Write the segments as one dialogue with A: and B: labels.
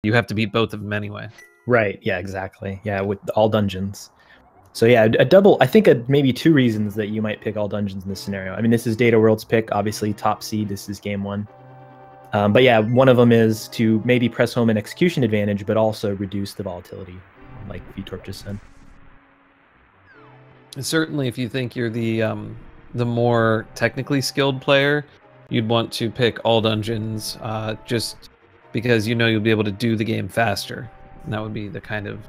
A: you have to beat both of them anyway.
B: Right. Yeah, exactly. Yeah, with all dungeons. So yeah, a double, I think maybe 2 reasons that you might pick all dungeons in this scenario. I mean, this is DataWorld's pick, obviously top seed, this is game 1. But yeah, one of them is to maybe press home an execution advantage, but also reduce the volatility, like VTorp just said.
A: Certainly, if you think you're the more technically skilled player, you'd want to pick all dungeons, just because you know you'll be able to do the game faster. And that would be the kind of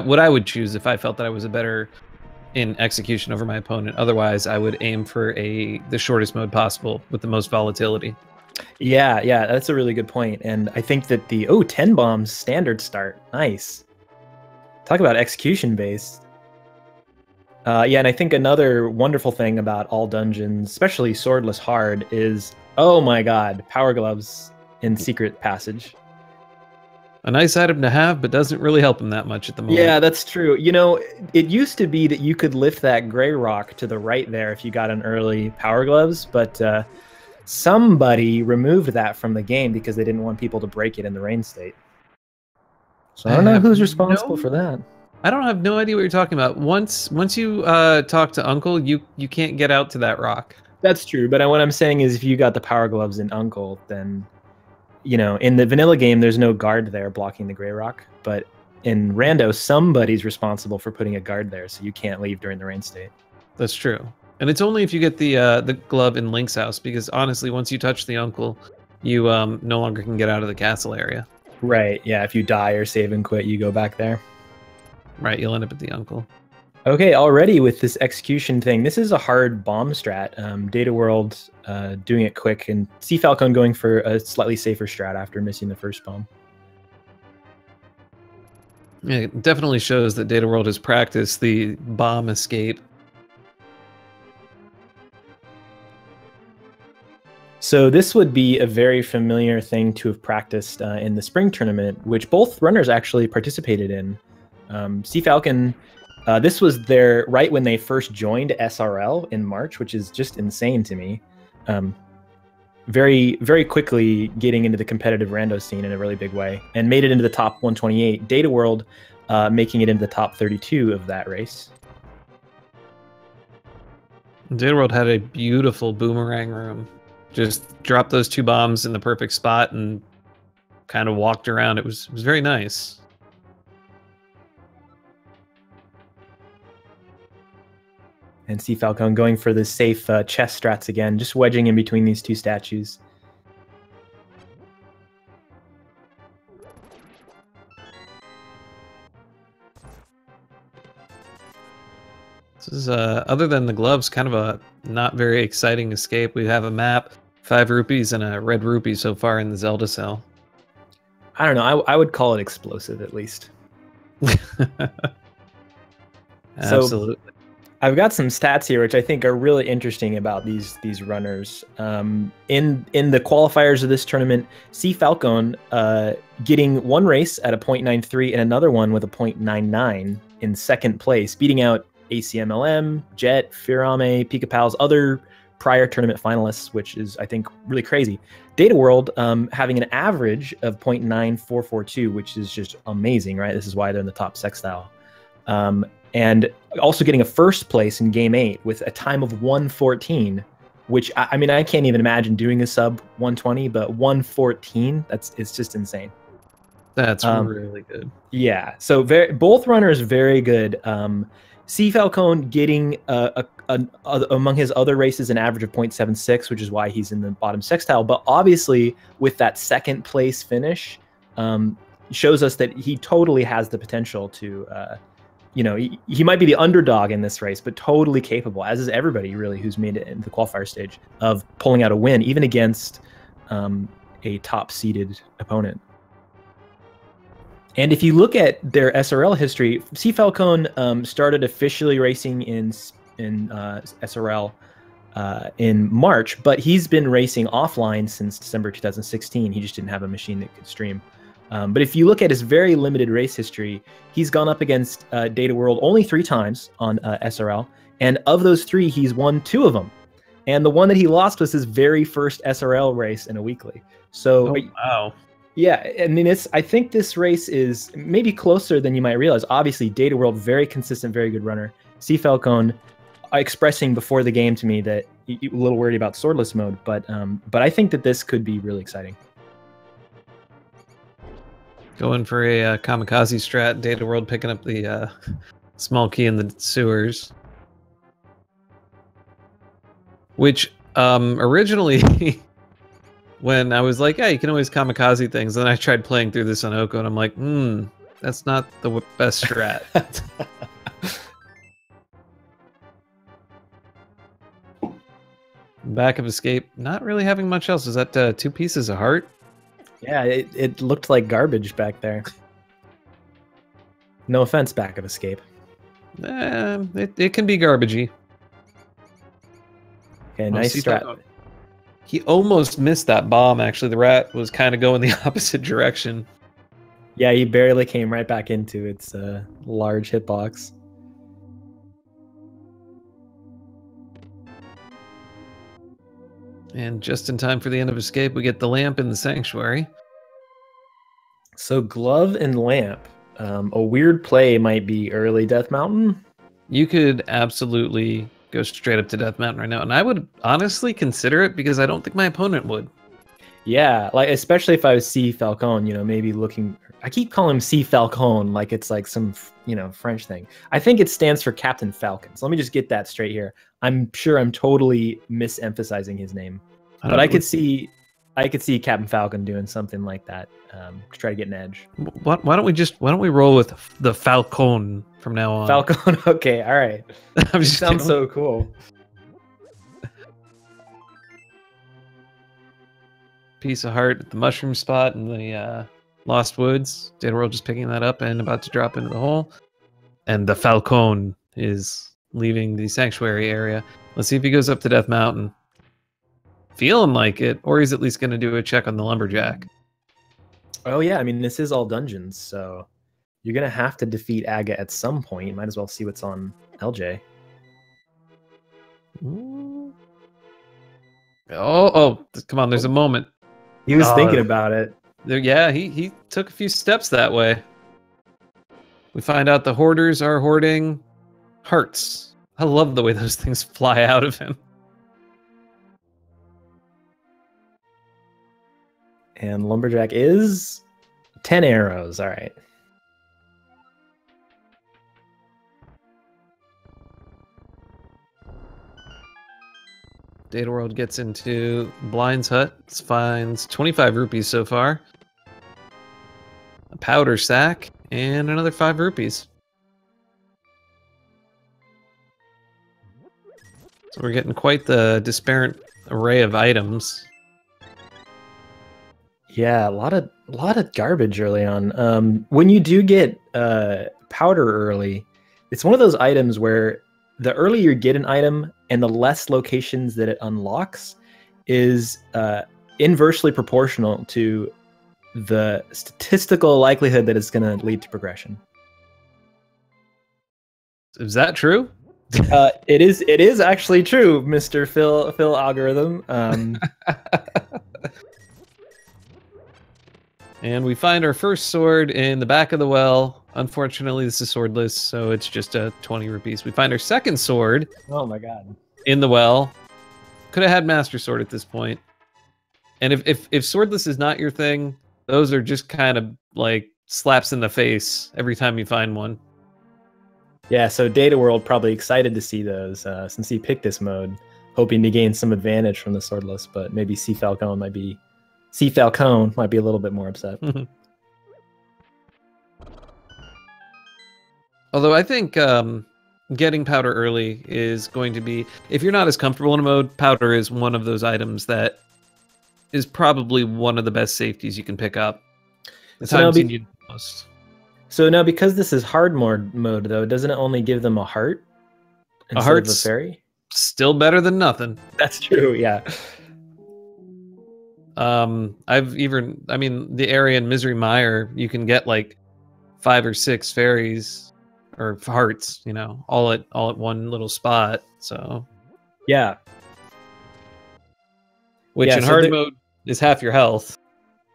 A: what I would choose if I felt that I was a better in execution over my opponent. Otherwise, I would aim for the shortest mode possible with the most volatility.
B: Yeah, that's a really good point. And I think that the 10 bombs standard start, nice. Talk about execution based. Yeah, and I think another wonderful thing about all dungeons, especially swordless hard, is, oh my god, power gloves in secret passage.
A: A nice item to have, but doesn't really help him that much at the moment.
B: Yeah, that's true. You know, it used to be that you could lift that gray rock to the right there if you got an early power gloves, but somebody removed that from the game because they didn't want people to break it in the rain state. So I don't know who's responsible for that.
A: I don't have no idea what you're talking about. Once you talk to Uncle, you can't get out to that rock.
B: That's true, but what I'm saying is if you got the power gloves in Uncle, then, you know, in the vanilla game, there's no guard there blocking the gray rock, but in Rando, somebody's responsible for putting a guard there, so you can't leave during the rain state.
A: That's true. And it's only if you get the glove in Link's house, because honestly, once you touch the Uncle, you no longer can get out of the castle area.
B: Right, yeah, if you die or save and quit, you go back there.
A: Right, you'll end up at the Uncle.
B: Okay, already with this execution thing, this is a hard bomb strat. DataWorld doing it quick, and Cfalcon going for a slightly safer strat after missing the first bomb.
A: Yeah, it definitely shows that DataWorld has practiced the bomb escape.
B: So this would be a very familiar thing to have practiced in the spring tournament, which both runners actually participated in. Cfalcon, this was right when they first joined SRL in March, which is just insane to me. Very, very quickly getting into the competitive rando scene in a really big way, and made it into the top 128. DataWorld making it into the top 32 of that race.
A: DataWorld had a beautiful boomerang room. Just dropped those 2 bombs in the perfect spot and kind of walked around. It was very nice.
B: And Cfalcon going for the safe chest strats again, just wedging in between these 2 statues.
A: This is, other than the gloves, kind of a not very exciting escape. We have a map, 5 rupees, and a red rupee so far in the Zelda cell.
B: I don't know. I would call it explosive, at least.
A: Absolutely.
B: So, I've got some stats here, which I think are really interesting about these runners. In the qualifiers of this tournament, Cfalcon getting 1 race at a 0.93 and another one with a 0.99 in 2nd place, beating out ACMLM, Jet, Firame, Pika-Pals, other prior tournament finalists, which is, I think, really crazy. DataWorld having an average of 0.9442, which is just amazing, right? This is why they're in the top sextile. And also getting a 1st place in Game 8 with a time of 1:14, which, I mean, I can't even imagine doing a sub 120, but 1:14, it's just insane.
A: That's really good.
B: Yeah, so both runners very good. Cfalcon getting among his other races an average of 0.76, which is why he's in the bottom sextile. But obviously, with that 2nd place finish, shows us that he totally has the potential to, you know, he might be the underdog in this race, but totally capable, as is everybody really who's made it into the qualifier stage, of pulling out a win, even against a top-seeded opponent. And if you look at their SRL history, Cfalcon started officially racing in SRL in March, but he's been racing offline since December 2016. He just didn't have a machine that could stream. But if you look at his very limited race history, he's gone up against DataWorld only 3 times on SRL, and of those 3, he's won 2 of them. And the one that he lost was his very first SRL race in a weekly. So,
A: wow.
B: Yeah, I mean, I think this race is maybe closer than you might realize. Obviously, dataworld, very consistent, very good runner. Cfalcon expressing before the game to me that you're a little worried about swordless mode, but I think that this could be really exciting.
A: Going for a kamikaze strat, dataworld picking up the small key in the sewers. Which originally, when I was like, yeah, you can always kamikaze things, then I tried playing through this on Oko, and I'm like, that's not the best strat. Back of escape, not really having much else. Is that 2 pieces of heart?
B: Yeah, it looked like garbage back there. No offense, back of escape.
A: It can be garbagey.
B: Okay, nice strat.
A: He almost missed that bomb, actually. The rat was kind of going the opposite direction.
B: Yeah, he barely came right back into its large hitbox.
A: And just in time for the end of escape, we get the lamp in the sanctuary.
B: So glove and lamp. A weird play might be early Death Mountain.
A: You could absolutely go straight up to Death Mountain right now, and I would honestly consider it because I don't think my opponent would.
B: Yeah, like especially if I was Cfalcon, you know, maybe looking. I keep calling him Cfalcon like it's like some, you know, French thing. I think it stands for Captain Falcon. So let me just get that straight here. I'm sure I'm totally misemphasizing his name, but I could see Captain Falcon doing something like that to try to get an edge.
A: Why don't we roll with the Falcone from now on?
B: Falcone, okay, all right. Sounds so cool.
A: Piece of heart at the mushroom spot in the Lost Woods. Dataworld just picking that up and about to drop into the hole. And the Falcone is leaving the sanctuary area. Let's see if he goes up to Death Mountain. Feeling like it, or he's at least going to do a check on the lumberjack.
B: Oh yeah, I mean this is all dungeons, so you're gonna have to defeat Aga at some point. You might as well see what's on LJ.
A: Oh, come on! There's a moment.
B: He was thinking about it.
A: Yeah, he took a few steps that way. We find out the hoarders are hoarding hearts. I love the way those things fly out of him.
B: And lumberjack is 10 arrows. All right.
A: Dataworld gets into Blind's hut. Finds 25 rupees so far. A powder sack and another 5 rupees. So we're getting quite the disparate array of items.
B: Yeah, a lot of garbage early on. When you do get powder early, it's one of those items where the earlier you get an item and the less locations that it unlocks is inversely proportional to the statistical likelihood that it's going to lead to progression.
A: Is that true?
B: It is actually true, Mr. Phil algorithm.
A: And we find our first sword in the back of the well. Unfortunately, this is swordless, so it's just 20 rupees. We find our second sword.
B: Oh my god.
A: In the well. Could have had Master Sword at this point. And if swordless is not your thing, those are just kind of like slaps in the face every time you find one.
B: Yeah, so Dataworld probably excited to see those since he picked this mode, hoping to gain some advantage from the swordless, but maybe Cfalcon might be a little bit more upset.
A: Although I think getting powder early is going to be, if you're not as comfortable in a mode, powder is one of those items that is probably one of the best safeties you can pick up. So
B: now because this is hard mode though, doesn't it only give them a heart instead of a fairy?
A: Still better than nothing.
B: That's true, yeah.
A: The area in Misery Mire, you can get like 5 or 6 fairies or hearts, you know, all at one little spot. So
B: yeah,
A: which in hard mode is half your health.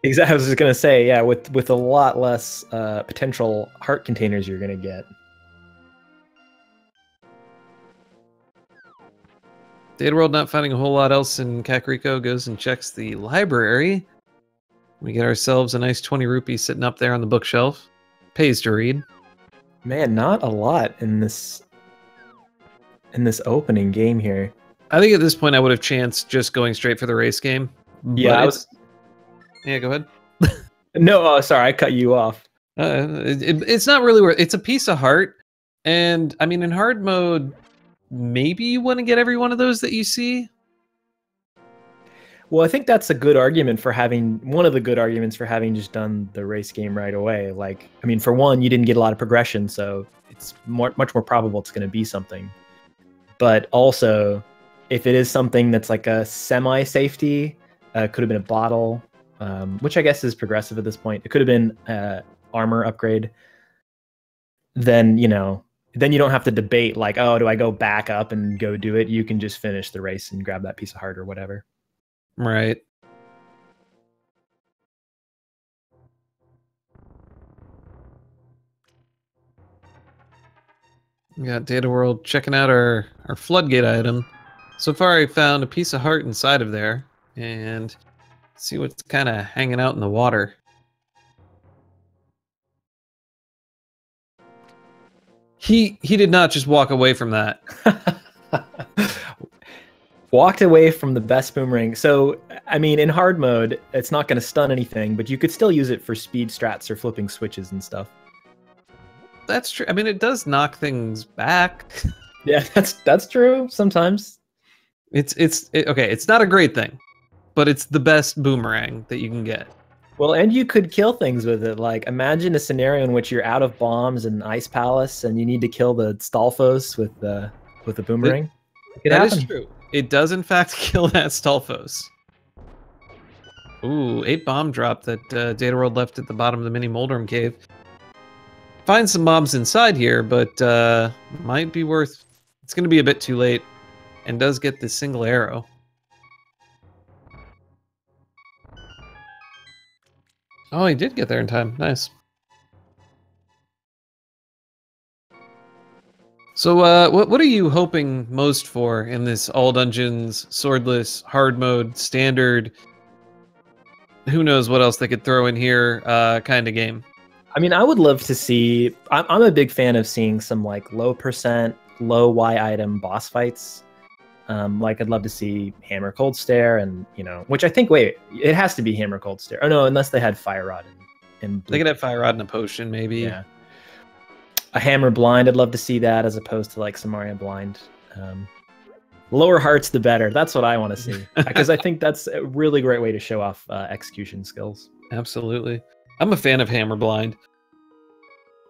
B: Exactly. I was just gonna say, yeah, with a lot less potential heart containers you're gonna get.
A: Dataworld not finding a whole lot else in Kakariko goes and checks the library. We get ourselves a nice 20 rupees sitting up there on the bookshelf. Pays to read.
B: Man, not a lot in this opening game here.
A: I think at this point I would have chanced just going straight for the race game.
B: Yeah,
A: But yeah, go ahead.
B: No, oh, sorry, I cut you off.
A: It's not really worth. It's a piece of heart, and I mean, in hard mode, maybe you want to get every one of those that you see.
B: Well, I think that's a good argument for having one of the good arguments for having just done the race game right away. Like, I mean, for one, you didn't get a lot of progression, so it's much more probable it's going to be something. But also, if it is something that's like a semi-safety, could have been a bottle, which I guess is progressive at this point. It could have been armor upgrade. Then then you don't have to debate like, oh, do I go back up and go do it? You can just finish the race and grab that piece of heart or whatever.
A: Right. We got Data World checking out our floodgate item. So far, I found a piece of heart inside of there, and see what's kind of hanging out in the water. He did not just walk away from that.
B: Walked away from the best boomerang. So, I mean, in hard mode, it's not going to stun anything, but you could still use it for speed strats or flipping switches and stuff.
A: That's true. I mean, it does knock things back.
B: Yeah, that's true sometimes.
A: Okay, it's not a great thing, but it's the best boomerang that you can get.
B: Well, and you could kill things with it. Like, imagine a scenario in which you're out of bombs in Ice Palace and you need to kill the Stalfos with the boomerang.
A: That is true. It does, in fact, kill that Stalfos. Ooh, 8 bomb drop that Data World left at the bottom of the mini Moldrum cave. Find some mobs inside here, but might be worth... It's going to be a bit too late, and does get this single arrow. Oh, he did get there in time. Nice. So, what are you hoping most for in this all dungeons, swordless, hard mode, standard, who knows what else they could throw in here kind of game?
B: I mean, I would love to see... I'm a big fan of seeing some like low percent, low Y item boss fights. Like, I'd love to see Hammer Cold Stare and, which I think, wait, it has to be Hammer Cold Stare. Oh, no, unless they had Fire Rod.
A: They could have Fire Rod and a potion, maybe.
B: Yeah. A Hammer Blind, I'd love to see that as opposed to like Samaria Blind. Lower hearts, the better. That's what I want to see. Because I think that's a really great way to show off execution skills.
A: Absolutely. I'm a fan of Hammer Blind.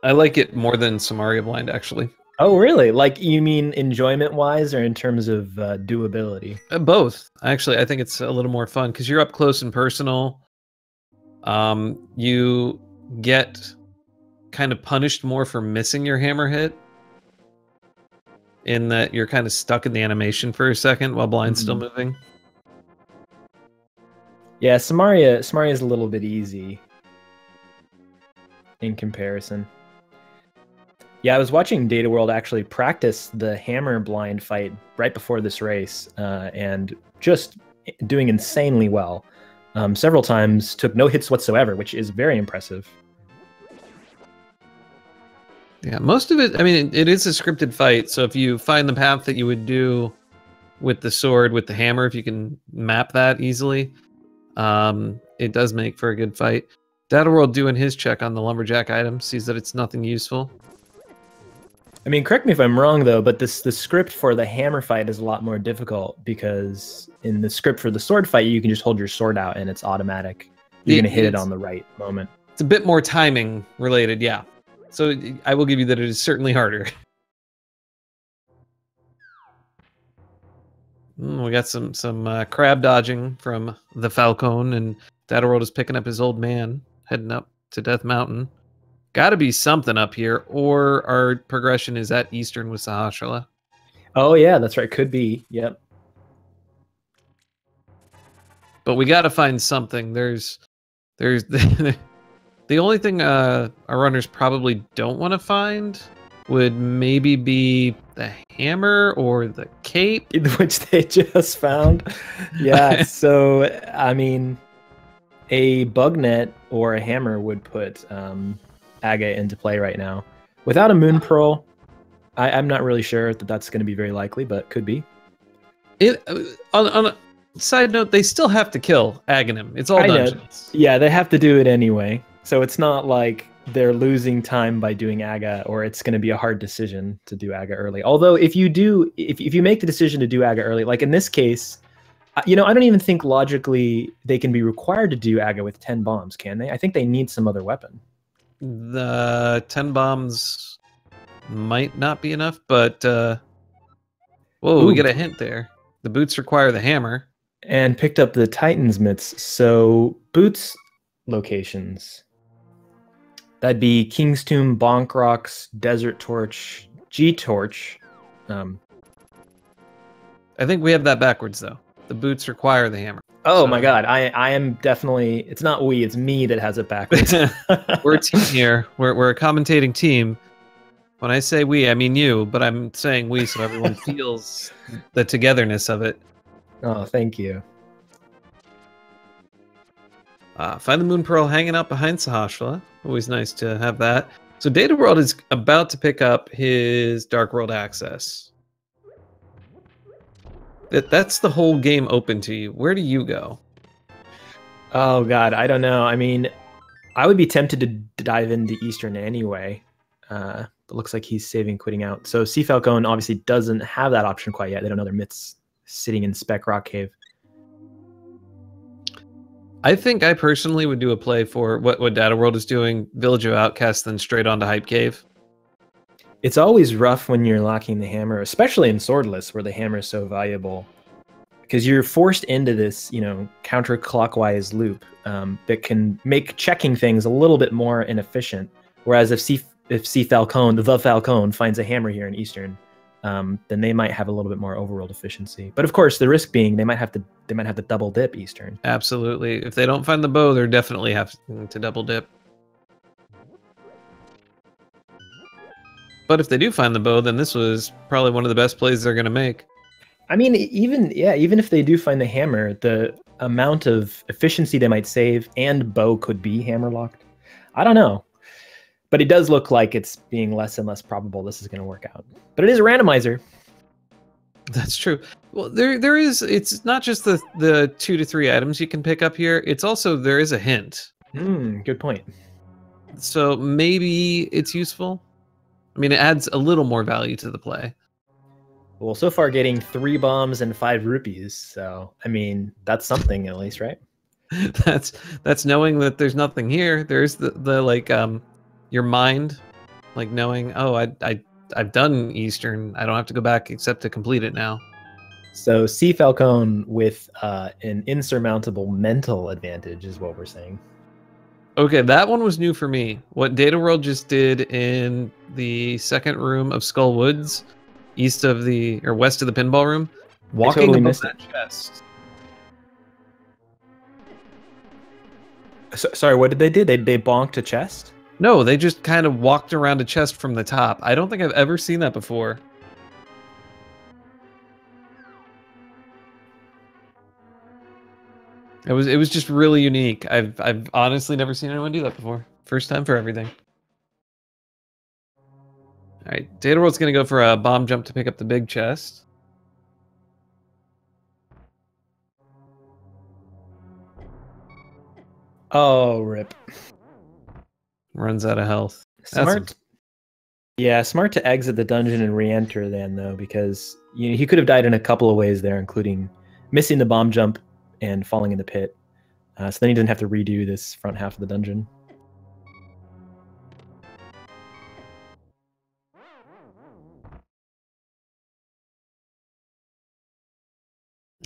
A: I like it more than Samaria Blind, actually.
B: Oh, really? Like, you mean enjoyment-wise or in terms of doability?
A: Both. Actually, I think it's a little more fun because you're up close and personal. You get kind of punished more for missing your hammer hit, in that you're kind of stuck in the animation for a second while Blind's still moving.
B: Yeah, Samaria is a little bit easy in comparison. Yeah, I was watching Data World actually practice the Hammer Blind fight right before this race, and just doing insanely well. Several times took no hits whatsoever, which is very impressive.
A: Yeah, most of it, I mean, it is a scripted fight, so if you find the path that you would do with the sword, with the hammer, if you can map that easily, it does make for a good fight. Data World doing his check on the lumberjack item, sees that it's nothing useful.
B: I mean, correct me if I'm wrong, though, but the script for the hammer fight is a lot more difficult because in the script for the sword fight, you can just hold your sword out and it's automatic. You're going to hit it on the right moment.
A: It's a bit more timing related, yeah. So I will give you that it is certainly harder. We got some crab dodging from the Falcone, and Data World is picking up his old man, heading up to Death Mountain. Got to be something up here, or our progression is at Eastern with Sahasrahla.
B: Oh yeah, that's right. Could be. Yep.
A: But we got to find something. There's There's the only thing our runners probably don't want to find would maybe be the hammer or the cape,
B: which they just found. Yeah, so I mean, a bug net or a hammer would put Aga into play right now. Without a moon pearl, I'm not really sure that that's going to be very likely, but could be.
A: On a side note, they still have to kill Agahnim. It's all dungeons.
B: Yeah, they have to do it anyway. So it's not like they're losing time by doing Aga, or it's going to be a hard decision to do Aga early. Although if you make the decision to do Aga early, like in this case, I don't even think logically they can be required to do Aga with 10 bombs, can they? I think they need some other weapon.
A: The 10 bombs might not be enough, but whoa, we get a hint there. The boots require the hammer.
B: And picked up the Titan's mitts. So boots locations. That'd be King's Tomb, Bonk Rocks, Desert Torch, G Torch.
A: I think we have that backwards though. The boots require the hammer.
B: Oh my god, I am definitely. It's not we, it's me that has it backwards.
A: We're a team here. We're a commentating team. When I say we, I mean you, but I'm saying we so everyone feels the togetherness of it.
B: Oh, thank you.
A: Find the Moon Pearl hanging out behind Sahashla. Always nice to have that. So Dataworld is about to pick up his Dark World access. That's the whole game open to you. Where do you go?
B: Oh god, I don't know. I mean, I would be tempted to dive into Eastern anyway. But looks like he's saving quitting out. So Cfalcon obviously doesn't have that option quite yet. They don't know their myths sitting in Spec Rock Cave.
A: I think I personally would do a play for what Dataworld is doing, Village of Outcasts, then straight on to Hype Cave.
B: It's always rough when you're lacking the hammer, especially in Swordless, where the hammer is so valuable. Because you're forced into this, counterclockwise loop that can make checking things a little bit more inefficient. Whereas if Cfalcon, the Falcone, finds a hammer here in Eastern, then they might have a little bit more overworld efficiency. But of course, the risk being they might have to double dip Eastern.
A: Absolutely. If they don't find the bow, they're definitely having to double dip. But if they do find the bow, then this was probably one of the best plays they're going to make.
B: I mean, even if they do find the hammer, the amount of efficiency they might save and bow could be hammer locked. I don't know. But it does look like it's being less and less probable this is going to work out. But it is a randomizer.
A: That's true. Well, there is. It's not just the 2 to 3 items you can pick up here. It's also there is a hint.
B: Good point.
A: So maybe it's useful. I mean, it adds a little more value to the play.
B: Well, so far getting 3 bombs and 5 rupees. So I mean, that's something at least, right?
A: that's knowing that there's nothing here. There's the like your mind, like knowing, oh, I've done Eastern. I don't have to go back except to complete it now.
B: So Cfalcon with an insurmountable mental advantage is what we're saying.
A: Okay, that one was new for me. What Dataworld just did in the second room of Skull Woods, west of the pinball room, walking above that chest.
B: Sorry, what did they do? They bonked a chest?
A: No, they just kind of walked around a chest from the top. I don't think I've ever seen that before. It was just really unique. I've honestly never seen anyone do that before. First time for everything. All right, Dataworld's gonna go for a bomb jump to pick up the big chest.
B: Oh, rip.
A: Runs out of health.
B: Smart. Yeah, smart to exit the dungeon and re-enter then, though, because he could have died in a couple of ways there, including missing the bomb jump and falling in the pit. So then he doesn't have to redo this front half of the dungeon.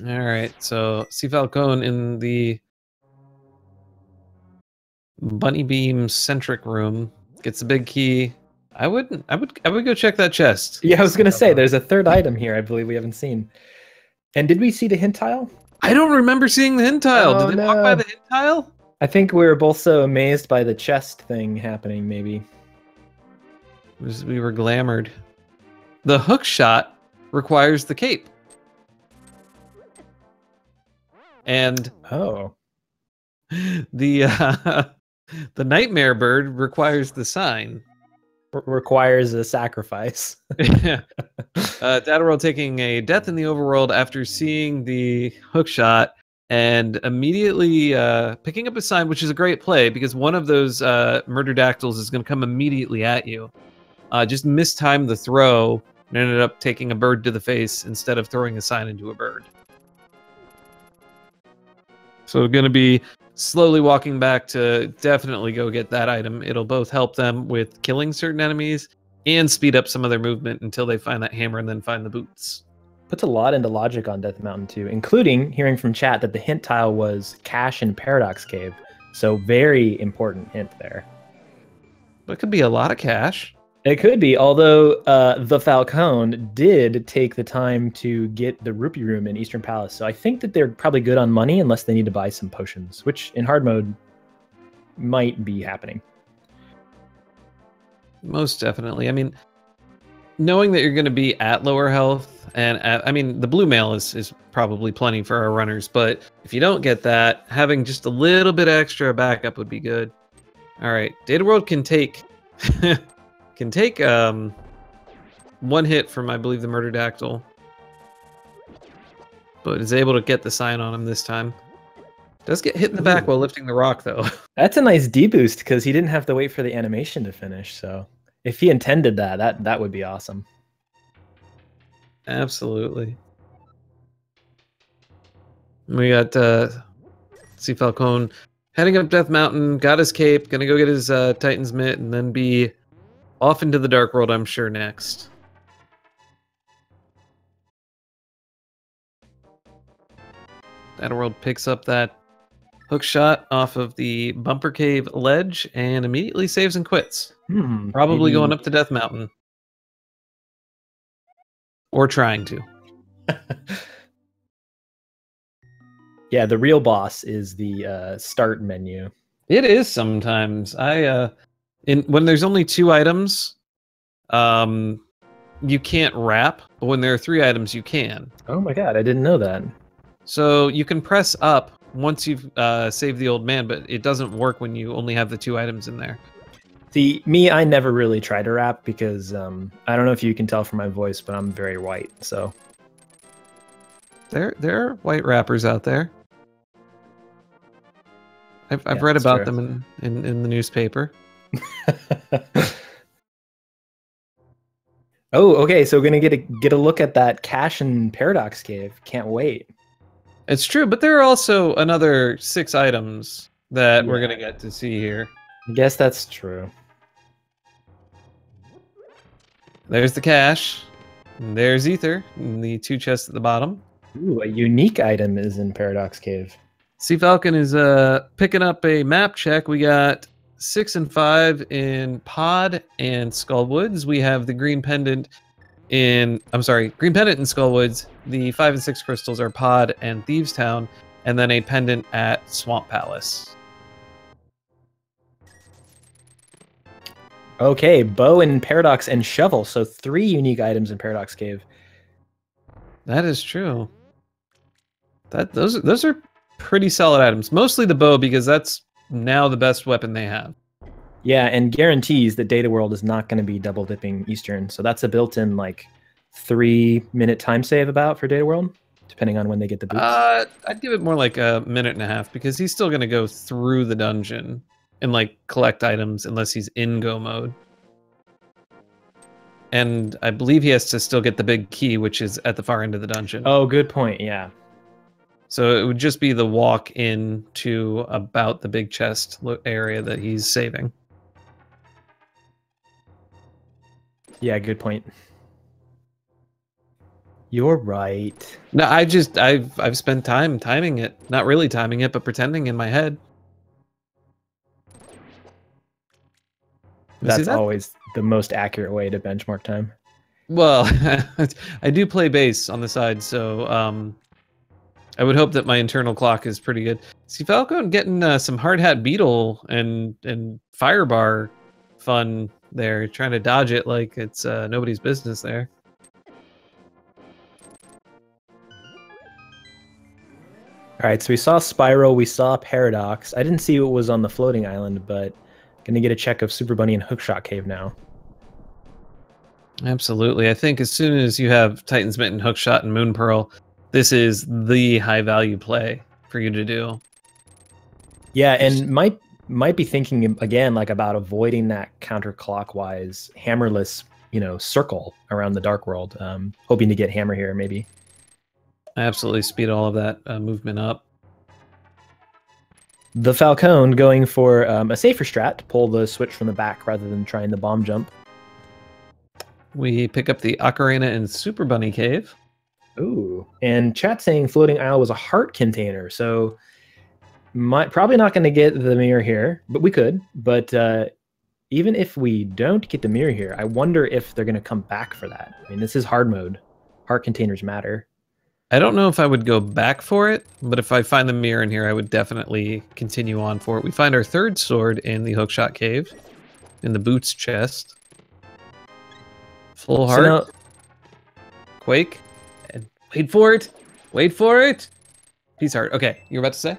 A: All right, so Cfalcon in the bunny beam centric room gets the big key. I would go check that chest.
B: Yeah, I was gonna say there's a third item here. I believe we haven't seen. And did we see the hint tile?
A: I don't remember seeing the hint tile. Did they walk by the hint tile?
B: I think we were both so amazed by the chest thing happening, maybe.
A: We were glamored. The hook shot requires the cape. And
B: oh,
A: the the nightmare bird requires the sign.
B: Requires a sacrifice.
A: Dataworld taking a death in the overworld after seeing the hook shot and immediately picking up a sign, which is a great play because one of those murder dactyls is going to come immediately at you. Just mistimed the throw and ended up taking a bird to the face instead of throwing a sign into a bird. So going to be slowly walking back to definitely go get that item. It'll both help them with killing certain enemies and speed up some of their movement until they find that hammer and then find the boots.
B: Puts a lot into logic on Death Mountain too, including hearing from chat that the hint tile was cache in Paradox Cave. So very important hint there.
A: That could be a lot of cash.
B: It could be, although the Falcone did take the time to get the Rupee Room in Eastern Palace. So I think that they're probably good on money unless they need to buy some potions, which in hard mode might be happening.
A: Most definitely. I mean, knowing that you're going to be at lower health, and I mean, the blue mail is probably plenty for our runners, but if you don't get that, having just a little bit extra backup would be good. All right, Dataworld can take one hit from, I believe, the murder dactyl, but is able to get the sign on him this time. Does get hit in the back while lifting the rock, though.
B: That's a nice deboost because he didn't have to wait for the animation to finish. So if he intended that would be awesome.
A: Absolutely. We got Cfalcon heading up Death Mountain, got his cape, gonna go get his Titan's Mitt, and then be off into the Dark World, I'm sure, next. Dataworld picks up that hook shot off of the Bumper Cave ledge and immediately saves and quits. Probably going up to Death Mountain. Or trying to.
B: Yeah, the real boss is the start menu.
A: It is sometimes. When there's only 2 items, you can't wrap, but when there are 3 items, you can.
B: Oh my god, I didn't know that.
A: So you can press up once you've saved the old man, but it doesn't work when you only have the 2 items in there.
B: See, me, I never really try to rap because I don't know if you can tell from my voice, but I'm very white, so.
A: There are white rappers out there. I've read about them in the newspaper.
B: Oh, okay, so we're gonna get a look at that cache in Paradox Cave. Can't wait.
A: It's true, but there are also another 6 items that we're gonna get to see here.
B: I guess that's true.
A: There's the cache. And there's Ether, and the 2 chests at the bottom.
B: Ooh, a unique item is in Paradox Cave.
A: Cfalcon is picking up a map check. We got 6 and 5 in Pod and Skullwoods. We have the green pendant in green pendant in Skullwoods. The 5 and 6 crystals are Pod and Thieves Town, and then a pendant at Swamp Palace.
B: Okay, bow and Paradox and shovel. So 3 unique items in Paradox Cave.
A: That is true. Those are pretty solid items. Mostly the bow because that's now the best weapon they have.
B: Yeah, and guarantees that Dataworld is not going to be double dipping Eastern. So that's a built-in like 3-minute time save about for Dataworld, depending on when they get the boots.
A: I'd give it more like a minute and a half because he's still going to go through the dungeon and like collect items unless he's in go mode. And I believe he has to still get the big key, which is at the far end of the dungeon.
B: Oh, good point. Yeah.
A: So it would just be the walk in to about the big chest area that he's saving.
B: Yeah, good point. You're right.
A: No, I've spent time timing it. Not really timing it, but pretending in my head.
B: That's always the most accurate way to benchmark time.
A: Well, I do play bass on the side, so I would hope that my internal clock is pretty good. See, Falcone getting some hard hat beetle and firebar fun there, trying to dodge it like it's nobody's business there.
B: All right, so we saw Spiral, we saw Paradox. I didn't see what was on the floating island, but gonna get a check of Super Bunny and Hookshot Cave now.
A: Absolutely. I think as soon as you have Titan's Mitten, Hookshot, and Moon Pearl, this is the high value play for you to do.
B: Yeah, and might be thinking again like about avoiding that counterclockwise hammerless, circle around the Dark World. Hoping to get hammer here maybe.
A: Absolutely speed all of that movement up.
B: The Falcone going for a safer strat to pull the switch from the back rather than trying the bomb jump.
A: We pick up the Ocarina and Super Bunny Cave.
B: Ooh, and chat saying Floating Isle was a heart container, so probably not going to get the mirror here, but we could. But even if we don't get the mirror here, I wonder if they're going to come back for that. I mean, this is hard mode. Heart containers matter.
A: I don't know if I would go back for it, but if I find the mirror in here, I would definitely continue on for it. We find our third sword in the Hookshot Cave, in the boots chest. Full heart. So now, Quake. And wait for it. Wait for it. Peace heart. Okay, you're about to say?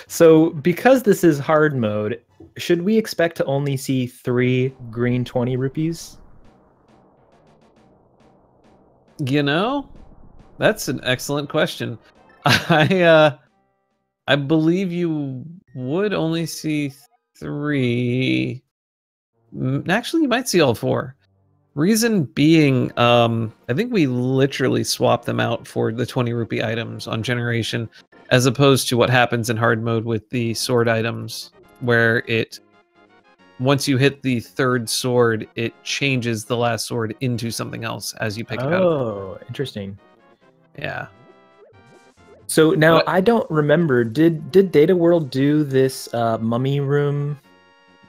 B: So because this is hard mode, should we expect to only see 3 green 20 rupees?
A: That's an excellent question. I believe you would only see 3. Actually, you might see all 4. Reason being, I think we literally swap them out for the 20 rupee items on generation, as opposed to what happens in hard mode with the sword items, where once you hit the third sword, it changes the last sword into something else as you pick it up.
B: Oh, interesting.
A: Yeah.
B: So now I don't remember. Did dataworld do this mummy room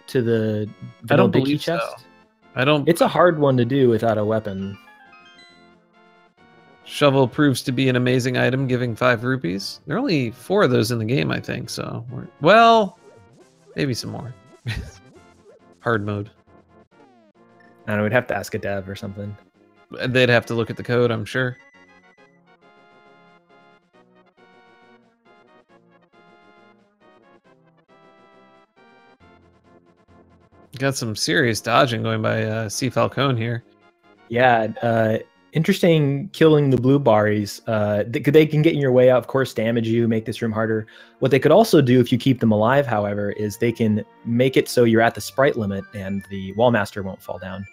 B: to the
A: I don't
B: Dicky
A: believe
B: chest?
A: so. I don't.
B: It's a hard one to do without a weapon.
A: Shovel proves to be an amazing item, giving 5 rupees. There are only 4 of those in the game, I think. So, well, maybe some more. Hard mode.
B: I don't know. We'd have to ask a dev or something.
A: They'd have to look at the code, I'm sure. Got some serious dodging going by Cfalcon here.
B: Yeah, interesting killing the blue barries. They can get in your way out, of course, damage you, make this room harder. What they could also do if you keep them alive, however, is they can make it so you're at the sprite limit and the Wallmaster won't fall down.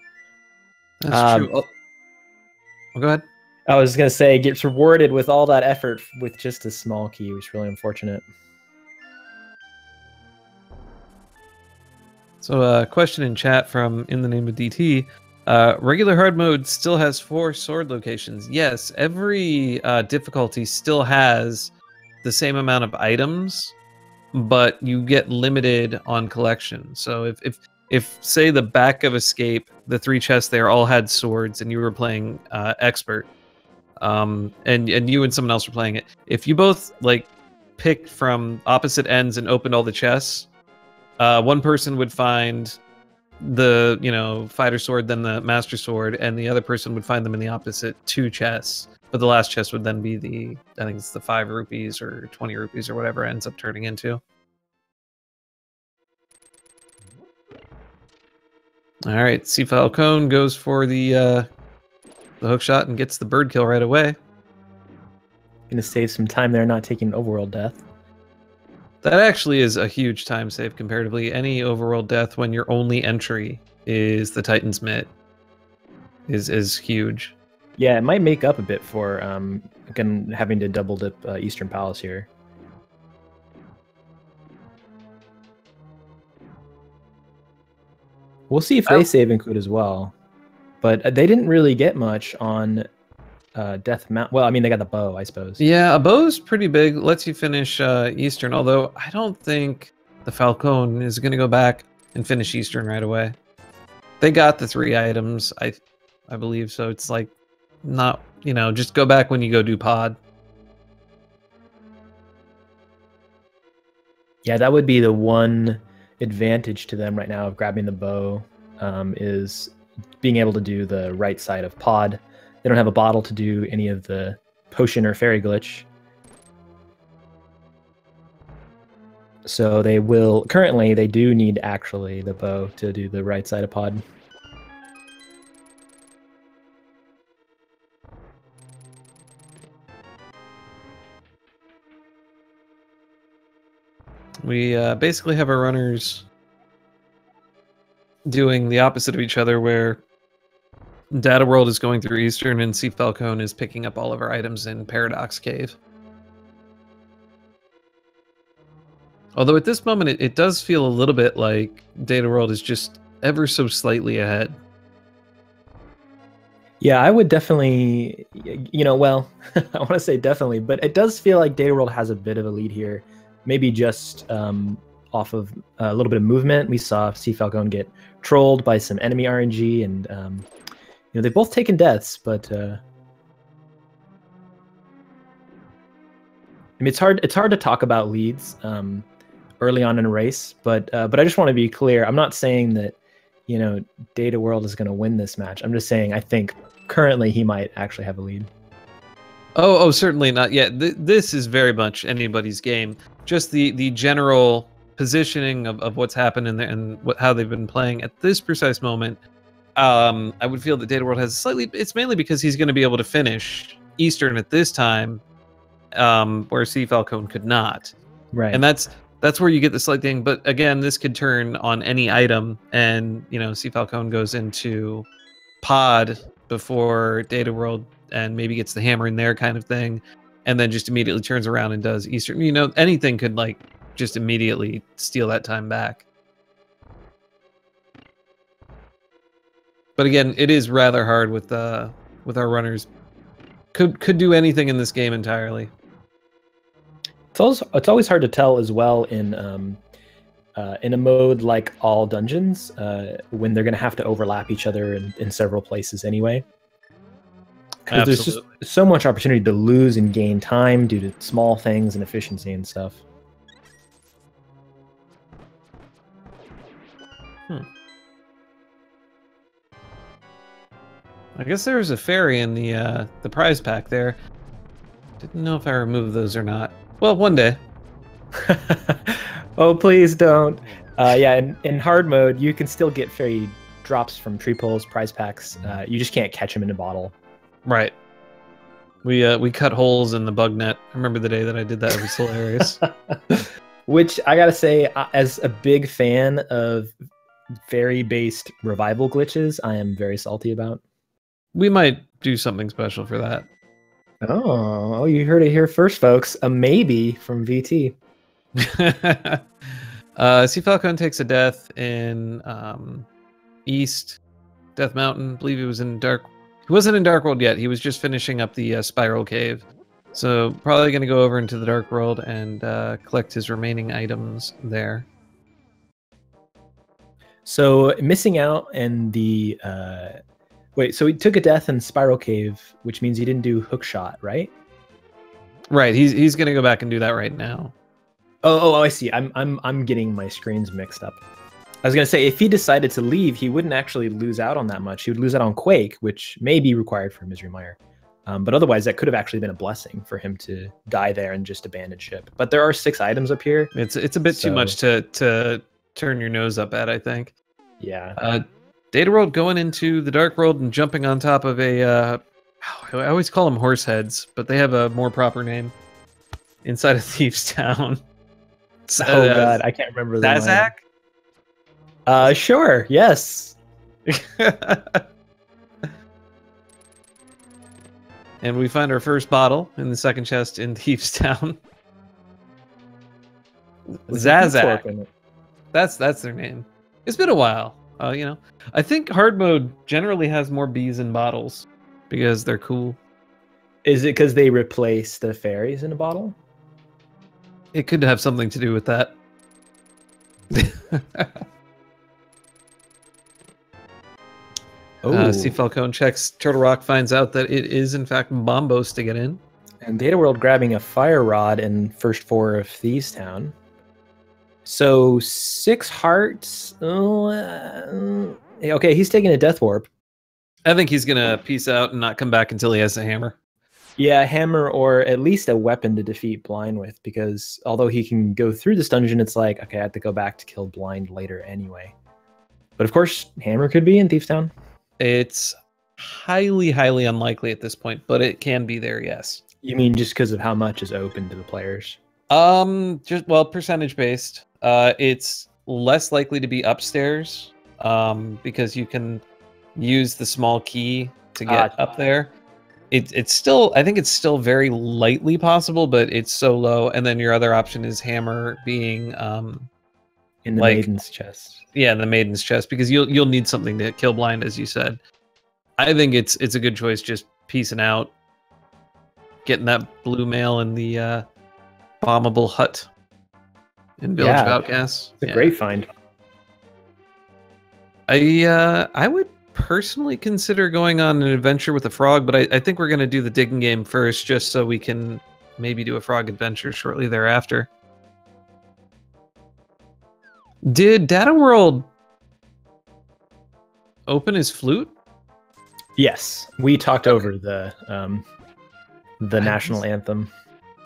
A: That's true. Oh, go ahead.
B: I was going to say, gets rewarded with all that effort with just a small key, which is really unfortunate.
A: So a question in chat from In the Name of DT. Regular hard mode still has 4 sword locations. Yes, every difficulty still has the same amount of items, but you get limited on collection. So if say the back of Escape, the 3 chests there all had swords, and you were playing Expert, and you and someone else were playing it, if you both picked from opposite ends and opened all the chests, one person would find the fighter sword, then the master sword, and the other person would find them in the opposite 2 chests. But the last chest would then be I think it's the 5 rupees or 20 rupees or whatever it ends up turning into. All right, Cfalcon goes for the hook shot and gets the bird kill right away.
B: Gonna save some time there, not taking overworld death.
A: That actually is a huge time save comparatively. Any overworld death when your only entry is the Titan's Mitt is huge.
B: Yeah, it might make up a bit for again having to double dip Eastern Palace here. We'll see if they save include as well, but they didn't really get much on Death Mount. Well, I mean, they got the bow, I suppose.
A: Yeah, a bow's pretty big. Lets you finish Eastern, although I don't think the Falcone is going to go back and finish Eastern right away. They got the 3 items, I believe, so it's not, just go back when you go do pod.
B: Yeah, that would be the one advantage to them right now of grabbing the bow, is being able to do the right side of pod. They don't have a bottle to do any of the potion or fairy glitch. So they will, currently they do need actually the bow to do the right side of pod.
A: We basically have our runners doing the opposite of each other, where dataworld is going through Eastern and Cfalcon is picking up all of our items in Paradox Cave. Although at this moment it does feel a little bit like dataworld is just ever so slightly ahead.
B: Yeah, I would definitely, well, I want to say definitely, but it does feel like dataworld has a bit of a lead here. Maybe just off of a little bit of movement. We saw Cfalcon get trolled by some enemy RNG, and they've both taken deaths, but I mean, it's hard to talk about leads early on in a race, but I just want to be clear. I'm not saying that dataworld is going to win this match. I'm just saying I think currently he might actually have a lead.
A: Oh, certainly not yet. This is very much anybody's game. Just the general positioning of what's happened in there and how they've been playing at this precise moment. I would feel that dataworld has slightly. It's mainly because he's going to be able to finish Eastern at this time, where Cfalcon could not.
B: Right.
A: And that's where you get the slight thing. But again, this could turn on any item, and Cfalcon goes into pod before dataworld and maybe gets the hammer in there, kind of thing, and then just immediately turns around and does Eastern. Anything could just immediately steal that time back. But again, it is rather hard with our runners. Could do anything in this game entirely.
B: It's always hard to tell as well in a mode like all dungeons when they're going to have to overlap each other in several places anyway. Because there's just so much opportunity to lose and gain time due to small things and efficiency and stuff.
A: I guess there was a fairy in the prize pack there. Didn't know if I removed those or not. Well, one day.
B: Oh, please don't. Yeah, in hard mode, you can still get fairy drops from tree poles, prize packs. You just can't catch them in a bottle.
A: Right. We cut holes in the bug net. I remember the day that I did that. It was hilarious.
B: Which I gotta say, as a big fan of fairy-based revival glitches, I am very salty about.
A: We might do something special for that.
B: Oh, you heard it here first, folks. A maybe from VT.
A: Cfalcon takes a death in East Death Mountain. I believe he was in Dark. He wasn't in Dark World yet. He was just finishing up the Spiral Cave. So probably going to go over into the Dark World and collect his remaining items there.
B: So missing out and the wait. So he took a death in Spiral Cave, which means he didn't do hook shot, right?
A: Right. He's going to go back and do that right now.
B: Oh, I see. I'm getting my screens mixed up. I was gonna say, if he decided to leave, he wouldn't actually lose out on that much. He would lose out on Quake, which may be required for Misery Mire. But otherwise, that could have actually been a blessing for him to die there and just abandon ship. But there are 6 items up here.
A: It's a bit too much to turn your nose up at, I think.
B: Yeah.
A: Dataworld going into the Dark World and jumping on top of a... I always call them horse heads, but they have a more proper name. Inside of Thieves Town.
B: Oh god, I can't remember the
A: Zazak?
B: Sure, yes.
A: And we find our first bottle in the second chest in Thieves Town. Zazak. That's their name. It's been a while. I think hard mode generally has more bees in bottles because they're cool.
B: Is it because they replace the fairies in a bottle?
A: It could have something to do with that. Cfalcon checks Turtle Rock, finds out that it is in fact Bombos to get in.
B: And Dataworld grabbing a fire rod in first 4 of Thieves Town. So 6 hearts. Okay, he's taking a death warp.
A: I think he's gonna peace out and not come back until he has a hammer.
B: Yeah, hammer or at least a weapon to defeat Blind with, because although he can go through this dungeon, it's like, okay, I have to go back to kill Blind later anyway. But of course, hammer could be in Thieves Town.
A: It's highly, highly unlikely at this point, but it can be there, yes.
B: You mean just because of how much is open to the players?
A: Just well, percentage based. It's less likely to be upstairs, because you can use the small key to get up there. It's still, I think it's still very lightly possible, but it's so low. And then your other option is hammer being
B: in the
A: like,
B: maiden's chest.
A: Yeah, in the maiden's chest, because you'll need something to kill Blind, as you said. I think it's a good choice, just piecing out, getting that blue mail in the bombable hut in Village of Outcasts.
B: It's a great find.
A: I would personally consider going on an adventure with a frog, but I think we're going to do the digging game first, just so we can maybe do a frog adventure shortly thereafter. Did dataworld open his flute?
B: Yes, we talked over the national anthem.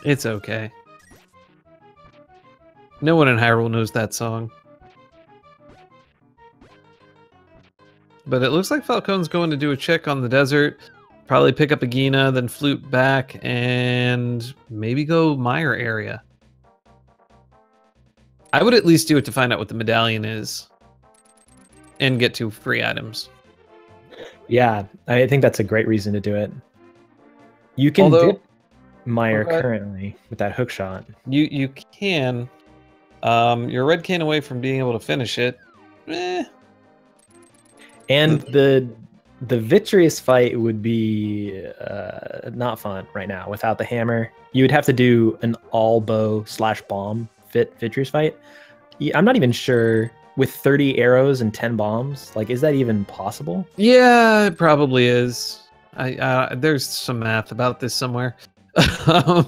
A: It's okay. No one in Hyrule knows that song. But it looks like Falcone's going to do a check on the desert, probably pick up a Gina, then flute back, and maybe go Mire area. I would at least do it to find out what the medallion is and get 2 free items.
B: Yeah, I think that's a great reason to do it. You can dip Mire currently with that hook shot.
A: You can. You're a red cane away from being able to finish it.
B: And the Vitreous fight would be not fun right now without the hammer. You would have to do an all bow / bomb Vitreous fight. I'm not even sure with 30 arrows and 10 bombs. Like, is that even possible?
A: Yeah, it probably is. There's some math about this somewhere. I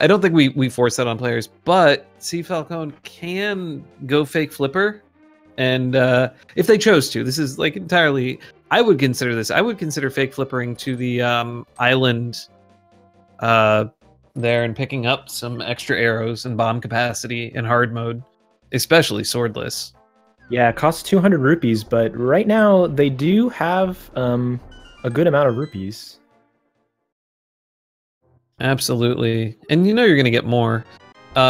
A: don't think we force that on players, but Cfalcon can go fake flipper. And if they chose to, this is like entirely, I would consider this. I would consider fake flippering to the island there and picking up some extra arrows and bomb capacity in hard mode, especially swordless.
B: Yeah, it costs 200 rupees, but right now they do have a good amount of rupees.
A: Absolutely. And you know you're going to get more.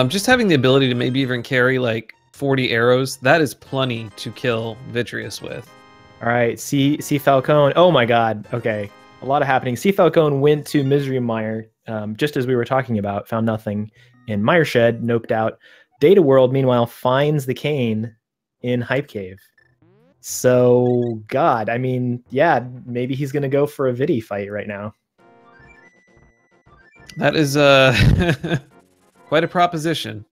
A: Just having the ability to maybe even carry like 40 arrows, that is plenty to kill Vitreous with.
B: All right, Cfalcon. Oh my god. Okay, a lot of happening. Cfalcon went to Misery Mire, just as we were talking about, found nothing in Mire Shed, noped out. Data World, meanwhile, finds the cane in Hype Cave. So, God, I mean, yeah, maybe he's going to go for a Vidi fight right now.
A: That is quite a proposition.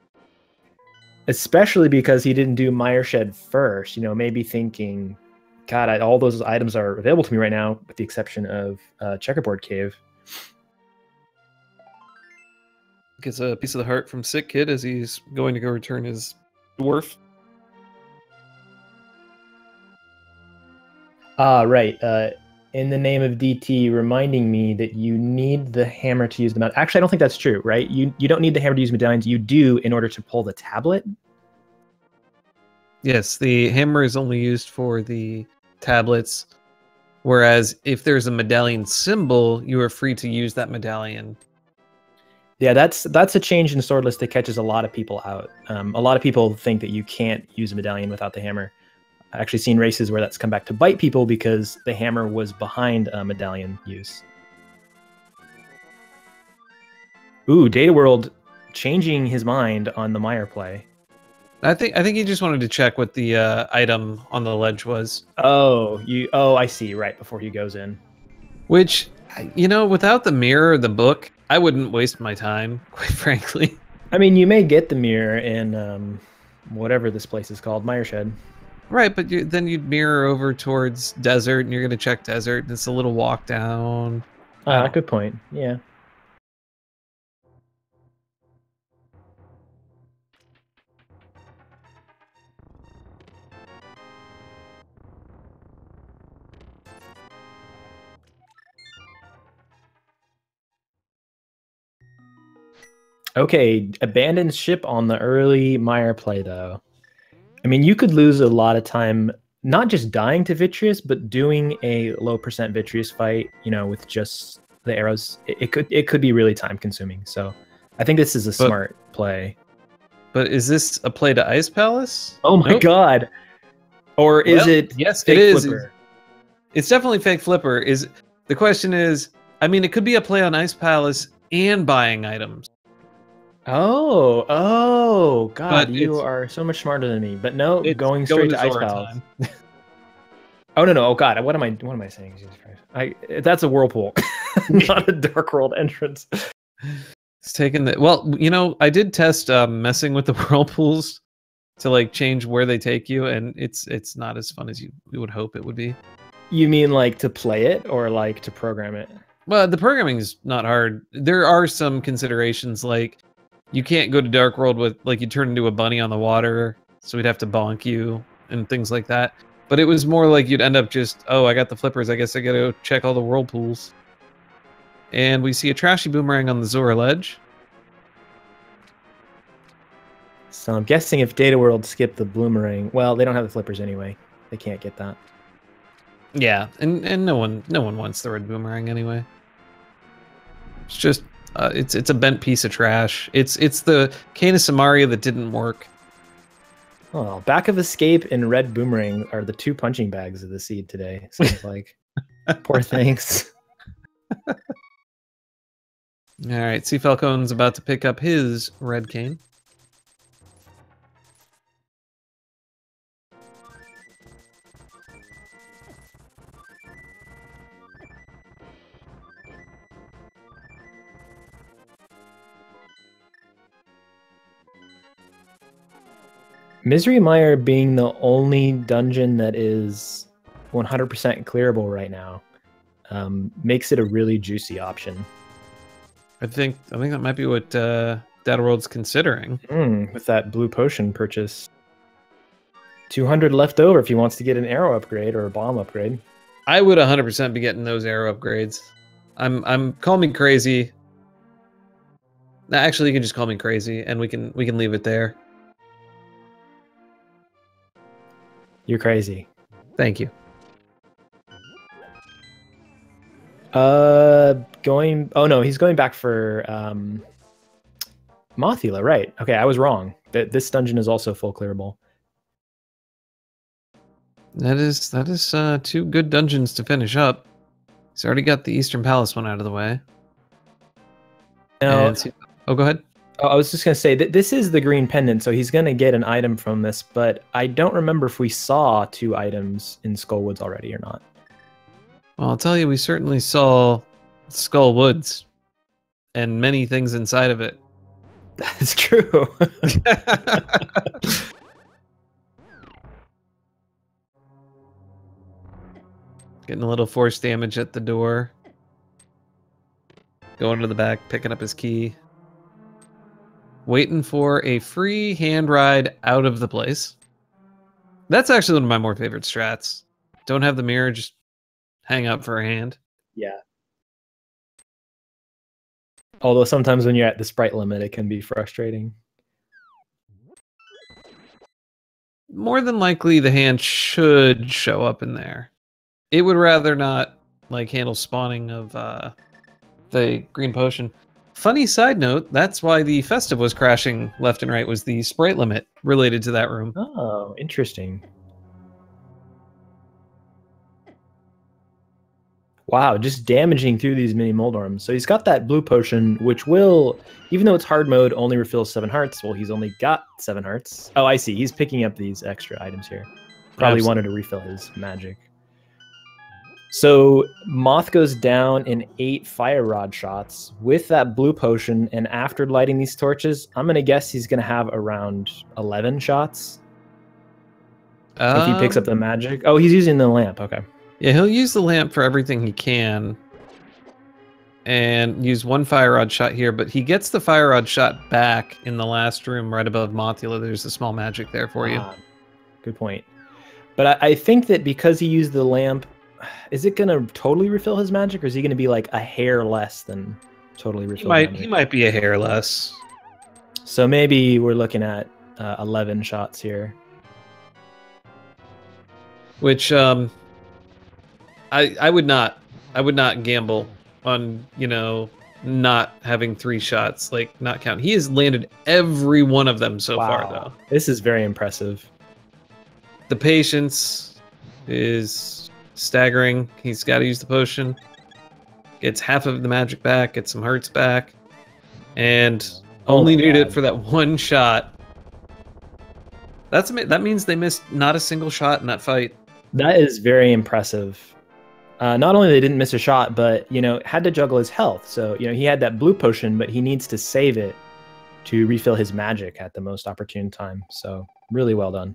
B: Especially because he didn't do Mire Shed first, you know, maybe thinking, God, all those items are available to me right now, with the exception of Checkerboard Cave.
A: Gets a piece of the heart from Sick Kid as he's going to go return his dwarf.
B: Right. In the name of DT, reminding me that you need the hammer to use the medallion. Actually, I don't think that's true, right? You don't need the hammer to use medallions. You do in order to pull the tablet.
A: Yes, the hammer is only used for the tablets, whereas if there's a medallion symbol, you are free to use that medallion.
B: Yeah, that's a change in Swordless that catches a lot of people out. A lot of people think that you can't use a medallion without the hammer. I've actually seen races where that's come back to bite people because the hammer was behind medallion use. Ooh, Data World changing his mind on the Mire play.
A: I think he just wanted to check what the item on the ledge was.
B: Oh, I see. Right before he goes in.
A: Which, you know, without the mirror or the book, I wouldn't waste my time, quite frankly.
B: I mean, you may get the mirror in whatever this place is called, Mire Shed.
A: Right, but then you'd mirror over towards desert, and you're going to check desert, and it's a little walk down.
B: Good point. Yeah. Okay, abandoned ship on the early Mire play, though. I mean, you could lose a lot of time, not just dying to Vitreous, but doing a low percent Vitreous fight, you know, with just the arrows. It could be really time consuming. So I think this is a smart play.
A: But is this a play to Ice Palace?
B: Oh my God. Or is it
A: yes,
B: fake
A: it is.
B: Flipper?
A: It's definitely fake Flipper. The question is, I mean, it could be a play on Ice Palace and buying items.
B: Oh, God, you are so much smarter than me. But no, going straight to Ice Palace. Oh no! Oh God! What am I saying? Jesus Christ! That's a whirlpool, not a Dark World entrance.
A: It's taken the well. You know, I did test messing with the whirlpools to like change where they take you, and it's not as fun as you would hope it would be.
B: You mean like to play it or like to program it?
A: Well, the programming is not hard. There are some considerations like you can't go to Dark World with like you turn into a bunny on the water, so we'd have to bonk you and things like that. But it was more like you'd end up just, oh, I got the flippers. I guess I gotta go check all the whirlpools. And we see a trashy boomerang on the Zora ledge.
B: So I'm guessing if Dataworld skipped the boomerang, well, they don't have the flippers anyway. They can't get that.
A: Yeah, and no one wants the red boomerang anyway. It's just it's a bent piece of trash. It's the Cane of Samaria that didn't work.
B: Oh, Back of Escape and Red Boomerang are the two punching bags of the seed today. Sounds like. Poor things.
A: All right, Cfalcon's about to pick up his red cane.
B: Misery Mire being the only dungeon that is 100% clearable right now makes it a really juicy option.
A: I think that might be what Dataworld's considering.
B: With that blue potion purchase. 200 left over if he wants to get an arrow upgrade or a bomb upgrade.
A: I would 100% be getting those arrow upgrades. I'm call me crazy. Actually, you can just call me crazy, and we can leave it there.
B: You're crazy.
A: Thank you.
B: Oh no, he's going back for Mothula, right? Okay, I was wrong. This dungeon is also full clearable.
A: That is two good dungeons to finish up. He's already got the Eastern Palace one out of the way.
B: Now,
A: oh, go ahead.
B: I was just going to say that this is the green pendant, so he's going to get an item from this, but I don't remember if we saw 2 items in Skullwoods already or not.
A: Well, I'll tell you, we certainly saw Skull Woods and many things inside of it.
B: That's true.
A: Getting a little force damage at the door. Going to the back, picking up his key. Waiting for a free hand ride out of the place. That's actually one of my more favorite strats. Don't have the mirror, just hang up for a hand.
B: Yeah. Although sometimes when you're at the sprite limit, it can be frustrating.
A: More than likely, the hand should show up in there. It would rather not like handle spawning of the green potion. Funny side note, that's why the Festive was crashing left and right, was the sprite limit related to that room.
B: Oh, interesting. Wow, just damaging through these mini Moldorms. So he's got that blue potion, which will, even though it's hard mode, only refills 7 hearts. Well, he's only got 7 hearts. Oh, I see. He's picking up these extra items here. Probably wanted to refill his magic. So Moth goes down in 8 fire rod shots with that blue potion, and after lighting these torches, I'm gonna guess he's gonna have around 11 shots. If he picks up the magic. Oh, he's using the lamp. Okay.
A: Yeah, he'll use the lamp for everything he can, and use 1 fire rod shot here. But he gets the fire rod shot back in the last room, right above Mothula. There's a small magic there for you.
B: Good point. But I think that because he used the lamp. Is it going to totally refill his magic, or is he going to be like a hair less than totally refill magic?
A: He might be a hair less.
B: So maybe we're looking at 11 shots here.
A: Which I would not gamble on, you know, not having 3 shots, like not count. He has landed every one of them so far though.
B: This is very impressive.
A: The patience is staggering. He's got to use the potion. Gets half of the magic back, gets some hearts back, and only needed it for that 1 shot. That means they missed not a single shot in that fight.
B: That is very impressive. Not only they didn't miss a shot, but you know, had to juggle his health. So you know, he had that blue potion, but he needs to save it to refill his magic at the most opportune time. So really well done.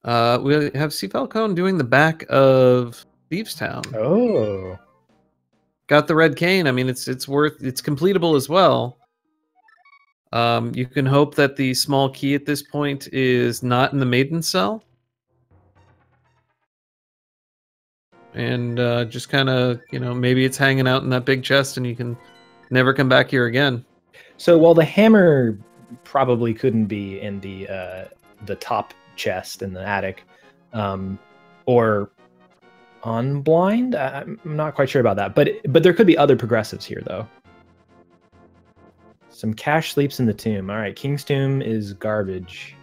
A: We have Cfalcon doing the back of Thieves Town.
B: Oh,
A: got the red cane. I mean, it's completable as well. You can hope that the small key at this point is not in the maiden cell. And just kind of, you know, maybe it's hanging out in that big chest and you can never come back here again.
B: So while the hammer probably couldn't be in the top chest in the attic, or on blind, I'm not quite sure about that. But there could be other progressives here, though. Some cash sleeps in the tomb. All right, King's Tomb is garbage.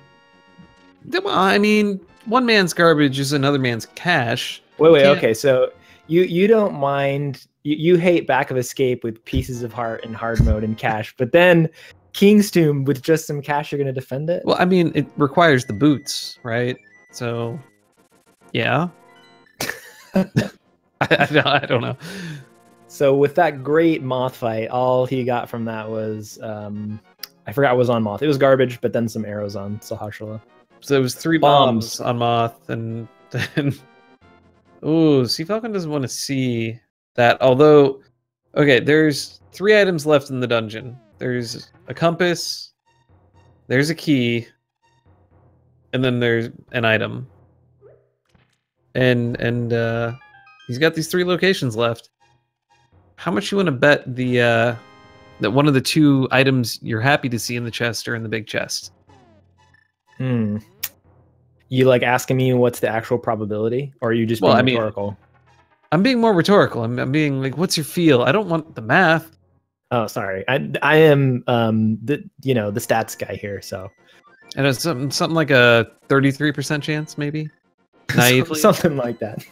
A: Well, I mean, one man's garbage is another man's cash.
B: Wait, okay, so you don't mind, you hate Back of Escape with pieces of heart and hard mode and cash, but then King's Tomb with just some cash, you're going to defend it?
A: Well, I mean, it requires the boots, right? So, yeah. I don't know.
B: So with that great moth fight, all he got from that was, I forgot what was on moth. It was garbage, but then some arrows on Sahashala.
A: So it was 3 bombs on moth, and then... Ooh, Cfalcon doesn't want to see that. Although, okay, there's 3 items left in the dungeon. There's a compass, there's a key, and then there's an item. And he's got these 3 locations left. How much you want to bet the that one of the 2 items you're happy to see in the chest are in the big chest?
B: You like asking me what's the actual probability, or are you just being rhetorical?
A: I mean, I'm being more rhetorical. I'm being like, what's your feel? I don't want the math.
B: Oh, sorry. I am the stats guy here, so. And
A: it's something like a 33% chance, maybe. Naively.
B: Something like that.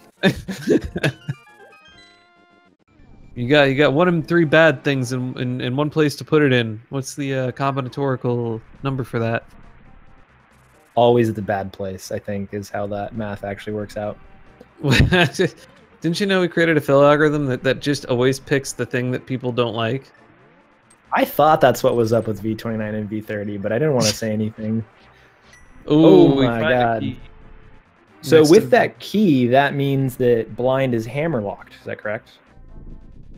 A: You got one of 3 bad things in one place to put it in. What's the combinatorical number for that?
B: Always the bad place, I think, is how that math actually works out.
A: Didn't you know we created a fill algorithm that just always picks the thing that people don't like?
B: I thought that's what was up with V29 and V30, but I didn't want to say anything.
A: Oh
B: my god. So with that key, that means that blind is hammer locked. Is that correct?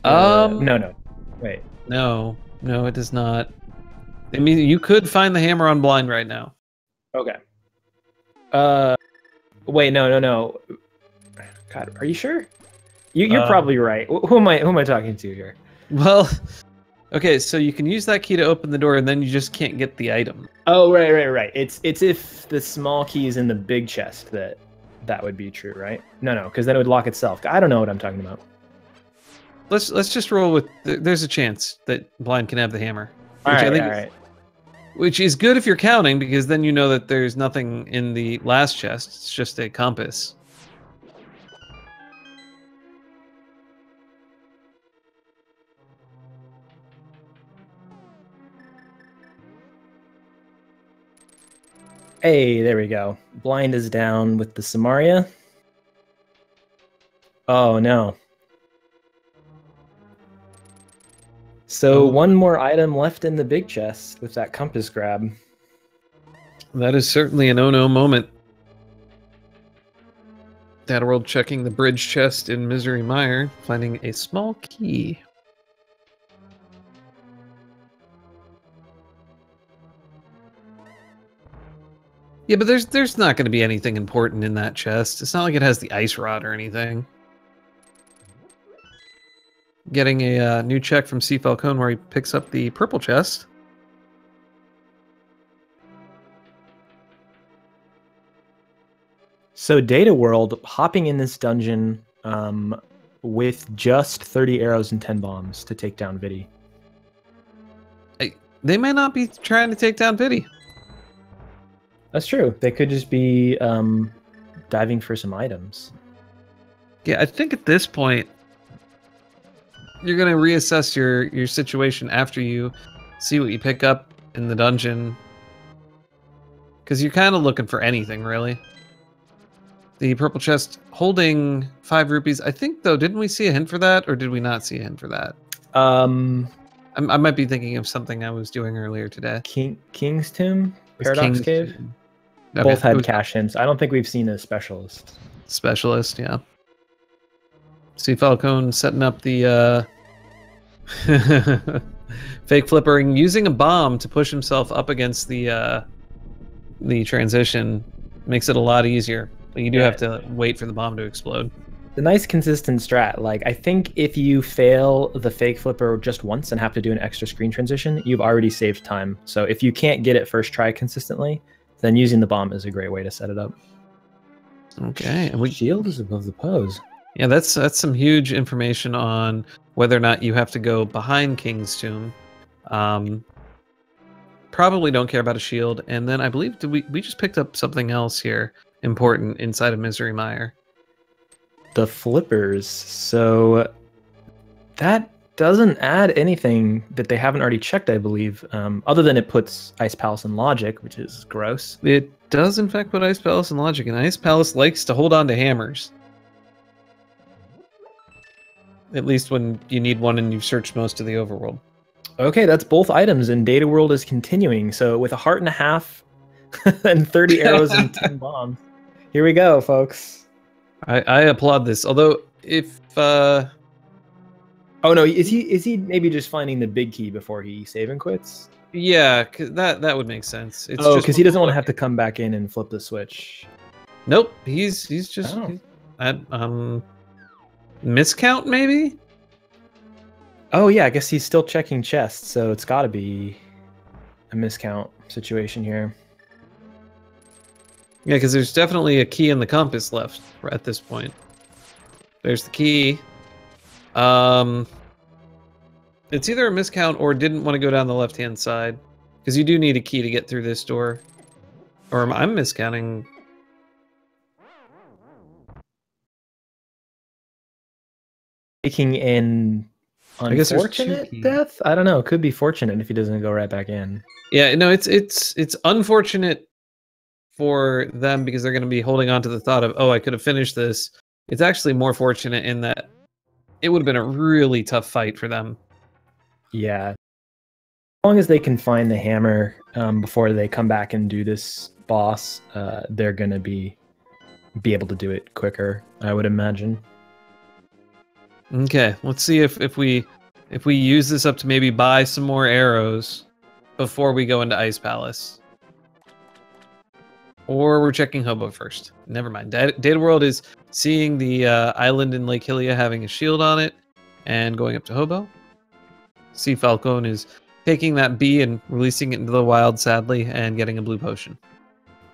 B: No. Wait.
A: No, it does not. I mean, you could find the hammer on blind right now.
B: Okay. Wait, no. God, are you sure? You're probably right. Who am I talking to here?
A: Well, okay, so you can use that key to open the door, and then you just can't get the item.
B: Oh, right. It's if the small key is in the big chest that would be true, right? No, because then it would lock itself. I don't know what I'm talking about.
A: Let's just roll with. There's a chance that blind can have the hammer.
B: All right.
A: Which is good if you're counting, because then you know that there's nothing in the last chest. It's just a compass.
B: Hey, there we go. Blind is down with the Samaria. Oh, no. So one more item left in the big chest with that compass grab.
A: That is certainly an oh-no moment. Dataworld checking the bridge chest in Misery Mire, finding a small key. Yeah, but there's not going to be anything important in that chest. It's not like it has the ice rod or anything. Getting a new check from Cfalcon where he picks up the purple chest.
B: So Data World hopping in this dungeon with just 30 arrows and 10 bombs to take down Vidi.
A: They may not be trying to take down Vidi.
B: That's true. They could just be diving for some items.
A: Yeah, I think at this point, you're going to reassess your situation after you see what you pick up in the dungeon. Because you're kind of looking for anything, really. The purple chest holding 5 rupees. I think, though, didn't we see a hint for that? Or did we not see a hint for that? I might be thinking of something I was doing earlier today.
B: King's Tomb? Paradox Cave?
A: Tomb.
B: Both had cash hints. I don't think we've seen a specialist.
A: Specialist, yeah. Cfalcon setting up the fake flippering, using a bomb to push himself up against the transition makes it a lot easier. But you do have to wait for the bomb to explode.
B: The nice consistent strat. Like, I think if you fail the fake flipper just once and have to do an extra screen transition, you've already saved time. So if you can't get it first try consistently, then using the bomb is a great way to set it up.
A: Okay, and
B: Shield is above the pose.
A: Yeah, that's some huge information on whether or not you have to go behind King's Tomb. Probably don't care about a shield. And then I believe we just picked up something else here important inside of Misery Mire.
B: The flippers. So that doesn't add anything that they haven't already checked, I believe, other than it puts Ice Palace in Logic, which is gross.
A: It does, in fact, put Ice Palace in Logic, and Ice Palace likes to hold on to hammers. At least when you need one and you've searched most of the overworld.
B: Okay, that's both items, and Data World is continuing. So with 1.5 hearts and 30 arrows and 10 bombs. Here we go, folks.
A: I applaud this. Although, if...
B: Oh no, is he maybe just finding the big key before he save and quits?
A: Yeah, cause that would make sense. It's
B: because he doesn't want to have to come back in and flip the switch.
A: Nope, he's just... miscount, maybe?
B: Oh yeah, I guess he's still checking chests, so it's got to be a miscount situation here.
A: Yeah, because there's definitely a key in the compass left at this point. There's the key. It's either a miscount or didn't want to go down the left-hand side, because you do need a key to get through this door. Or I'm miscounting.
B: Taking an unfortunate death? I don't know. It could be fortunate if he doesn't go right back in.
A: Yeah, no, it's unfortunate for them because they're going to be holding on to the thought of, oh, I could have finished this. It's actually more fortunate in that it would have been a really tough fight for them.
B: Yeah. As long as they can find the hammer before they come back and do this boss, they're going to be able to do it quicker, I would imagine.
A: Okay, let's see if we use this up to maybe buy some more arrows before we go into Ice Palace. Or we're checking Hobo first. Never mind. Data World is seeing the island in Lake Hylia having a shield on it and going up to Hobo. Cfalcon is taking that bee and releasing it into the wild, sadly, and getting a blue potion.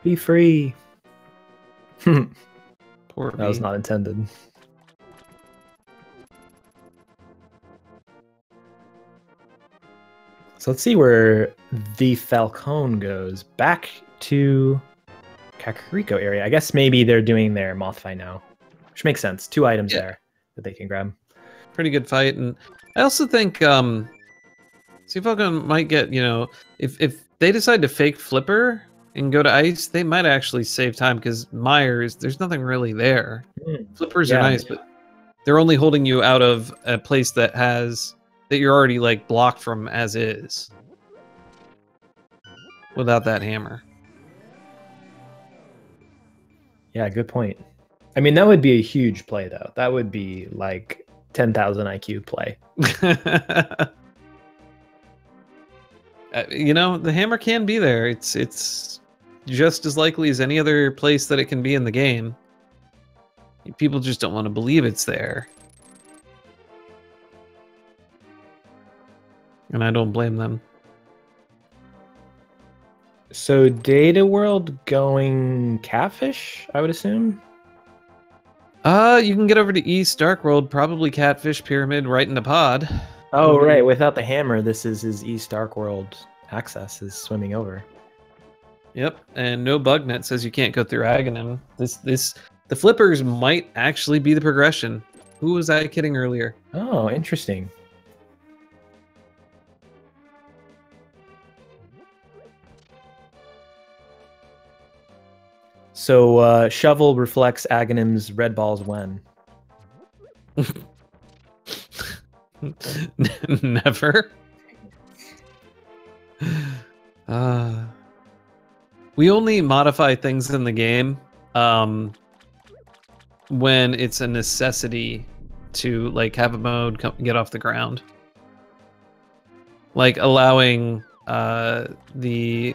B: Be free.
A: Poor bee.
B: That was not intended. So let's see where the Falcone goes. Back to Kakariko area. I guess maybe they're doing their moth fight now, which makes sense. 2 items there that they can grab.
A: Pretty good fight, and I also think Cfalcon might get, if they decide to fake flipper and go to ice, they might actually save time because Mire's there's nothing really there. Flippers are nice, but they're only holding you out of a place that you're already like blocked from as is without that hammer.
B: Yeah, good point. I mean, that would be a huge play, though. That would be like 10,000 IQ play.
A: The hammer can be there. It's just as likely as any other place that it can be in the game. People just don't want to believe it's there. And I don't blame them.
B: So data world going catfish, I would assume.
A: You can get over to East Dark World, probably Catfish Pyramid right in the pod.
B: Oh, right. Without the hammer, this is his East Dark World access is swimming over.
A: Yep, and no bug net says you can't go through Agahnim. The flippers might actually be the progression. Who was I kidding earlier?
B: Oh, interesting. So shovel reflects Aghanim's red balls when?
A: Never. We only modify things in the game when it's a necessity to like have a mode get off the ground. Like allowing the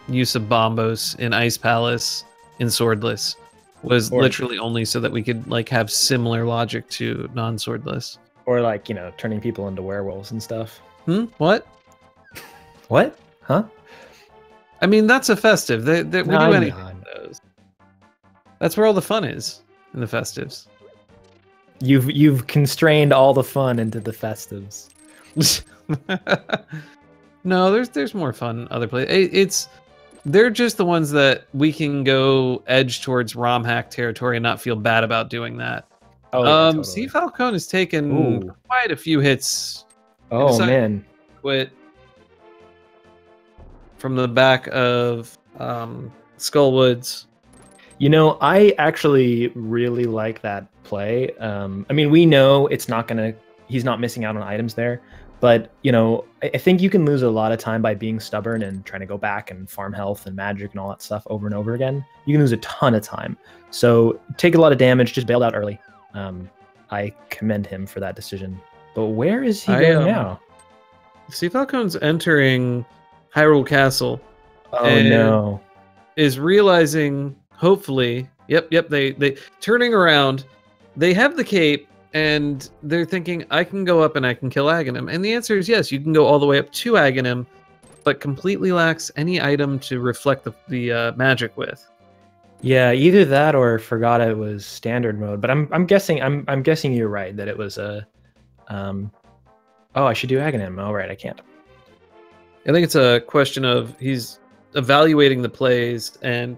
A: use of bombos in Ice Palace in Swordless was literally only so that we could like have similar logic to non-swordless.
B: Or like, you know, turning people into werewolves and stuff.
A: What?
B: What? Huh?
A: I mean, that's a festive. We do anything with those. That's where all the fun is in the festives.
B: You've constrained all the fun into the festives.
A: No, there's more fun other places. They're just the ones that we can go edge towards ROM hack territory and not feel bad about doing that.
B: Oh, yeah, totally.
A: Cfalcon has taken quite a few hits.
B: Oh man,
A: quit from the back of Skullwoods.
B: You know, I actually really like that play. I mean, we know it's not gonna. He's not missing out on items there. But, you know, I think you can lose a lot of time by being stubborn and trying to go back and farm health and magic and all that stuff over and over again. You can lose a ton of time. So take a lot of damage, just bailed out early. I commend him for that decision. But where is he going now?
A: Cfalcon's entering Hyrule Castle.
B: Oh, no.
A: Is realizing, hopefully, yep, they turning around. They have the cape. And they're thinking, I can go up and I can kill Agahnim. And the answer is yes, you can go all the way up to Agahnim, but completely lacks any item to reflect the magic with.
B: Yeah, either that or forgot it was standard mode. But I'm guessing you're right that it was a. Oh, I should do Agahnim. Oh, right, I can't.
A: I think it's a question of he's evaluating the plays and.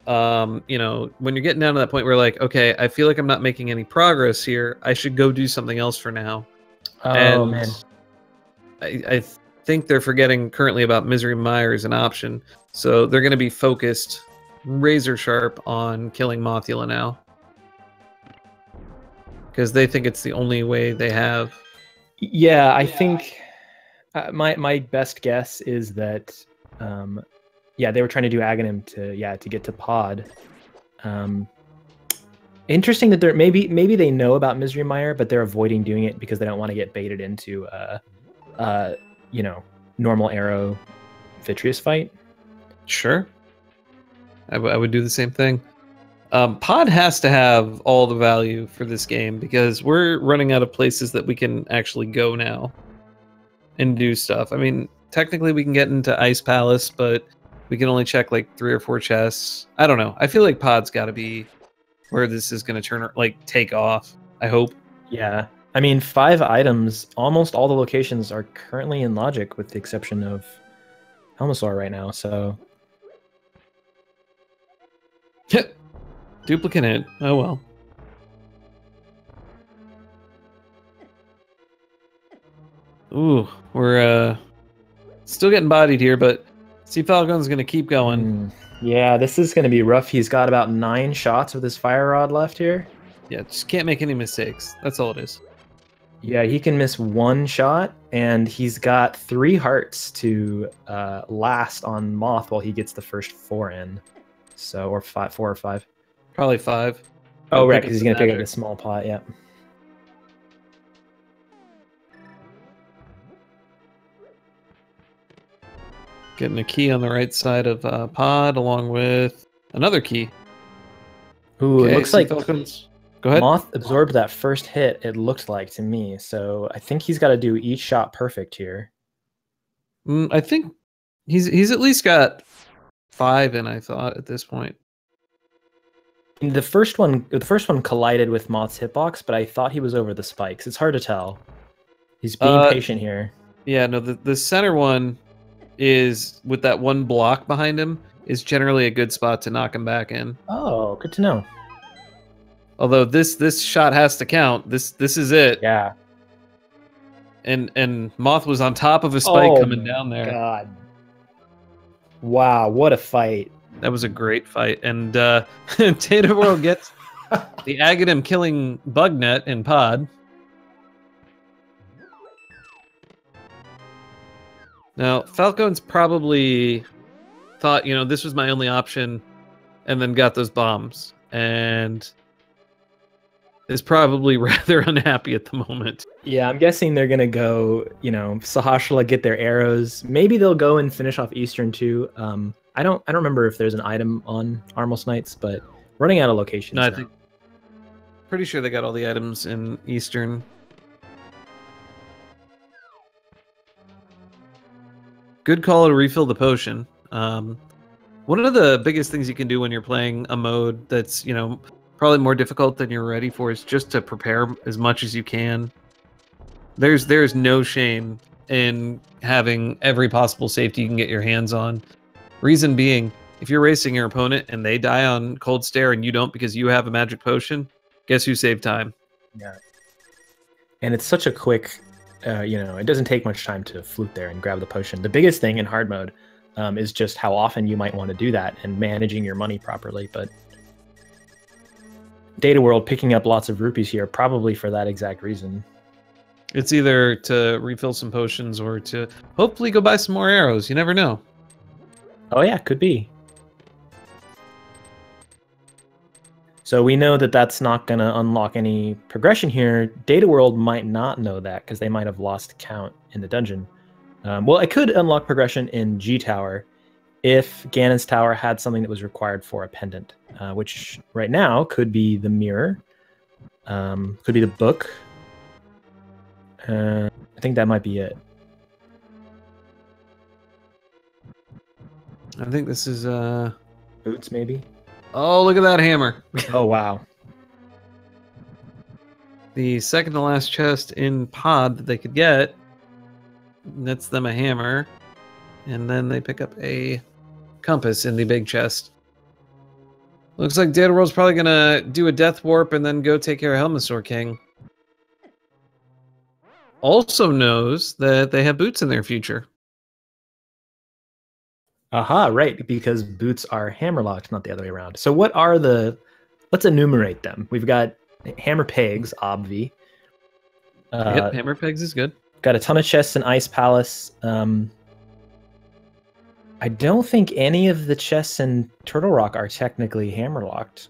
A: You know, when you're getting down to that point where like, okay, I feel like I'm not making any progress here. I should go do something else for now.
B: Oh, man.
A: I think they're forgetting currently about Misery Mire as an option. So they're going to be focused razor sharp on killing Mothula now. Because they think it's the only way they have.
B: Yeah, I think my best guess is that yeah, they were trying to do Agahnim to get to pod. Interesting that they're maybe they know about Misery Mire, but they're avoiding doing it because they don't want to get baited into you know, normal arrow Vitreous fight.
A: Sure. I would do the same thing. Pod has to have all the value for this game because we're running out of places that we can actually go now and do stuff. I mean, technically we can get into Ice Palace, but we can only check like 3 or 4 chests. I don't know. I feel like Pod's got to be where this is going to take off. I hope.
B: Yeah. I mean, 5 items. Almost all the locations are currently in logic, with the exception of Helmasaur right now. So.
A: Duplicate it. Oh well. Ooh, we're still getting bodied here, but Cfalcon's gonna keep going.
B: Yeah, this is gonna be rough. He's got about 9 shots with his fire rod left here.
A: Yeah, just can't make any mistakes. That's all it is.
B: Yeah, he can miss 1 shot, and he's got 3 hearts to last on Moth while he gets the first 4 in. So, or 4 or 5.
A: Probably 5.
B: Oh, right, because he's gonna pick up a small pot. Yeah.
A: Getting a key on the right side of Pod, along with another key.
B: Ooh, it looks like
A: Falcons. Go ahead.
B: Moth absorbed that first hit, it looked like to me. So I think he's got to do each shot perfect here.
A: I think he's at least got 5 in, I thought, at this point.
B: The first one collided with Moth's hitbox, but I thought he was over the spikes. It's hard to tell. He's being patient here.
A: Yeah, no, the center one is, with that one block behind him, is generally a good spot to knock him back in.
B: Oh, good to know.
A: Although this shot has to count. This is it.
B: Yeah.
A: And Moth was on top of a spike coming down there.
B: God. Wow, what a fight.
A: That was a great fight. And dataworld gets the Agahnim killing Bugnet in pod. Now, Falcone's probably thought, you know, this was my only option, and then got those bombs. And is probably rather unhappy at the moment.
B: Yeah, I'm guessing they're gonna go, you know, Sahashala get their arrows. Maybe they'll go and finish off Eastern too. I don't remember if there's an item on Armos Knights, but running out of locations.
A: No, I think pretty sure they got all the items in Eastern. Good call to refill the potion. One of the biggest things you can do when you're playing a mode that's, you know, probably more difficult than you're ready for is just to prepare as much as you can. There's no shame in having every possible safety you can get your hands on. Reason being, if you're racing your opponent and they die on Cold Stare and you don't because you have a magic potion, guess who saved time?
B: Yeah. And it's such a quick, you know, it doesn't take much time to flute there and grab the potion. The biggest thing in hard mode is just how often you might want to do that and managing your money properly. But dataworld picking up lots of rupees here, probably for that exact reason.
A: It's either to refill some potions or to hopefully go buy some more arrows. You never know.
B: Oh yeah, could be. So we know that that's not going to unlock any progression here. Dataworld might not know that because they might have lost count in the dungeon. Well, it could unlock progression in G Tower if Ganon's Tower had something that was required for a pendant, which right now could be the mirror, could be the book. I think that might be it.
A: I think this is
B: Boots, maybe.
A: Oh, look at that hammer.
B: Oh, wow.
A: The second to last chest in pod that they could get nets them a hammer, and then they pick up a compass in the big chest. Looks like Dataworld's probably gonna do a death warp and then go take care of Helmasaur King. Also knows that they have boots in their future.
B: Aha, right, because boots are hammerlocked, not the other way around. So what are the... Let's enumerate them. We've got hammer pegs, obvi.
A: Yep, hammer pegs is good.
B: Got a ton of chests in Ice Palace. I don't think any of the chests in Turtle Rock are technically hammerlocked.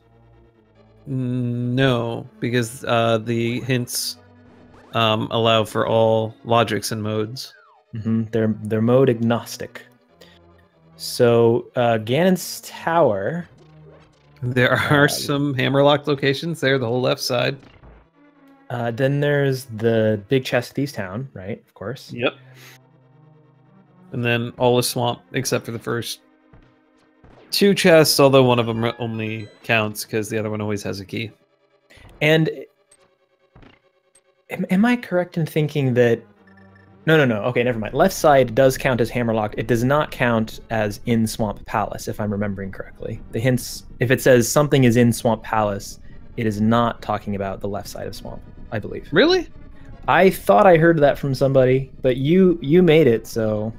A: No, because the hints allow for all logics and modes.
B: Mm-hmm. They're mode agnostic. So Ganon's Tower.
A: There are some hammerlocked locations there, the whole left side.
B: Then there's the big chest of Thieves Town, right? Of course.
A: Yep. And then all the swamp, except for the first 2 chests, although one of them only counts because the other one always has a key.
B: And am I correct in thinking that... No. Okay, never mind. Left side does count as hammerlocked. It does not count as in Swamp Palace, if I'm remembering correctly. The hints, if it says something is in Swamp Palace, it is not talking about the left side of Swamp, I believe.
A: Really?
B: I thought I heard that from somebody, but you made it, so...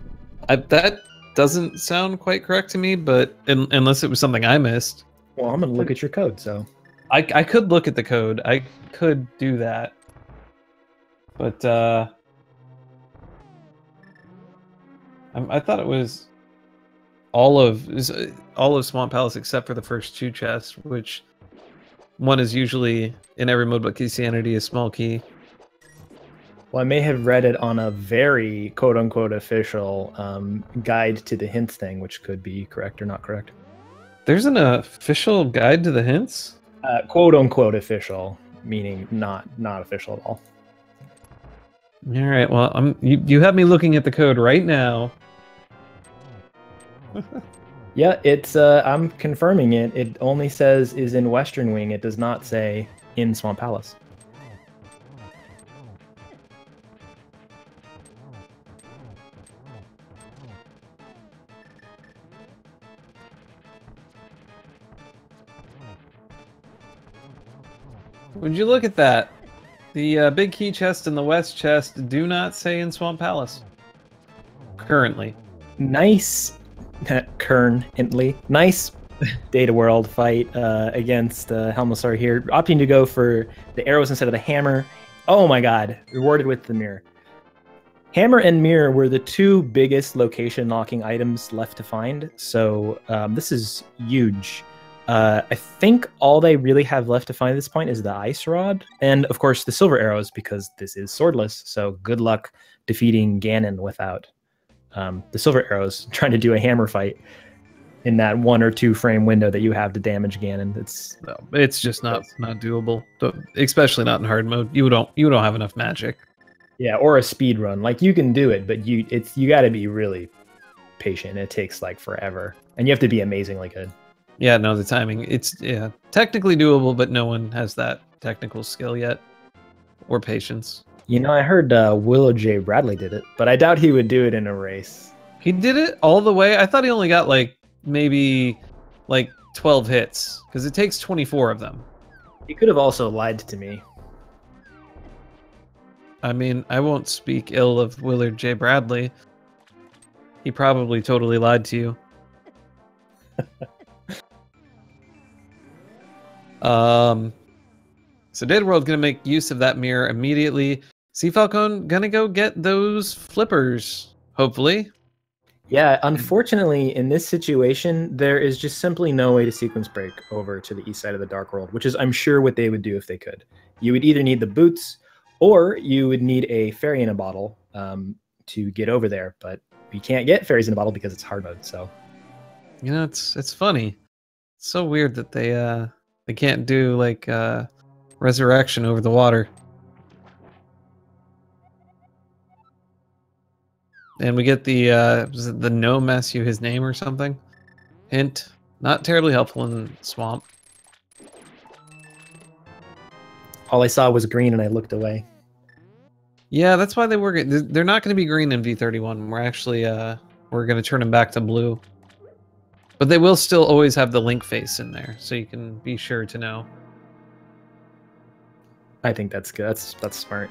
A: That doesn't sound quite correct to me, but unless it was something I missed.
B: Well, I'm going to look at your code, so...
A: I could look at the code. I could do that. But, I thought it was all of Swamp Palace except for the first 2 chests, which one is usually in every mode but Keysanity, a small key.
B: Well, I may have read it on a very quote-unquote official guide to the hints thing, which could be correct or not correct.
A: There's an official guide to the hints?
B: Quote-unquote official, meaning not official at all.
A: All right, well, you have me looking at the code right now.
B: Yeah, it's I'm confirming it. It only says is in Western Wing. It does not say in Swamp Palace.
A: Would you look at that? The big key chest and the west chest do not say in Swamp Palace. Currently.
B: Nice, currently. Nice Data World fight against Helmasaur here. Opting to go for the arrows instead of the hammer. Oh my god. Rewarded with the mirror. Hammer and mirror were the two biggest location locking items left to find. So this is huge. I think all they really have left to find at this point is the ice rod and of course the silver arrows because this is swordless. So good luck defeating Ganon without the silver arrows, trying to do a hammer fight in that 1 or 2 frame window that you have to damage Ganon.
A: It's just not doable, especially not in hard mode. You don't have enough magic.
B: Yeah, or a speed run. Like you can do it, but you got to be really patient. It takes like forever, and you have to be amazingly good.
A: Yeah, no, the timing. It's technically doable, but no one has that technical skill yet or patience.
B: You know, I heard Willow J. Bradley did it, but I doubt he would do it in a race.
A: He did it all the way. I thought he only got like maybe like 12 hits because it takes 24 of them.
B: He could have also lied to me.
A: I mean, I won't speak ill of Willard J. Bradley. He probably totally lied to you. So Dataworld gonna make use of that mirror immediately. Cfalcon gonna go get those flippers, hopefully.
B: Yeah, unfortunately, in this situation, there is just simply no way to sequence break over to the east side of the Dark World, which is, I'm sure, what they would do if they could. You would either need the boots, or you would need a fairy in a bottle to get over there. But we can't get fairies in a bottle because it's hard mode. So,
A: you know, it's funny. It's so weird that they can't do like resurrection over the water. And we get the was it the gnome asks you his name or something? Hint. Not terribly helpful in swamp.
B: All I saw was green and I looked away.
A: Yeah, that's why they're not going to be green in V31. We're actually we're going to turn them back to blue. But they will still always have the link face in there, so you can be sure to know.
B: I think that's good. That's smart.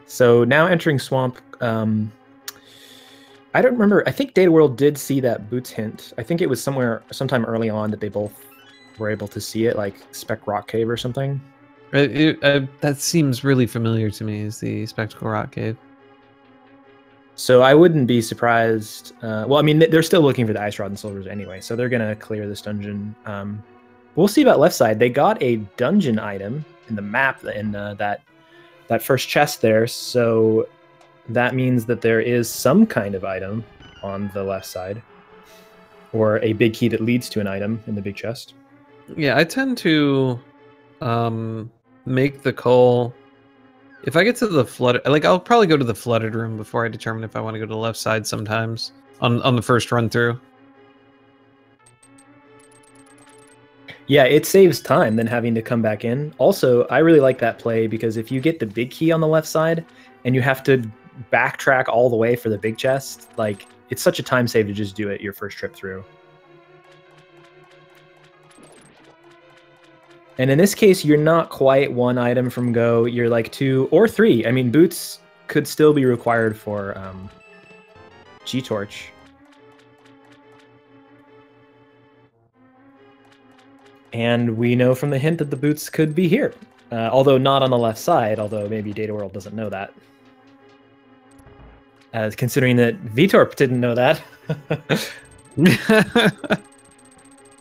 B: So now entering swamp. I don't remember. I think Data World did see that boots hint. I think it was sometime early on that they both were able to see it, like Spec Rock Cave or something.
A: That seems really familiar to me, is the Spectacle Rock Cave.
B: So I wouldn't be surprised. Well, I mean, they're still looking for the Ice Rod and Silvers anyway, so they're going to clear this dungeon. We'll see about left side. They got a dungeon item in the map in that first chest there, so that means that there is some kind of item on the left side, or a big key that leads to an item in the big chest.
A: Yeah, I tend to make the call. If I get to the flooded, like I'll probably go to the flooded room before I determine if I want to go to the left side sometimes on the first run through.
B: Yeah, it saves time than having to come back in. Also, I really like that play because if you get the big key on the left side and you have to backtrack all the way for the big chest, like it's such a time save to just do it your first trip through. And in this case, you're not quite 1 item from go. You're like 2 or 3. I mean, boots could still be required for G-Torch. And we know from the hint that the boots could be here. Although not on the left side, although maybe Data World doesn't know that. Considering that Vitorp didn't know that.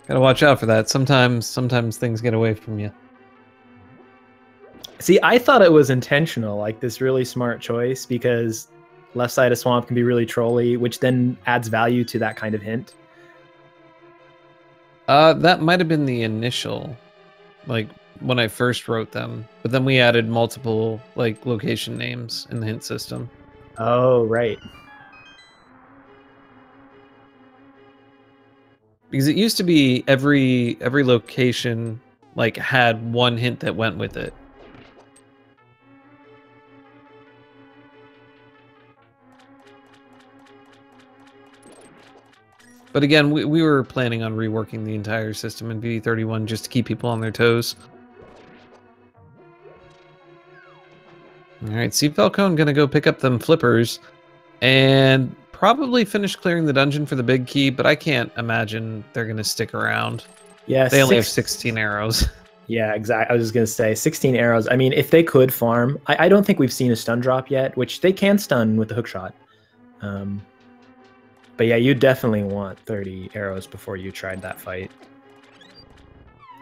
A: Gotta watch out for that. Sometimes things get away from you.
B: See, I thought it was intentional, like this really smart choice, because left side of swamp can be really trolly, which then adds value to that kind of hint.
A: That might have been the initial, like when I first wrote them, but then we added multiple like location names in the hint system.
B: Oh, right.
A: Because it used to be every location like had one hint that went with it. But again, we were planning on reworking the entire system in VD31 just to keep people on their toes. All right, Cfalcon gonna go pick up them flippers and probably finish clearing the dungeon for the big key, but I can't imagine they're gonna stick around.
B: Yeah,
A: they only have 16 arrows.
B: Yeah, exactly. I was just gonna say 16 arrows. I mean, if they could farm, I don't think we've seen a stun drop yet, which they can stun with the hook shot. But yeah, you definitely want 30 arrows before you tried that fight.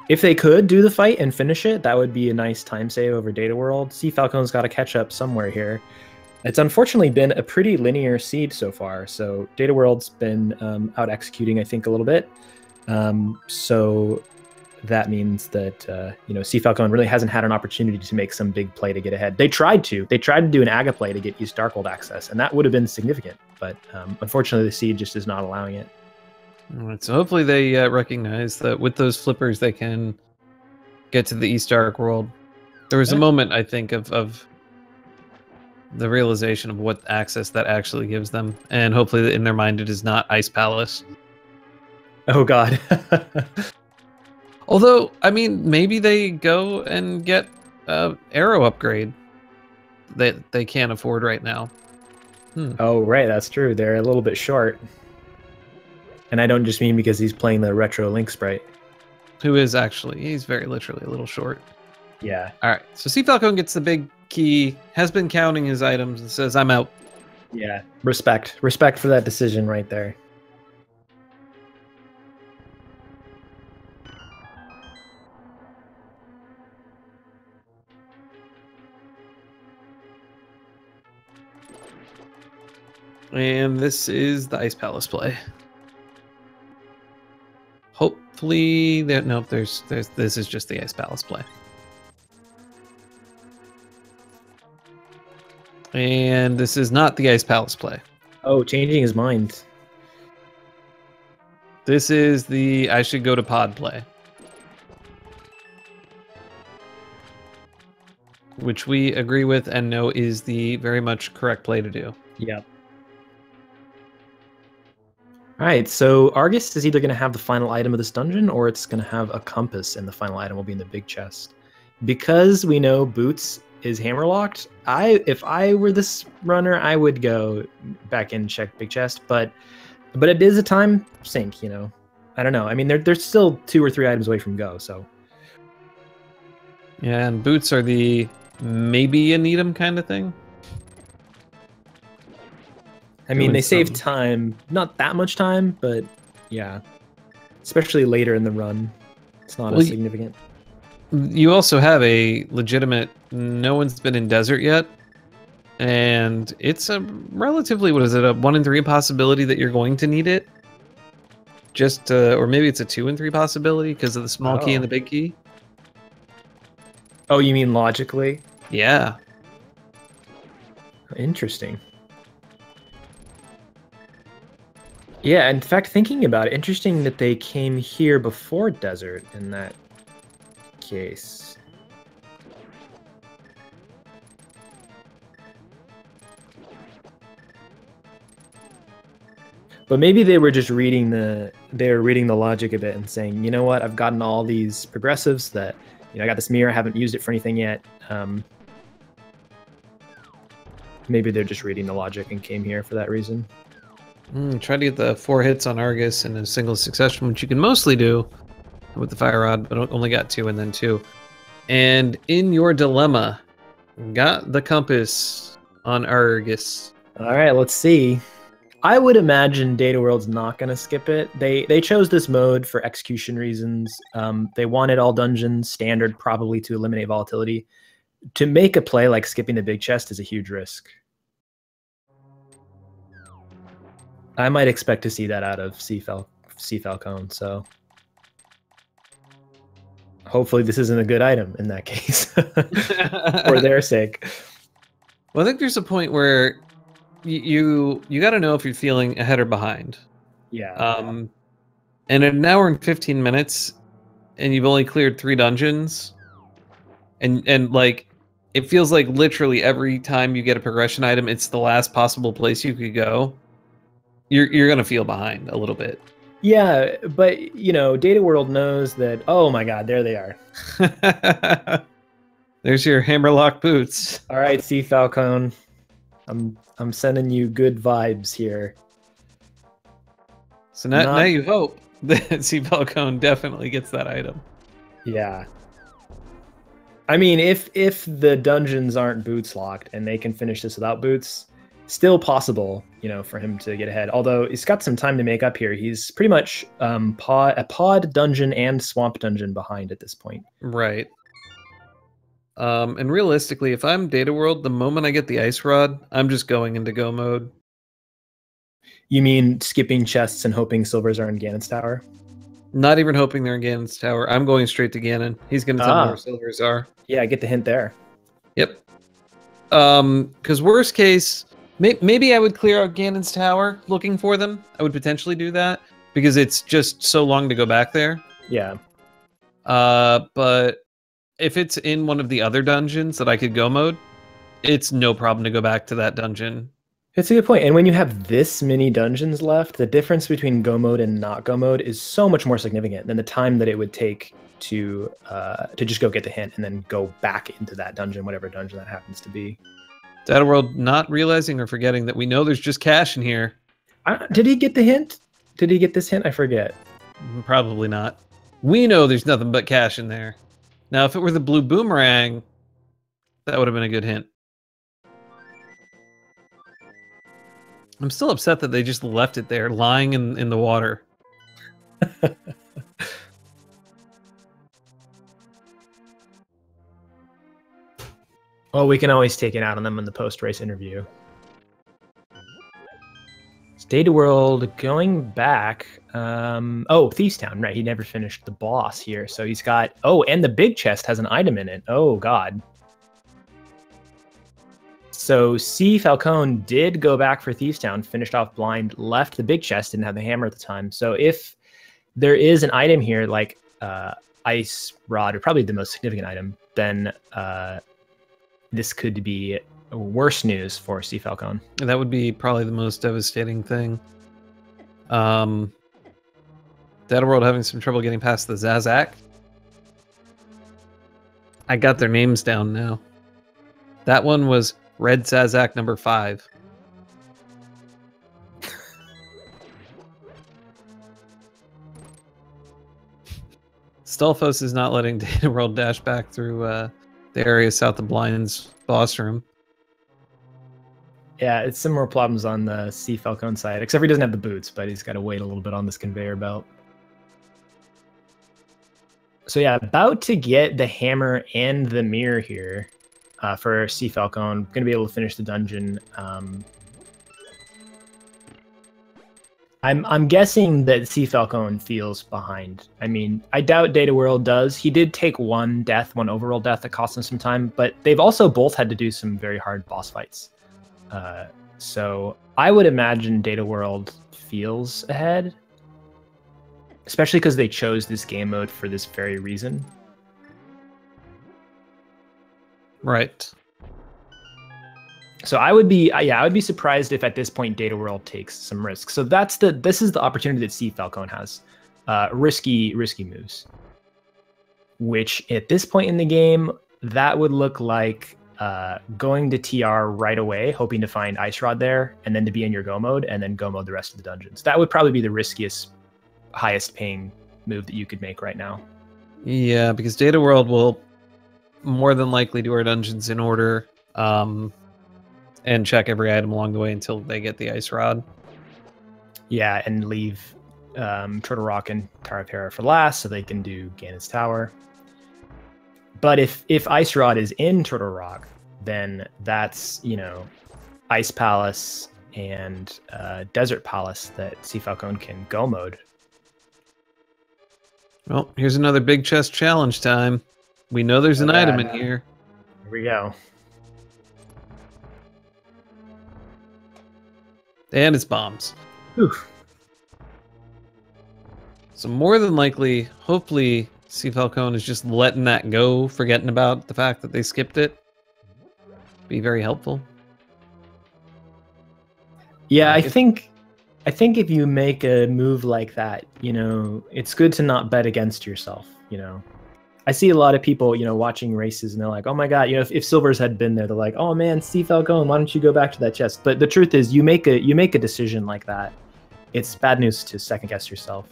B: If they could do the fight and finish it, that would be a nice time save over dataworld. Cfalcon's got to catch up somewhere here. It's unfortunately been a pretty linear seed so far, so dataworld's been out executing, I think, a little bit. So that means that Cfalcon really hasn't had an opportunity to make some big play to get ahead. They tried to do an Aga play to get East Darkhold access, and that would have been significant. But unfortunately, the seed just is not allowing it.
A: All right, so hopefully they recognize that with those flippers they can get to the East Darkworld. There was a moment, I think, of the realization of what access that actually gives them, and hopefully in their mind it is not Ice Palace.
B: Oh God.
A: Although, I mean, maybe they go and get arrow upgrade that they can't afford right now.
B: Oh, right, that's true. They're a little bit short. And I don't just mean because he's playing the retro Link sprite.
A: Who is actually, he's very literally a little short.
B: Yeah.
A: All right, so Cfalcon gets the big key, has been counting his items, and says, I'm out.
B: Yeah, respect. Respect for that decision right there.
A: And this is the Ice Palace play. Hopefully, nope. This is just the Ice Palace play. And this is not the Ice Palace play.
B: Oh, changing his mind.
A: This is the I should go to pod play. Which we agree with and know is the very much correct play to do.
B: Yep. All right, so Argus is either going to have the final item of this dungeon or it's going to have a compass, and the final item will be in the big chest. Because we know Boots is hammerlocked, if I were this runner, I would go back and check big chest, but it is a time sink, you know. I don't know. I mean, they're still 2 or 3 items away from go, so.
A: Yeah, and Boots are the maybe you need them kind of thing.
B: I mean, they save time, not that much time, but yeah, especially later in the run, it's not as significant.
A: You also have a legitimate, no one's been in desert yet, and it's a relatively, what is it, a 1 in 3 possibility that you're going to need it? Just, or maybe it's a 2 in 3 possibility because of the small key and the big key?
B: Oh, you mean logically?
A: Yeah.
B: Interesting. Yeah, in fact, thinking about it, interesting that they came here before desert in that case. But maybe they were just reading the logic a bit and saying, you know what, I've gotten all these progressives that, you know, I got this mirror, I haven't used it for anything yet. Maybe they're just reading the logic and came here for that reason.
A: Try to get the 4 hits on Argus in a single succession, which you can mostly do with the Fire Rod, but only got 2 and then 2. And in your dilemma, got the compass on Argus.
B: All right, let's see. I would imagine dataworld's not going to skip it. They chose this mode for execution reasons. They wanted all dungeons standard, probably to eliminate volatility. To make a play like skipping the big chest is a huge risk. I might expect to see that out of Cfalcon, so hopefully this isn't a good item in that case, for their sake.
A: Well, I think there's a point where you got to know if you're feeling ahead or behind.
B: Yeah.
A: And in an hour and 15 minutes, and you've only cleared 3 dungeons, and like, it feels like literally every time you get a progression item, it's the last possible place you could go. You're gonna feel behind a little bit.
B: Yeah, but you know, Data World knows that. Oh my God, there they are.
A: There's your hammerlock boots.
B: All right, Cfalcon. I'm sending you good vibes here.
A: So now you hope that Cfalcon definitely gets that item.
B: Yeah. I mean, if the dungeons aren't boots locked and they can finish this without boots, still possible, you know, for him to get ahead. Although he's got some time to make up here. He's pretty much a pod dungeon and swamp dungeon behind at this point.
A: Right. And realistically, if I'm Data World, the moment I get the ice rod, I'm just going into go mode.
B: You mean skipping chests and hoping silvers are in Ganon's tower?
A: Not even hoping they're in Ganon's tower. I'm going straight to Ganon. He's going to tell me where silvers are.
B: Yeah, I get the hint there.
A: Yep. Because worst case, maybe I would clear out Ganon's tower looking for them. I would potentially do that because it's just so long to go back there.
B: Yeah.
A: But if it's in one of the other dungeons that I could go mode, it's no problem to go back to that dungeon.
B: It's a good point. And when you have this many dungeons left, the difference between go mode and not go mode is so much more significant than the time that it would take to just go get the hint and then go back into that dungeon, whatever dungeon that happens to be.
A: Data World not realizing or forgetting that we know there's just cash in here.
B: Did he get the hint? Did he get this hint? I forget.
A: Probably not. We know there's nothing but cash in there. Now, if it were the blue boomerang, that would have been a good hint. I'm still upset that they just left it there, lying in the water.
B: Well, we can always take it out on them in the post-race interview. Data World going back. Oh, Thieves Town, right? He never finished the boss here. So he's got... Oh, and the big chest has an item in it. Oh, God. So Cfalcon did go back for Thieves Town, finished off blind, left the big chest, didn't have the hammer at the time. So if there is an item here, like Ice Rod, or probably the most significant item, then this could be worse news for Cfalcon.
A: That would be probably the most devastating thing. Data World having some trouble getting past the Zazak. I got their names down now. That one was Red Zazak number 5. Stolfos is not letting Data World dash back through the area south of Blind's boss room.
B: Yeah, it's similar problems on the Cfalcon side, except for he doesn't have the boots, but he's got to wait a little bit on this conveyor belt. So yeah, about to get the hammer and the mirror here for Cfalcon. Going to be able to finish the dungeon. I'm guessing that Cfalcon feels behind. I mean, I doubt Data World does. He did take one overall death that cost him some time, but they've also both had to do some very hard boss fights. So I would imagine Data World feels ahead, especially because they chose this game mode for this very reason.
A: Right.
B: So I would be surprised if at this point Data World takes some risks. So this is the opportunity that Cfalcon has. Risky moves. Which at this point in the game, that would look like going to TR right away, hoping to find Ice Rod there, and then to be in your go mode, and then go mode the rest of the dungeons. That would probably be the riskiest, highest paying move that you could make right now.
A: Yeah, because Data World will more than likely do our dungeons in order, and check every item along the way until they get the Ice Rod.
B: Yeah, and leave Turtle Rock and Tower of Terror for last, so they can do Ganon's Tower. But if Ice Rod is in Turtle Rock, then that's, you know, Ice Palace and Desert Palace that Cfalcon can go mode.
A: Well, here's another big chest challenge time. We know there's an item in here.
B: Here we go.
A: And it's bombs.
B: Oof.
A: So more than likely, hopefully, Cfalcon is just letting that go, forgetting about the fact that they skipped it. Be very helpful.
B: Yeah, I think if you make a move like that, you know, it's good to not bet against yourself, you know. I see a lot of people, you know, watching races and they're like, oh my god, you know, if Silvers had been there, they're like, oh man, Cfalcon, why don't you go back to that chest? But the truth is, you make a decision like that, it's bad news to second guess yourself.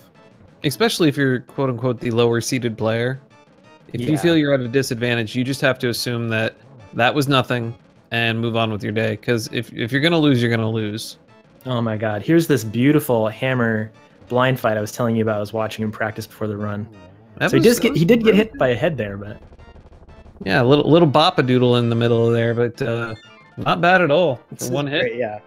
A: Especially if you're quote unquote the lower seeded player. If you feel you're at a disadvantage, you just have to assume that that was nothing and move on with your day. Because if you're gonna lose, you're gonna lose.
B: Oh my god, here's this beautiful hammer blind fight I was telling you about. I was watching him practice before the run. So he did get hit by a head there, but
A: yeah, a little bop-a-doodle in the middle of there, but not bad at all for one hit.
B: Great, yeah.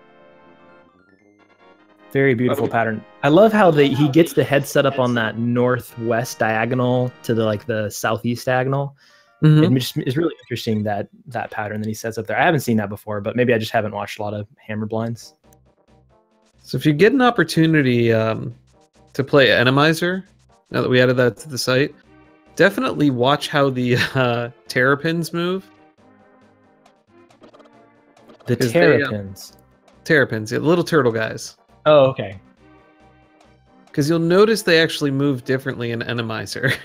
B: Very beautiful pattern. I love how he gets the head set up on that northwest diagonal to the southeast diagonal.
A: Mm-hmm.
B: It just is really interesting that pattern that he sets up there. I haven't seen that before, but maybe I just haven't watched a lot of hammer blinds.
A: So if you get an opportunity to play Randomizer, now that we added that to the site, definitely watch how the terrapins move.
B: The terrapins?
A: Terrapins, yeah, the little turtle guys.
B: Oh, okay.
A: Because you'll notice they actually move differently in Randomizer.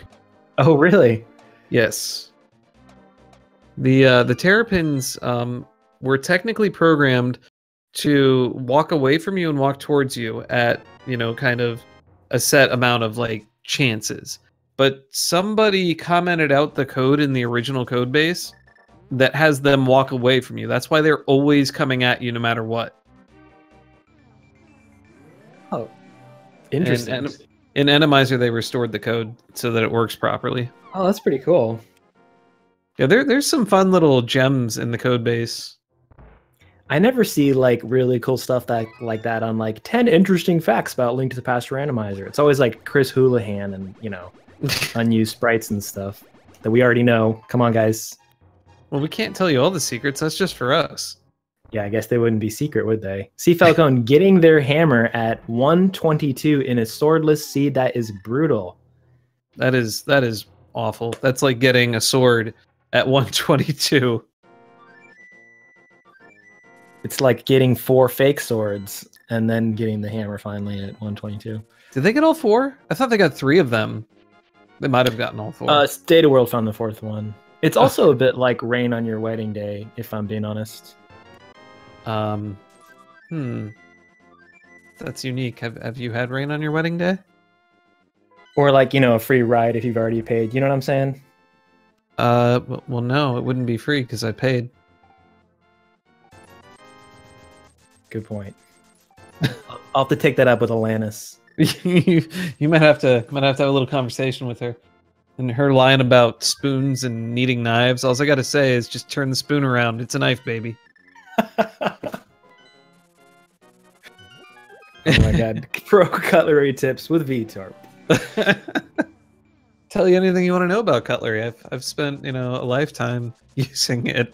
B: Oh, really?
A: Yes. The terrapins were technically programmed to walk away from you and walk towards you at, you know, kind of a set amount of chances. But somebody commented out the code in the original code base that has them walk away from you. That's why they're always coming at you no matter what.
B: Oh, interesting.
A: And in Randomizer, they restored the code so that it works properly.
B: Oh, that's pretty cool.
A: Yeah, there's some fun little gems in the code base.
B: I never see really cool stuff like that on 10 interesting facts about Link to the Past Randomizer. It's always Chris Houlihan and, you know, unused sprites and stuff that we already know. Come on, guys.
A: Well, we can't tell you all the secrets. That's just for us.
B: Yeah, I guess they wouldn't be secret, would they? Cfalcon getting their hammer at 122 in a swordless seed. That is brutal.
A: That is awful. That's like getting a sword at 122.
B: It's like getting 4 fake swords and then getting the hammer finally at 122.
A: Did they get all 4? I thought they got 3 of them. They might have gotten all 4.
B: Dataworld found the 4th one. It's also a bit like rain on your wedding day, if I'm being honest.
A: That's unique. Have you had rain on your wedding day?
B: Or you know, a free ride if you've already paid. You know what I'm saying?
A: Well, no, it wouldn't be free because I paid.
B: Good point. I'll have to take that up with Alanis.
A: you might have to have a little conversation with her. And her lying about spoons and needing knives. All I gotta say is just turn the spoon around. It's a knife, baby.
B: Oh my god. Pro cutlery tips with VTorp.
A: Tell you anything you want to know about cutlery. I've spent, you know, a lifetime using it.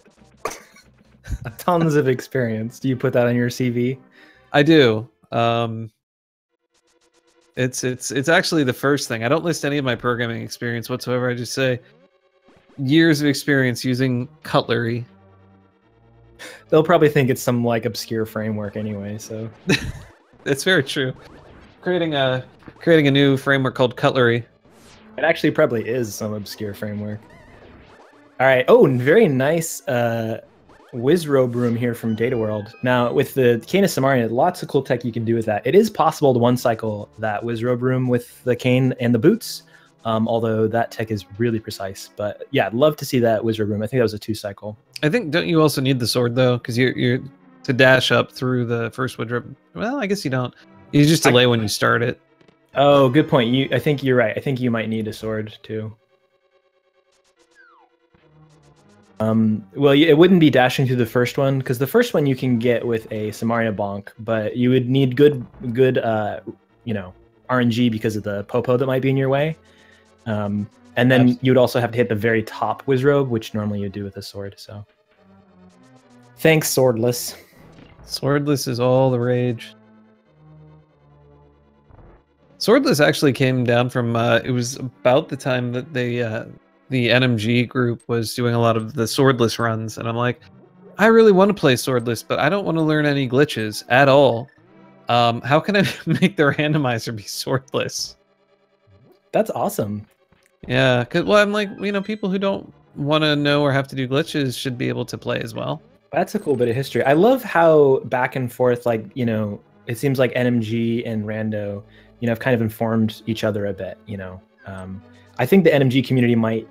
B: Tons of experience. Do you put that on your CV?
A: I do. It's actually the first thing. I don't list any of my programming experience whatsoever. I just say years of experience using cutlery.
B: They'll probably think it's some obscure framework anyway, so
A: it's very true. Creating a new framework called Cutlery.
B: It actually probably is some obscure framework. All right. Oh, very nice Wizrobe room here from Dataworld. Now, with the Cane of Samaria, lots of cool tech you can do with that. It is possible to one-cycle that Wizrobe room with the cane and the boots, although that tech is really precise. But yeah, I'd love to see that Wizrobe room. I think that was a 2-cycle.
A: I think, don't you also need the sword, though? Because you're to dash up through the first Wizrobe. Well, I guess you don't. You just delay when you start it.
B: Oh, good point. I think you're right. I think you might need a sword, too. Well, it wouldn't be dashing through the first one, because the first one you can get with a Samaria bonk, but you would need good, you know, RNG because of the Popo that might be in your way. And then you would also have to hit the very top Wizrobe, which normally you'd do with a sword, so. Thanks, Swordless.
A: Swordless is all the rage. Swordless actually came down from it was about the time that they the NMG group was doing a lot of the swordless runs, and I'm like, I really want to play swordless, but I don't want to learn any glitches at all. How can I make the randomizer be swordless?
B: That's awesome.
A: Yeah, well, I'm like, people who don't want to know or have to do glitches should be able to play as well.
B: That's a cool bit of history. I love how back and forth, like, it seems like NMG and Rando, have kind of informed each other a bit, I think the NMG community might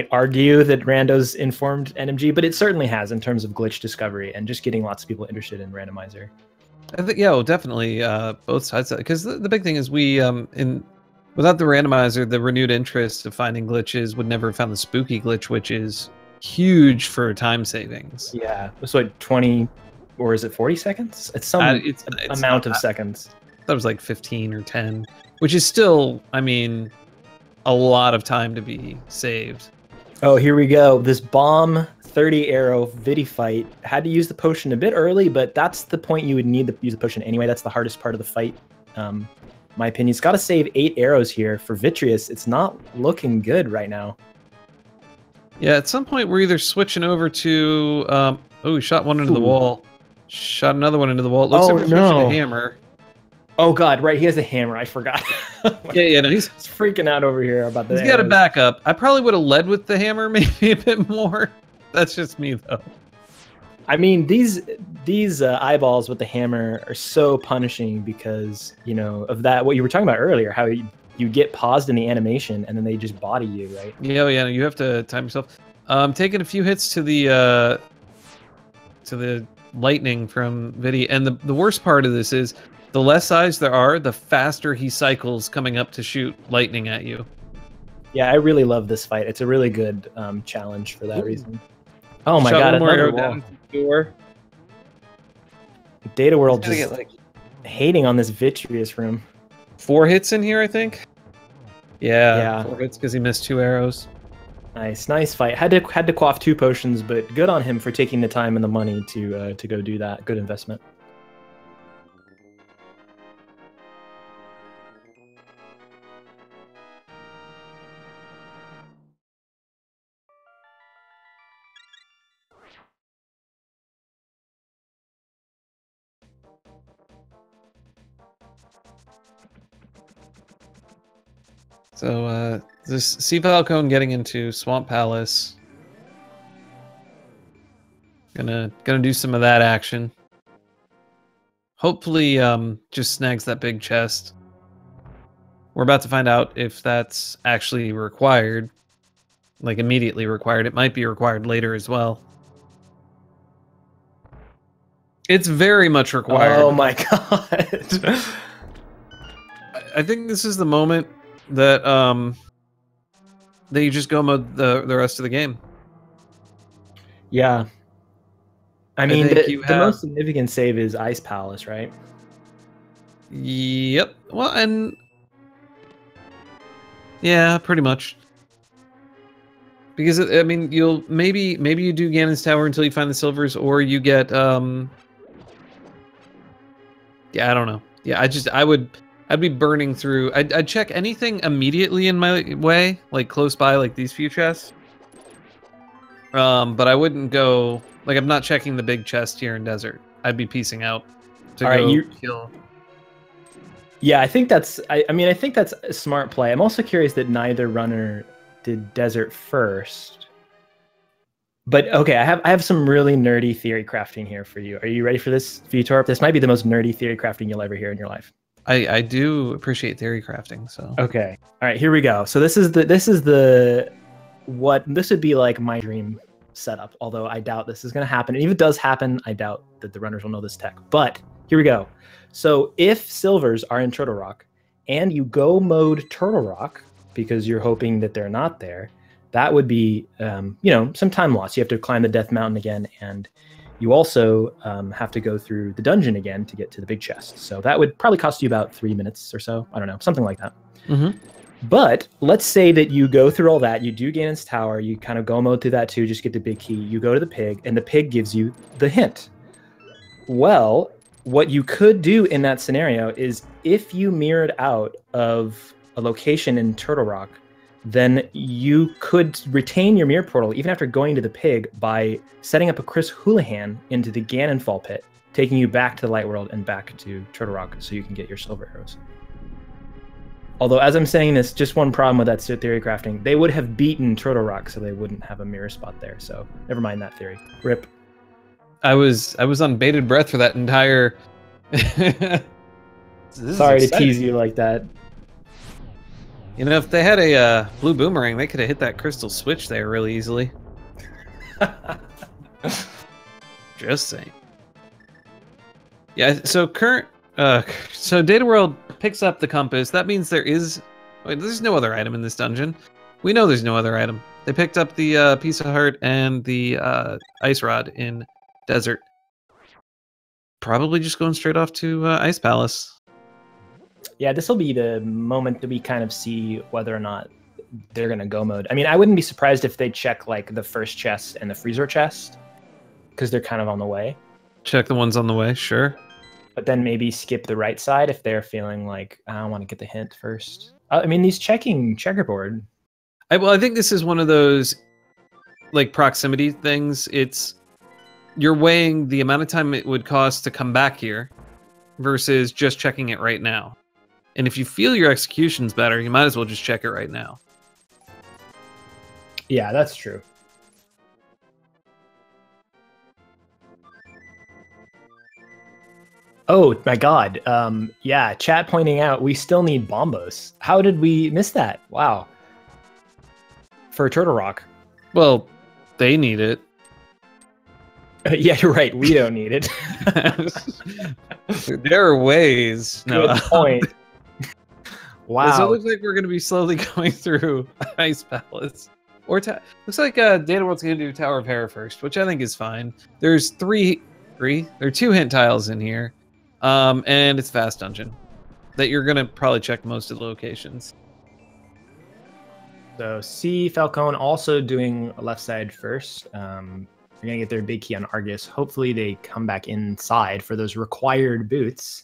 B: argue that Rando's informed NMG, but it certainly has in terms of glitch discovery and just getting lots of people interested in Randomizer.
A: I think, yeah, well, definitely both sides. Because the big thing is without the randomizer, the renewed interest of finding glitches would never have found the spooky glitch, which is huge for time savings.
B: Yeah, it's like 20, or is it 40 seconds? It's some amount of seconds.
A: That was like 15 or 10, which is still, I mean, a lot of time to be saved.
B: Oh, here we go. This bomb 30 arrow Vidi fight. Had to use the potion a bit early, but that's the point you would need to use the potion anyway. That's the hardest part of the fight. My opinion. It's got to save 8 arrows here for Vitreous. It's not looking good right now.
A: Yeah, at some point we're either switching over to oh, he shot one into the wall. Shot another one into the wall. It looks like we're switching to hammer.
B: Oh god, right, he has a hammer. I forgot.
A: Yeah, no, he's
B: freaking out over here about the
A: He's got a backup. I probably would have led with the hammer maybe a bit more. That's just me though.
B: I mean, these eyeballs with the hammer are so punishing because, of that, what you were talking about earlier, how you get paused in the animation and then they just body you, right?
A: Yeah, you have to time yourself. Taking a few hits to the lightning from Vidi, and the worst part of this is the less eyes there are, the faster he cycles coming up to shoot lightning at you.
B: Yeah, I really love this fight. It's a really good challenge for that reason. Oh my god, another wall. Dataworld just hating on this Vitreous room.
A: 4 hits in here, I think. Yeah. 4 hits because he missed 2 arrows.
B: Nice fight. Had to quaff 2 potions, but good on him for taking the time and the money to go do that. Good investment.
A: So this Cfalcon getting into Swamp Palace. Gonna do some of that action. Hopefully just snags that big chest. We're about to find out if that's actually required. Like immediately required. It might be required later as well. It's very much required.
B: Oh my god.
A: I think this is the moment that you just go mode the rest of the game.
B: Yeah. I mean, the most significant save is Ice Palace, right?
A: Yep. Well, and yeah, pretty much. Because I mean, you'll maybe you do Ganon's Tower until you find the silvers, or you get yeah, I don't know. Yeah, I'd be burning through. I'd check anything immediately in my way, like close by, like these few chests. But I wouldn't go. Like, I'm not checking the big chest here in Desert. I'd be piecing out to go kill.
B: Yeah, I think that's. I mean, I think that's a smart play. I'm also curious that neither runner did Desert first. But okay, I have some really nerdy theory crafting here for you. Are you ready for this, Vitor? This might be the most nerdy theory crafting you'll ever hear in your life.
A: I do appreciate theory crafting, so.
B: Okay. All right, here we go. So this would be like my dream setup, although I doubt this is going to happen. And if it does happen, I doubt that the runners will know this tech. But here we go. So if silvers are in Turtle Rock and you go mode Turtle Rock because you're hoping that they're not there, that would be some time loss. You have to climb the Death Mountain again, and you also have to go through the dungeon again to get to the big chest. So that would probably cost you about 3 minutes or so. I don't know, something like that.
A: Mm-hmm.
B: But let's say that you go through all that, you do Ganon's Tower, you kind of go mode through that too, just get the big key, you go to the pig, and the pig gives you the hint. Well, what you could do in that scenario is if you mirrored out of a location in Turtle Rock, then you could retain your mirror portal even after going to the pig by setting up a Chris Houlihan into the Ganon Fall pit, taking you back to the Light World and back to Turtle Rock so you can get your silver arrows. Although, as I'm saying this, just one problem with that theory crafting. They would have beaten Turtle Rock, so they wouldn't have a mirror spot there. So never mind that theory. Rip.
A: I was on bated breath for that entire...
B: Sorry to tease you like that.
A: You know, if they had a blue boomerang, they could have hit that crystal switch there really easily. Just saying. Yeah, so so Dataworld picks up the compass. That means there's no other item in this dungeon. We know there's no other item. They picked up the piece of heart and the ice rod in desert. Probably just going straight off to Ice Palace.
B: Yeah, this will be the moment that we kind of see whether or not they're going to go mode. I mean, I wouldn't be surprised if they check like the first chest and the freezer chest because they're kind of on the way. Check
A: the ones on the way, sure.
B: But then maybe skip the right side if they're feeling like, I want to get the hint first. I mean, these checking checkerboard.
A: Well, I think this is one of those like proximity things. You're weighing the amount of time it would cost to come back here versus just checking it right now. And if you feel your execution's better, you might as well just check it right now.
B: Yeah, that's true. Oh my god. Yeah, chat pointing out we still need bombos. How did we miss that? Wow. For Turtle Rock.
A: Well, they need it.
B: Yeah, you're right. We don't need it.
A: There are ways.
B: Good point. Wow.
A: So it looks like we're going to be slowly going through Ice Palace. Looks like Dataworld's going to do Tower of Hera first, which I think is fine. There's there are 2 hint tiles in here. And it's Fast Dungeon. That you're going to probably check most of the locations.
B: So Cfalcon also doing left side first. They're going to get their big key on Argus. Hopefully they come back inside for those required boots.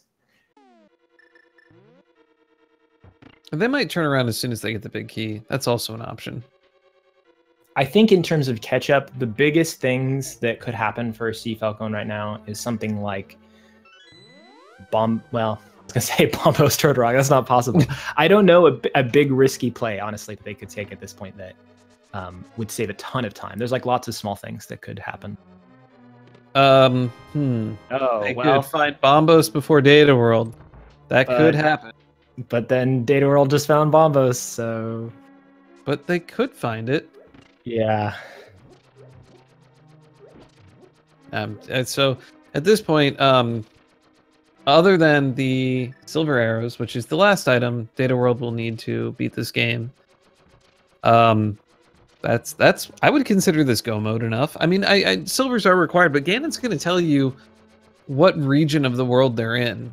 A: They might turn around as soon as they get the big key. That's also an option.
B: I think in terms of catch-up, the biggest things that could happen for Cfalcon right now is something like well, I was going to say Bombos Turtle Rock. That's not possible. I don't know a big risky play, honestly, that they could take at this point that would save a ton of time. There's like lots of small things that could happen.
A: Oh, they could find Bombos before Data World. That could happen.
B: But then Data World just found Bombos, so...
A: But they could find it.
B: Yeah.
A: So at this point, other than the silver arrows, which is the last item Data World will need to beat this game, that's I would consider this go mode enough. I mean, silvers are required, but Ganon's going to tell you what region of the world they're in.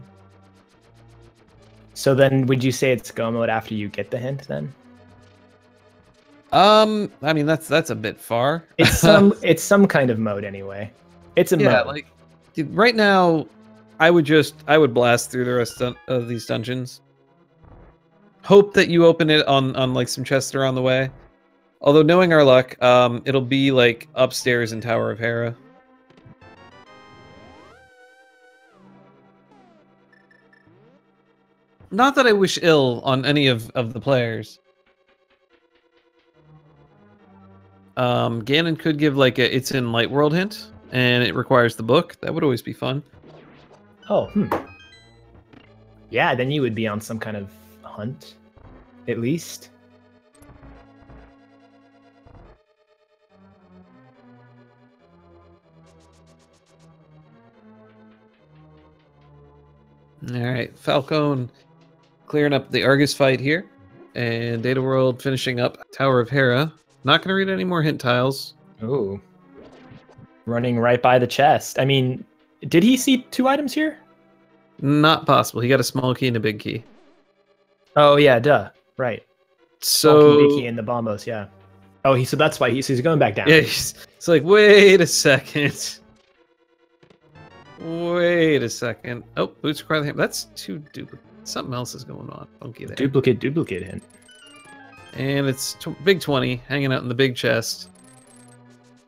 B: So then, would you say it's go mode after you get the hint? Then,
A: I mean that's a bit far.
B: It's some kind of mode anyway. It's a mode.
A: Like right now, I would blast through the rest of these dungeons. Hope that you open it on like some chests that are on the way. Although knowing our luck, it'll be like upstairs in Tower of Hera. Not that I wish ill on any of the players. Ganon could give like it's in Light World hint, and it requires the book. That would always be fun.
B: Oh, yeah, then you would be on some kind of hunt, at least.
A: All right, Falcone clearing up the Argus fight here, and Data World finishing up Tower of Hera. Not going to read any more hint tiles.
B: Oh, running right by the chest. I mean, did he see 2 items here?
A: Not possible. He got a small key and a big key.
B: Oh yeah, duh. Right.
A: So
B: big key and the bombos, yeah. Oh, so that's why he's going back down.
A: Yeah, it's like, wait a second. Wait a second. Oh, boots require the hammer. That's two duplicates. Something else is going on. Funky there.
B: Duplicate hint.
A: And it's big 20 hanging out in the big chest.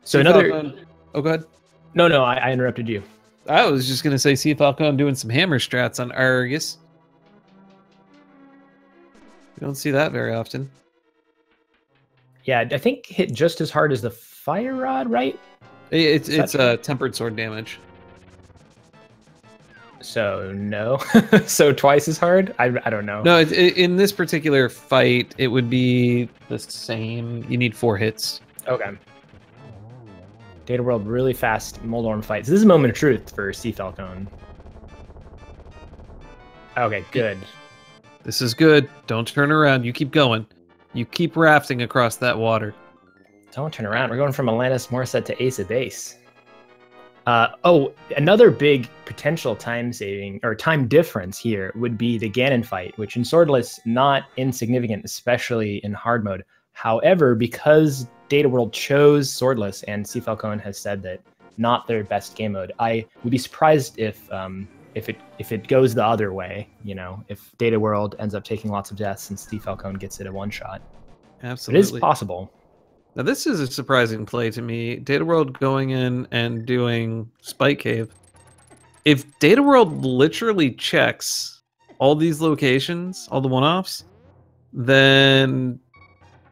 B: So another.
A: Oh, go ahead.
B: No, I interrupted you.
A: I was just gonna say Cfalcon doing some hammer strats on Argus. You don't see that very often.
B: Yeah, I think hit just as hard as the fire rod, right?
A: It's tempered sword damage.
B: So no, so twice as hard. I don't know.
A: No, in this particular fight, it would be the same. You need 4 hits.
B: Okay. Dataworld really fast Moldorm fights. This is a moment of truth for Cfalcon. Okay, good.
A: This is good. Don't turn around. You keep going. You keep rafting across that water.
B: Don't turn around. We're going from Alanis Morissette to Ace of Base. Another big potential time saving or time difference here would be the Ganon fight, which in Swordless, not insignificant, especially in hard mode. However, because Dataworld chose Swordless and Cfalcon has said that not their best game mode, I would be surprised if it goes the other way. You know, if Dataworld ends up taking lots of deaths and Cfalcon gets it a one shot.
A: Absolutely,
B: it is possible.
A: Now this is a surprising play to me. Dataworld going in and doing Spike Cave. If Dataworld literally checks all these locations, all the one-offs, then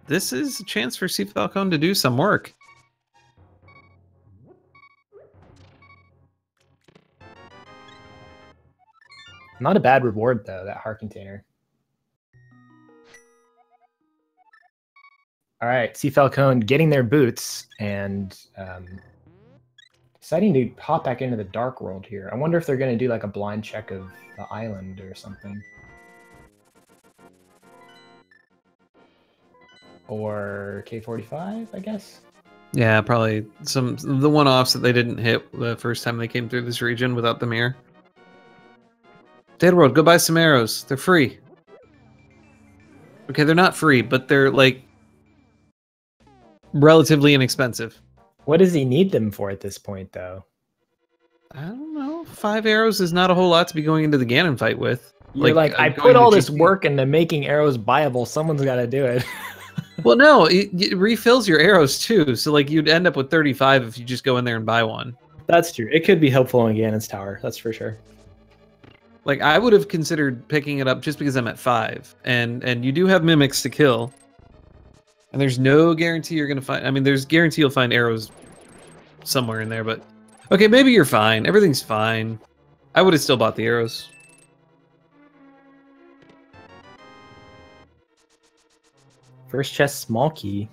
A: this is a chance for Cfalcon to do some work.
B: Not a bad reward, though, that heart container. All right, Cfalcon getting their boots and deciding to hop back into the Dark World here. I wonder if they're going to do like a blind check of the island or something. Or K45, I guess?
A: Yeah, probably the one-offs that they didn't hit the first time they came through this region without the Mire. Dataworld, go buy some arrows. They're free. Okay, they're not free, but they're like relatively inexpensive.
B: What does he need them for at this point, though?
A: I don't know. 5 arrows is not a whole lot to be going into the Ganon fight with.
B: You're like I put all this work into making arrows buyable. Someone's got to do it.
A: Well, no, it refills your arrows too. So like you'd end up with 35 if you just go in there and buy one.
B: That's true. It could be helpful in Ganon's tower. That's for sure.
A: Like I would have considered picking it up just because I'm at 5, and you do have mimics to kill. And there's no guarantee you're gonna find. I mean, there's guarantee you'll find arrows somewhere in there, but okay, maybe you're fine. Everything's fine. I would have still bought the arrows.
B: First chest, small key.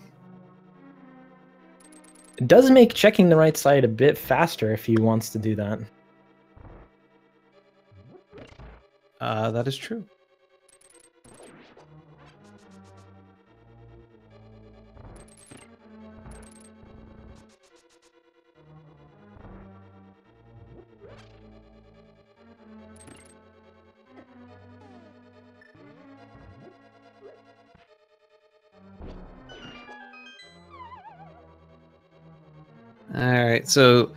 B: It does make checking the right side a bit faster if he wants to do that.
A: That is true. All right, so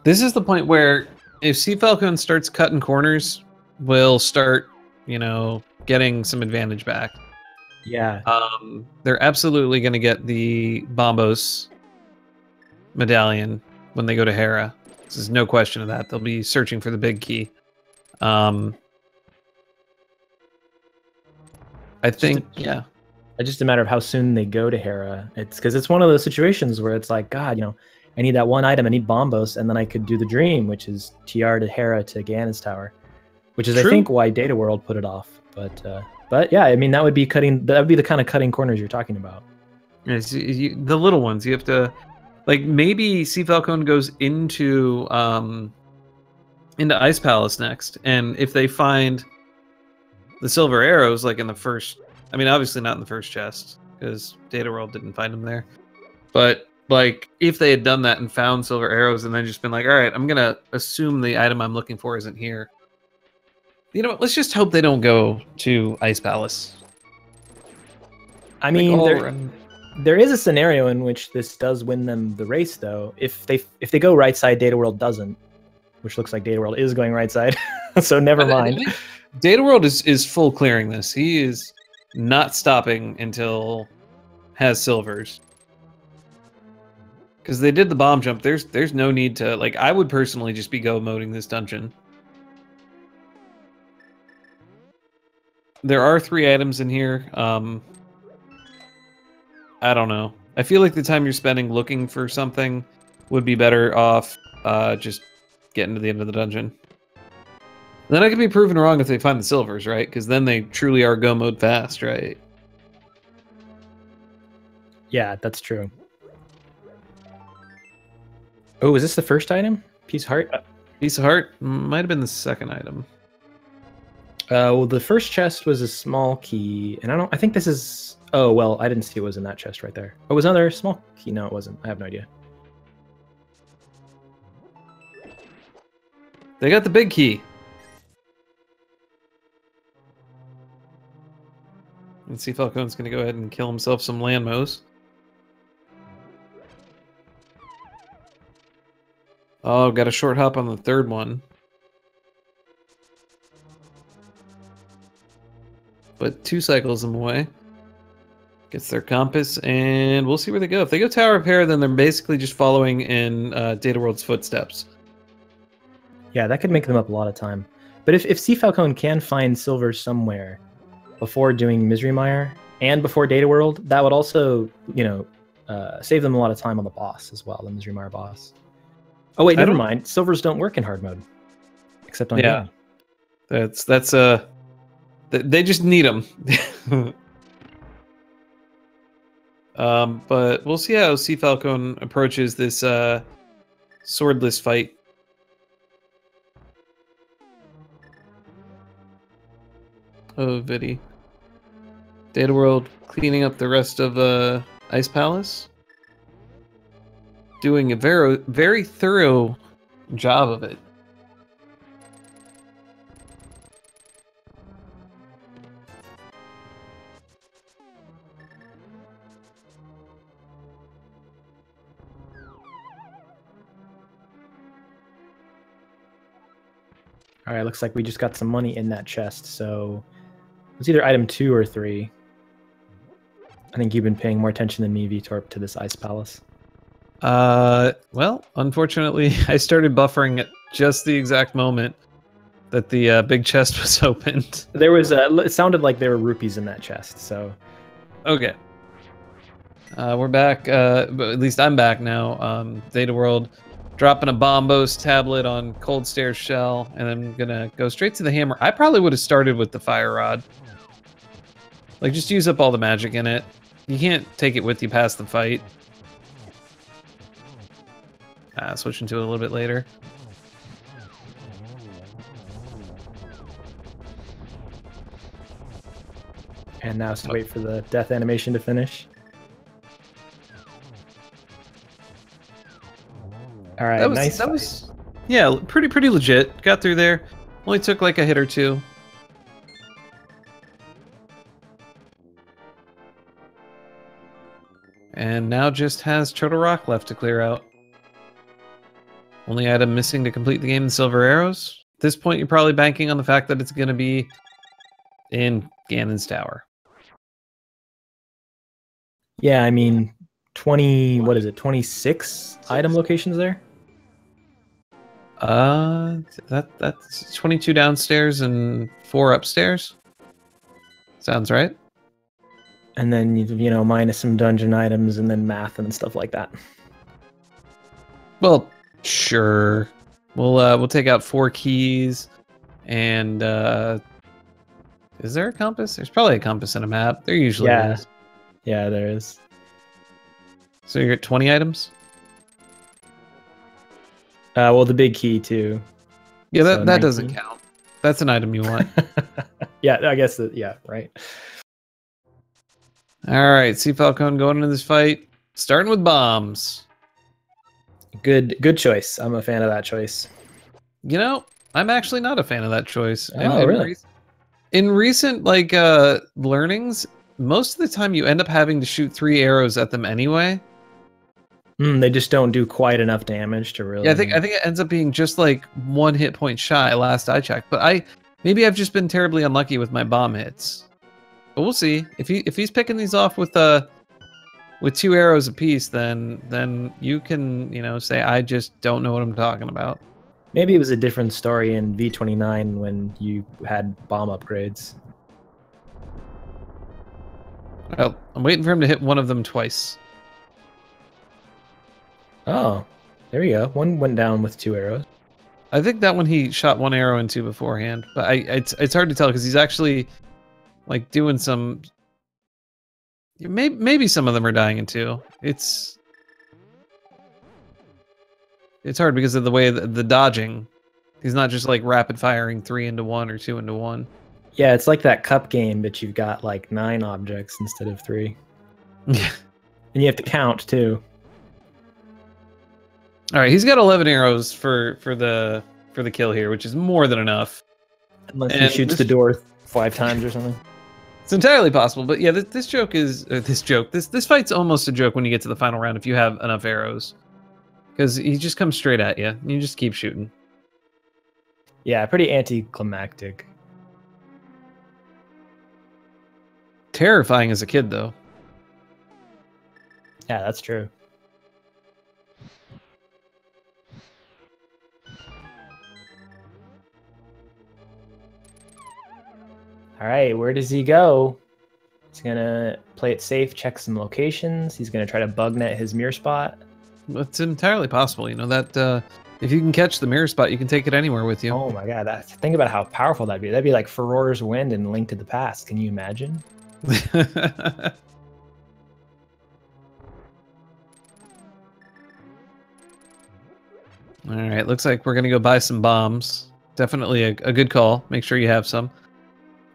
A: this is the point where if Cfalcon starts cutting corners, we'll start, you know, getting some advantage back.
B: Yeah.
A: They're absolutely going to get the Bombos medallion when they go to Hera. There's no question of that. They'll be searching for the big key. I think, yeah.
B: It's just a matter of how soon they go to Hera. It's because it's one of those situations where it's like, God, you know, I need that one item. I need Bombos, and then I could do the dream, which is TR to Hera to Ganon's tower, which is
A: True.
B: I think why Dataworld put it off. But yeah, I mean that would be cutting. That would be the kind of cutting corners you're talking about.
A: Yes, the little ones. You have to, like, maybe Cfalcon goes into Ice Palace next, and if they find the silver arrows, like in the first, I mean, obviously not in the first chest because Dataworld didn't find them there, but like if they had done that and found silver arrows and then just been like, all right, I'm gonna assume the item I'm looking for isn't here. You know what? Let's just hope they don't go to Ice Palace.
B: I mean, there is a scenario in which this does win them the race, though. If they go right side, Dataworld doesn't. which looks like dataworld is going right side. So never mind.
A: Dataworld is full clearing this. He is not stopping until has silvers. Because they did the bomb jump. There's no need to, like, I would personally just be go moding this dungeon. There are 3 items in here. I don't know. I feel like the time you're spending looking for something would be better off just getting to the end of the dungeon. Then I could be proven wrong if they find the silvers, right? Because then they truly are go mode fast, right?
B: Yeah, that's true. Oh, is this the first item? Piece of heart?
A: Piece of heart might have been the second item.
B: Well, the first chest was a small key, and I think this is... Oh, well, I didn't see what was in that chest right there. Oh, was another small key? No, it wasn't. I have no idea.
A: They got the big key. Let's see if Falcone's going to go ahead and kill himself some land mows. Oh, got a short hop on the third one. But 2 cycles them away. Gets their compass, and we'll see where they go. If they go Tower Repair, then they're basically just following in Dataworld's footsteps.
B: Yeah, that could make them up a lot of time. But if Cfalcon can find silver somewhere before doing Misery Mire and before Dataworld, that would also, you know, save them a lot of time on the boss as well, the Misery Mire boss. Oh wait, never mind. Silvers don't work in hard mode, except on
A: yeah.
B: Ganon.
A: That's they just need them. But we'll see how Cfalcon approaches this swordless fight. Oh, Vidi. Dataworld cleaning up the rest of Ice Palace. Doing a very, very thorough job of it.
B: All right, looks like we just got some money in that chest. So it's either item 2 or 3. I think you've been paying more attention than me, Vtorp, to this Ice Palace.
A: Well, unfortunately, I started buffering at just the exact moment that the big chest was opened.
B: There was it sounded like there were rupees in that chest, so...
A: Okay. We're back, but at least I'm back now. Dataworld dropping a Bombos tablet on Cold Stairs Shell, and I'm gonna go straight to the hammer. I probably would have started with the Fire Rod. Like, just use up all the magic in it. You can't take it with you past the fight. Switch into it a little bit later.
B: And now it's to wait for the death animation to finish. All right,
A: that was yeah, pretty legit. Got through there. Only took like a hit or 2. And now just has Turtle Rock left to clear out. Only item missing to complete the game, the Silver Arrows. At this point, you're probably banking on the fact that it's going to be in Ganon's Tower.
B: Yeah, I mean, 20, what is it, 26 item locations there?
A: That's 22 downstairs and 4 upstairs. Sounds right.
B: And then, you know, minus some dungeon items and then math and stuff like that.
A: Well, sure. We'll take out 4 keys and is there a compass? There's probably a compass and a map. There usually is.
B: Yeah, there is.
A: So you're at 20 items?
B: Well, the big key too.
A: Yeah, that doesn't count. That's an item you want.
B: Yeah, I guess yeah, right.
A: All right, Cfalcon going into this fight, starting with bombs.
B: Good choice. I'm a fan of that choice.
A: You know, I'm actually not a fan of that choice.
B: Oh, really?
A: In recent learnings, most of the time you end up having to shoot 3 arrows at them anyway.
B: They just don't do quite enough damage to really.
A: Yeah, I think it ends up being just like 1 hit point shy last I checked. But maybe I've just been terribly unlucky with my bomb hits. But we'll see. If he's picking these off with 2 arrows apiece, then you can say I just don't know what I'm talking about.
B: Maybe it was a different story in V29 when you had bomb upgrades.
A: Well, I'm waiting for him to hit one of them twice.
B: Oh, there we go. One went down with 2 arrows.
A: I think that one he shot 1 arrow into beforehand, but it's hard to tell because he's actually like doing some. Maybe some of them are dying into. It's hard because of the way the dodging. He's not just like rapid firing 3 into 1 or 2 into 1.
B: Yeah, it's like that cup game, but you've got like 9 objects instead of 3.
A: Yeah.
B: And you have to count too.
A: All right, he's got 11 arrows for the kill here, which is more than enough.
B: Unless he shoots the door 5 times or something.
A: It's entirely possible, but yeah, this fight's almost a joke when you get to the final round if you have enough arrows, because he just comes straight at you and you just keep shooting.
B: Yeah, pretty anticlimactic.
A: Terrifying as a kid, though.
B: Yeah, that's true. All right, where does he go? He's gonna play it safe, check some locations. He's gonna try to bug net his mirror spot.
A: It's entirely possible, that if you can catch the mirror spot, you can take it anywhere with you.
B: Oh my god, think about how powerful that'd be. That'd be like Furor's Wind and Link to the Past. Can you imagine?
A: All right, looks like we're gonna go buy some bombs. Definitely a good call. Make sure you have some.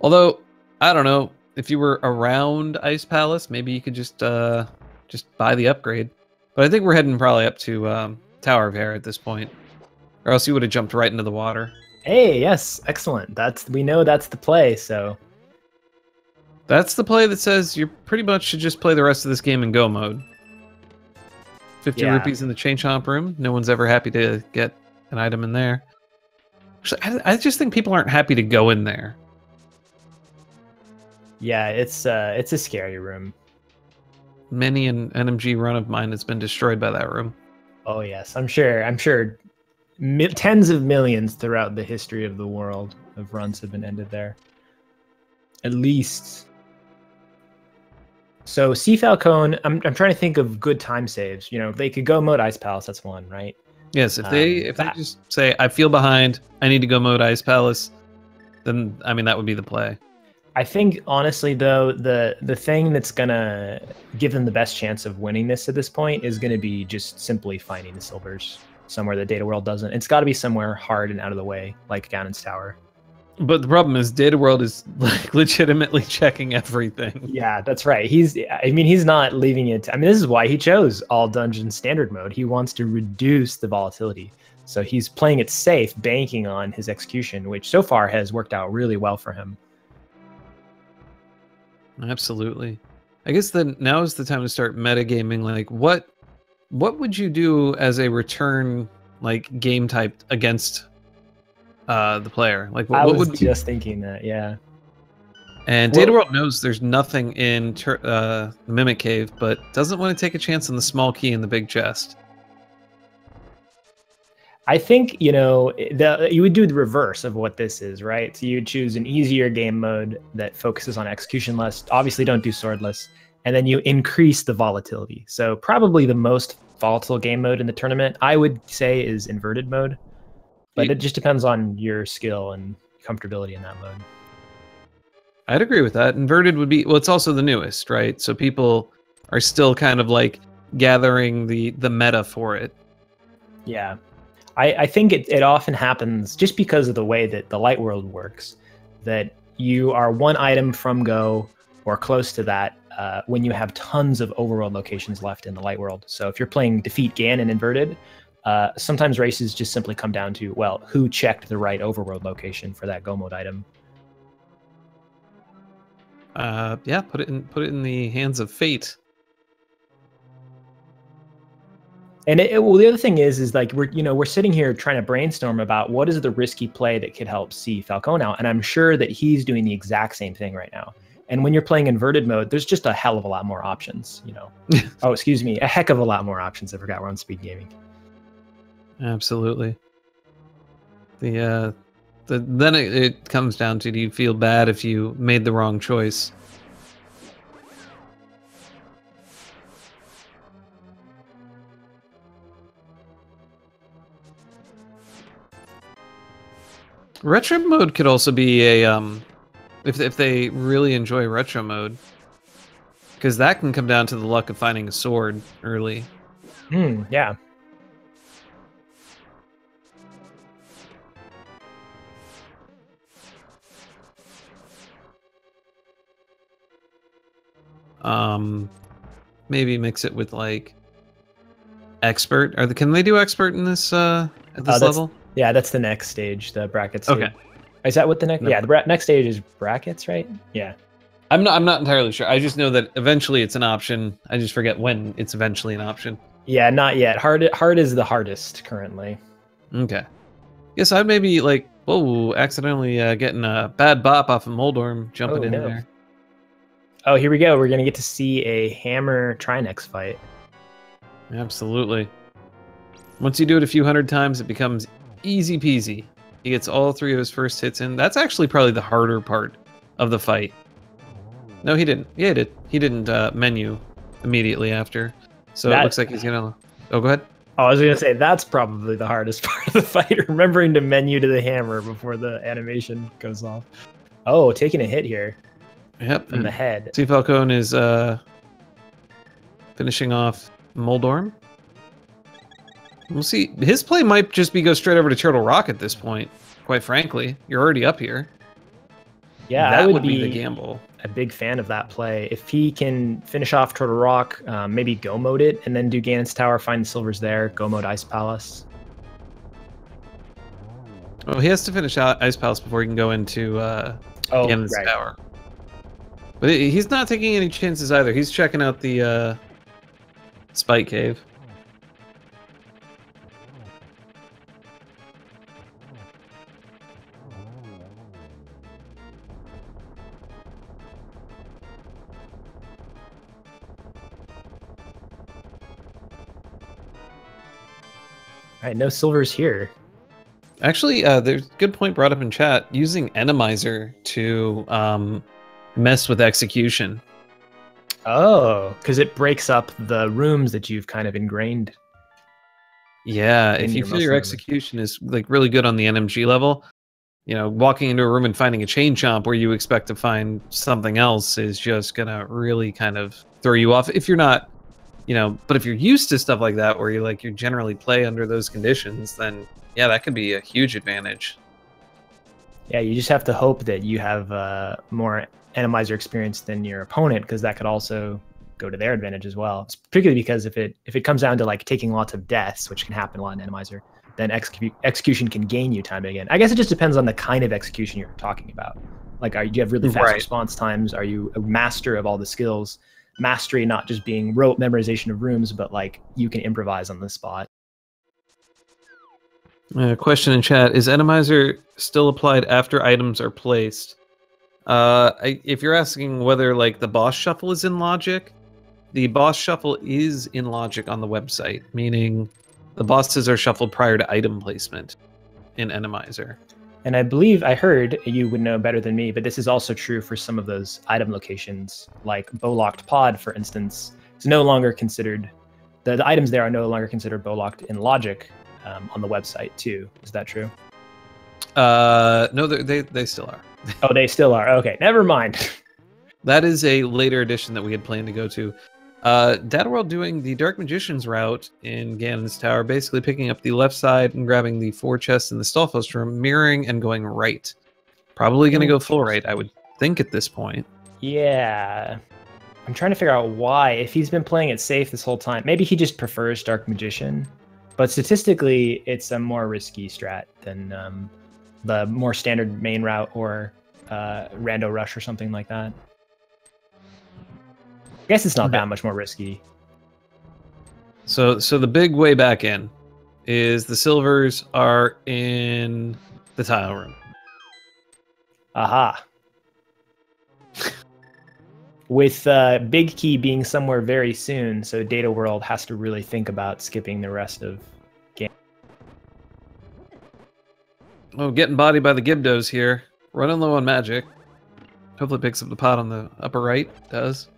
A: Although, I don't know, if you were around Ice Palace, maybe you could just buy the upgrade. But I think we're heading probably up to Tower of Hair at this point. Or else you would have jumped right into the water.
B: Hey, yes, excellent. We know that's the play, so.
A: That's the play that says you pretty much should just play the rest of this game in Go mode. 50 rupees in the chain chomp room. No one's ever happy to get an item in there. Actually, I just think people aren't happy to go in there.
B: Yeah, it's a scary room.
A: Many an NMG run of mine has been destroyed by that room.
B: Oh yes, I'm sure tens of millions throughout the history of the world of runs have been ended there. At least. So Cfalcon, I'm trying to think of good time saves. They could go mode Ice Palace, that's one, right?
A: Yes, if they just say I feel behind, I need to go mode Ice Palace, then that would be the play.
B: I think honestly though, the thing that's gonna give them the best chance of winning this at this point is gonna be just simply finding the silvers somewhere that dataworld doesn't. It's got to be somewhere hard and out of the way, like Ganon's Tower.
A: But the problem is dataworld is like legitimately checking everything.
B: Yeah, that's right. He's not leaving it. This is why he chose all dungeon standard mode. He wants to reduce the volatility. So he's playing it safe, banking on his execution, which so far has worked out really well for him.
A: Absolutely. I guess then now is the time to start metagaming. Like, what would you do as a return game type against the player? Like, what would
B: just thinking that, yeah.
A: And dataworld knows there's nothing in the Mimic Cave, but doesn't want to take a chance on the small key in the big chest.
B: I think, you would do the reverse of what this is, right? So you'd choose an easier game mode that focuses on execution less. Obviously, don't do swordless. And then you increase the volatility. So probably the most volatile game mode in the tournament, I would say, is inverted mode. But it just depends on your skill and comfortability in that mode.
A: I'd agree with that. Inverted would be, well, it's also the newest, right? So people are still kind of like gathering the meta for it.
B: Yeah. I think it often happens just because of the way that the light world works, that you are one item from go or close to that when you have tons of overworld locations left in the light world. So if you're playing Defeat Ganon inverted, sometimes races just simply come down to, well, who checked the right overworld location for that go mode item.
A: Yeah, put it in the hands of fate.
B: And well, the other thing is like we're sitting here trying to brainstorm about what is the risky play that could help Cfalcon out, and I'm sure that he's doing the exact same thing right now. And when you're playing inverted mode, there's just a hell of a lot more options, Oh, excuse me, a heck of a lot more options. I forgot we're on speed gaming.
A: Absolutely. Then it comes down to, do you feel bad if you made the wrong choice? Retro mode could also be a if they really enjoy retro mode, because that can come down to the luck of finding a sword early.
B: Yeah.
A: Maybe mix it with like expert. Can they do expert in this at this level?
B: Yeah, that's the next stage, the bracket stage.
A: Okay.
B: Is that what the next? No. Yeah, the next stage is brackets, right? Yeah.
A: I'm not entirely sure. I just know that eventually it's an option. I just forget when it's eventually an option.
B: Yeah, not yet. Hard is the hardest currently.
A: Okay. Yes, I'd maybe like, whoa, accidentally getting a bad bop off of Moldorm jumping in there.
B: Oh, here we go. We're gonna get to see a hammer Trinexx fight.
A: Absolutely. Once you do it a few hundred times, it becomes easy peasy. He gets all 3 of his first hits in. That's actually probably the harder part of the fight. No, he didn't. Yeah, he did. He didn't menu immediately after. So it looks like he's gonna... Oh, go ahead.
B: Oh, I was gonna say, that's probably the hardest part of the fight, remembering to menu to the hammer before the animation goes off. Oh, taking a hit here.
A: Yep.
B: From the head.
A: Cfalcon is finishing off Moldorm. We'll see. His play might just be go straight over to Turtle Rock at this point, quite frankly. You're already up here.
B: Yeah,
A: that would be the gamble.
B: A big fan of that play. If he can finish off Turtle Rock, maybe go mode it, and then do Ganon's Tower, find the silvers there, go mode Ice Palace.
A: Oh, he has to finish out Ice Palace before he can go into Ganon's Tower. But he's not taking any chances either. He's checking out the Spike Cave.
B: All right, no silvers here.
A: Actually, there's a good point brought up in chat. Using Randomizer to mess with execution.
B: Oh, because it breaks up the rooms that you've kind of ingrained.
A: Yeah, if you feel your execution is like really good on the NMG level, walking into a room and finding a chain chomp where you expect to find something else is just gonna really kind of throw you off. If you're not, but if you're used to stuff like that where you generally play under those conditions, then yeah, that could be a huge advantage.
B: Yeah, you just have to hope that you have more Randomizer experience than your opponent, because that could also go to their advantage as well. It's particularly because if it comes down to like taking lots of deaths, which can happen a lot in Randomizer, then execution can gain you time again. I guess it just depends on the kind of execution you're talking about. Like, do you have really fast response times? Are you a master of all the skills? Mastery not just being rote memorization of rooms, but like you can improvise on the spot.
A: Question in chat: is Randomizer still applied after items are placed? If you're asking whether like the boss shuffle is in logic, the boss shuffle is in logic on the website, meaning the bosses are shuffled prior to item placement in Randomizer.
B: And I believe I heard, you would know better than me, but this is also true for some of those item locations, like Bowlocked Pod, for instance. It's no longer considered, the items there are no longer considered Bowlocked in logic on the website too. Is that true?
A: No, they still are.
B: Oh, they still are. Okay, never mind.
A: That is a later edition that we had planned to go to. Dataworld doing the Dark Magician's route in Ganon's Tower, basically picking up the left side and grabbing the 4 chests in the Stalfos room, mirroring and going right. Probably going to go full right, I would think, at this point.
B: Yeah. I'm trying to figure out why. If he's been playing it safe this whole time, maybe he just prefers Dark Magician. But statistically, it's a more risky strat than the more standard main route or Rando Rush or something like that. I guess it's not that much more risky.
A: So the big way back in is the silvers are in the tile room.
B: Aha. With Big Key being somewhere very soon, so Data World has to really think about skipping the rest of game.
A: Oh, getting bodied by the Gibdos here. Running low on magic. Hopefully picks up the pot on the upper right. Does.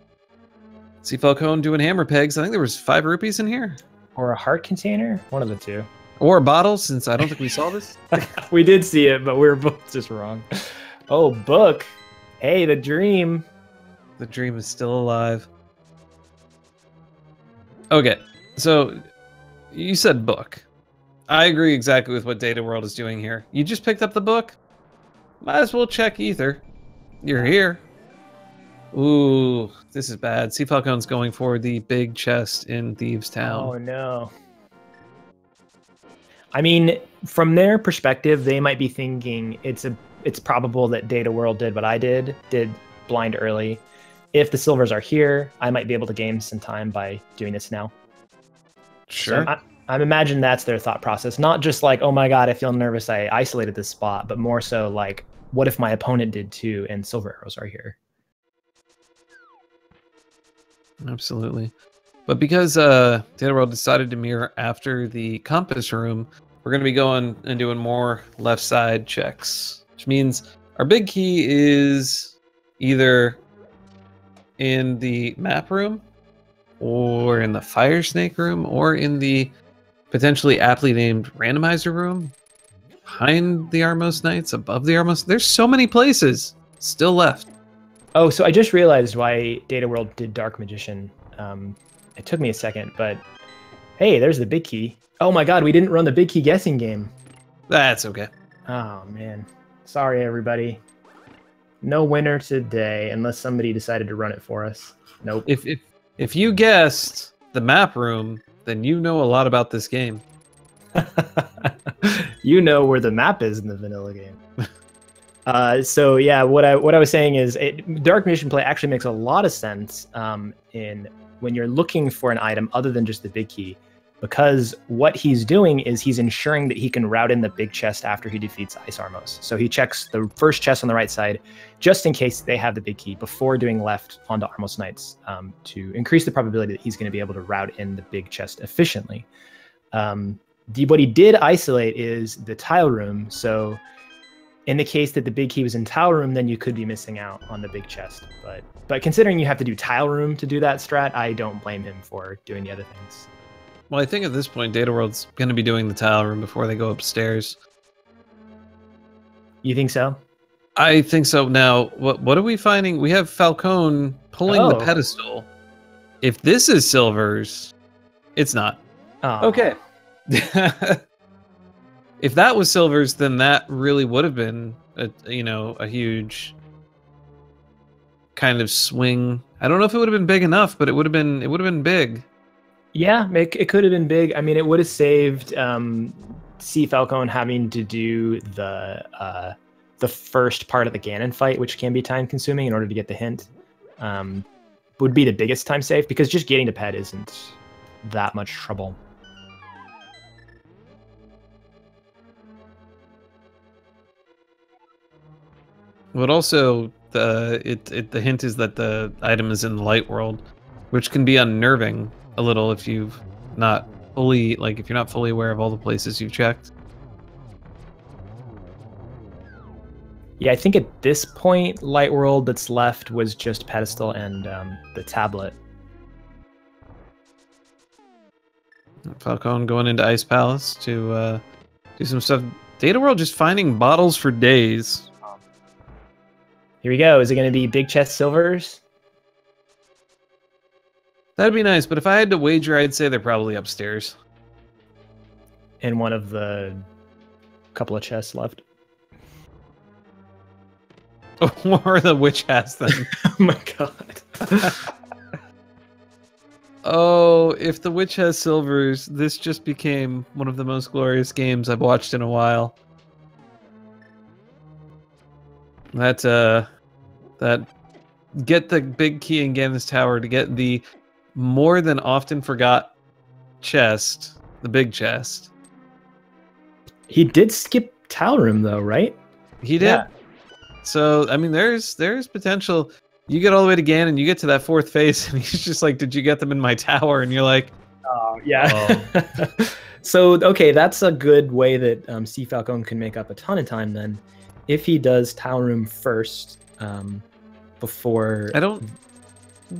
A: Cfalcon doing hammer pegs. I think there was 5 rupees in here.
B: Or a heart container? One of the two.
A: Or a bottle, since I don't think we saw this.
B: We did see it, but we were both just wrong. Oh, book. Hey, the dream.
A: The dream is still alive. Okay, so you said book. I agree exactly with what Data World is doing here. You just picked up the book. Might as well check Ether. You're here. Ooh, this is bad. Cfalcon's going for the big chest in Thieves Town.
B: Oh no. I mean, from their perspective, they might be thinking it's probable that Data World did what I did blind early. If the silvers are here, I might be able to gain some time by doing this now.
A: Sure.
B: So I'm imagining that's their thought process. Not just like, oh my god, I feel nervous, I isolated this spot, but more so like, what if my opponent did too and silver arrows are here?
A: Absolutely. But because Data World decided to mirror after the compass room, we're going to be going and doing more left side checks, which means our big key is either in the map room or in the fire snake room or in the potentially aptly named randomizer room behind the Armos Knights, above the Armos. There's so many places still left.
B: Oh, so I just realized why Data World did Dark Magician. It took me a second, but hey, there's the big key. Oh my god, we didn't run the big key guessing game.
A: That's okay.
B: Oh man, sorry everybody. No winner today, unless somebody decided to run it for us. Nope.
A: If you guessed the map room, then you know a lot about this game.
B: You know where the map is in the vanilla game. So yeah, what I was saying is, Dark Magician play actually makes a lot of sense in when you're looking for an item other than just the big key, because what he's doing is he's ensuring that he can route in the big chest after he defeats Ice Armos. So he checks the first chest on the right side, just in case they have the big key, before doing left onto Armos Knights, to increase the probability that he's going to be able to route in the big chest efficiently. What he did isolate is the tile room. So in the case that the big key was in tile room, then you could be missing out on the big chest. But considering you have to do tile room to do that strat, I don't blame him for doing the other things.
A: Well, I think at this point, Data World's going to be doing the tile room before they go upstairs.
B: You think so?
A: I think so. Now, what are we finding? We have Falcone pulling the pedestal. If this is silvers, it's not.
B: Oh.
A: Okay. If that was silvers, then that really would have been a huge kind of swing. I don't know if it would have been big enough, but it would have been big.
B: Yeah, it could have been big. I mean, it would have saved Cfalcon having to do the first part of the Ganon fight, which can be time consuming in order to get the hint. Would be the biggest time save, because just getting to pet isn't that much trouble.
A: But also, the hint is that the item is in the light world, which can be unnerving a little if you've not fully, if you're not fully aware of all the places you've checked.
B: Yeah, I think at this point, light world that's left was just pedestal and the tablet.
A: Falcone going into Ice Palace to do some stuff. Data World just finding bottles for days.
B: Here we go. Is it going to be big chest silvers?
A: That'd be nice, but if I had to wager, I'd say they're probably upstairs.
B: In one of the couple of chests left.
A: Or the witch has them.
B: Oh my god.
A: Oh, if the witch has silvers, this just became one of the most glorious games I've watched in a while. That get the big key in Ganon's Tower to get the more than often forgot chest, the big chest.
B: He did skip Towel Room though, right?
A: He did.
B: Yeah.
A: So I mean, there's potential. You get all the way to Ganon, you get to that 4th phase, and he's just like, "Did you get them in my tower?" And you're like,
B: "Oh, yeah." So okay, that's a good way that Cfalcon can make up a ton of time then, if he does Towel Room first, before.
A: I don't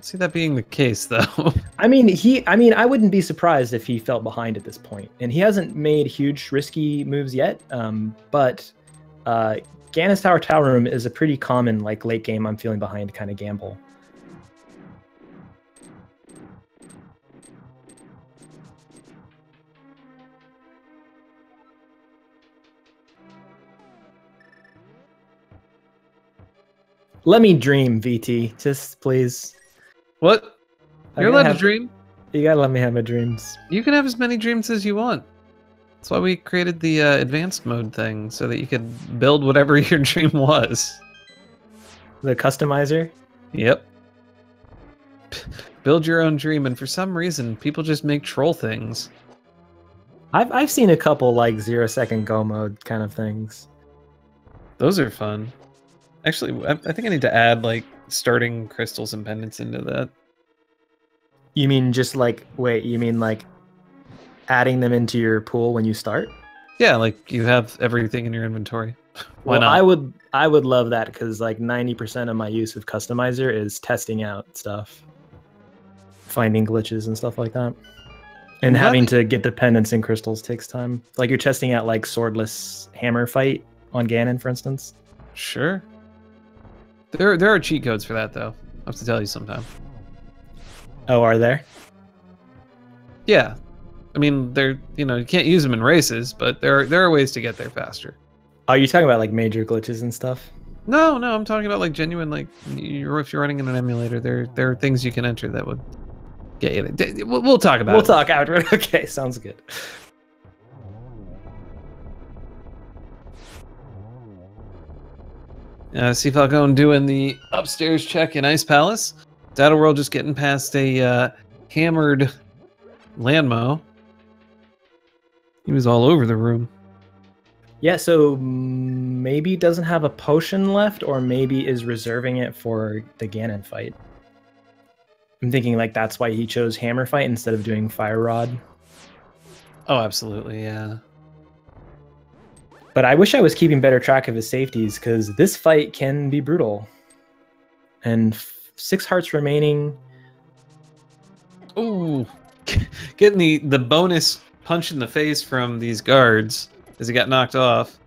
A: see that being the case though.
B: I mean, I wouldn't be surprised if he fell behind at this point, and he hasn't made huge risky moves yet. But Ganon's Towel Room is a pretty common like late game I'm feeling behind kind of gamble. Let me dream, VT, just please.
A: What? You're allowed to dream.
B: You gotta let me have my dreams.
A: You can have as many dreams as you want. That's why we created the advanced mode thing, so that you could build whatever your dream was.
B: The customizer?
A: Yep. Build your own dream, and for some reason, people just make troll things.
B: I've seen a couple like 0-second go mode kind of things.
A: Those are fun. Actually, I think I need to add like starting crystals and pendants into that.
B: You mean just like, wait, you mean like adding them into your pool when you start?
A: Yeah, like you have everything in your inventory. Why
B: well,
A: not?
B: I would love that, because like 90% of my use of Customizer is testing out stuff, finding glitches and stuff like that. And having to get dependents and crystals takes time. Like you're testing out like swordless hammer fight on Ganon, for instance.
A: Sure. There are cheat codes for that though. I'll have to tell you sometime.
B: Oh, are there?
A: Yeah. I mean, you can't use them in races, but there are ways to get there faster.
B: Are you talking about like major glitches and stuff?
A: No, I'm talking about like genuine, like if you're running in an emulator, there are things you can enter that would get you there. We'll talk about it.
B: We'll talk afterward. Okay, sounds good.
A: Cfalcon doing the upstairs check in Ice Palace. Dataworld just getting past a hammered Landmo. He was all over the room.
B: Yeah, so maybe doesn't have a potion left, or maybe is reserving it for the Ganon fight. I'm thinking like that's why he chose Hammer Fight instead of doing Fire Rod.
A: Oh, absolutely, yeah.
B: But I wish I was keeping better track of his safeties, because this fight can be brutal. And 6 hearts remaining.
A: Ooh, getting the bonus punch in the face from these guards as he got knocked off.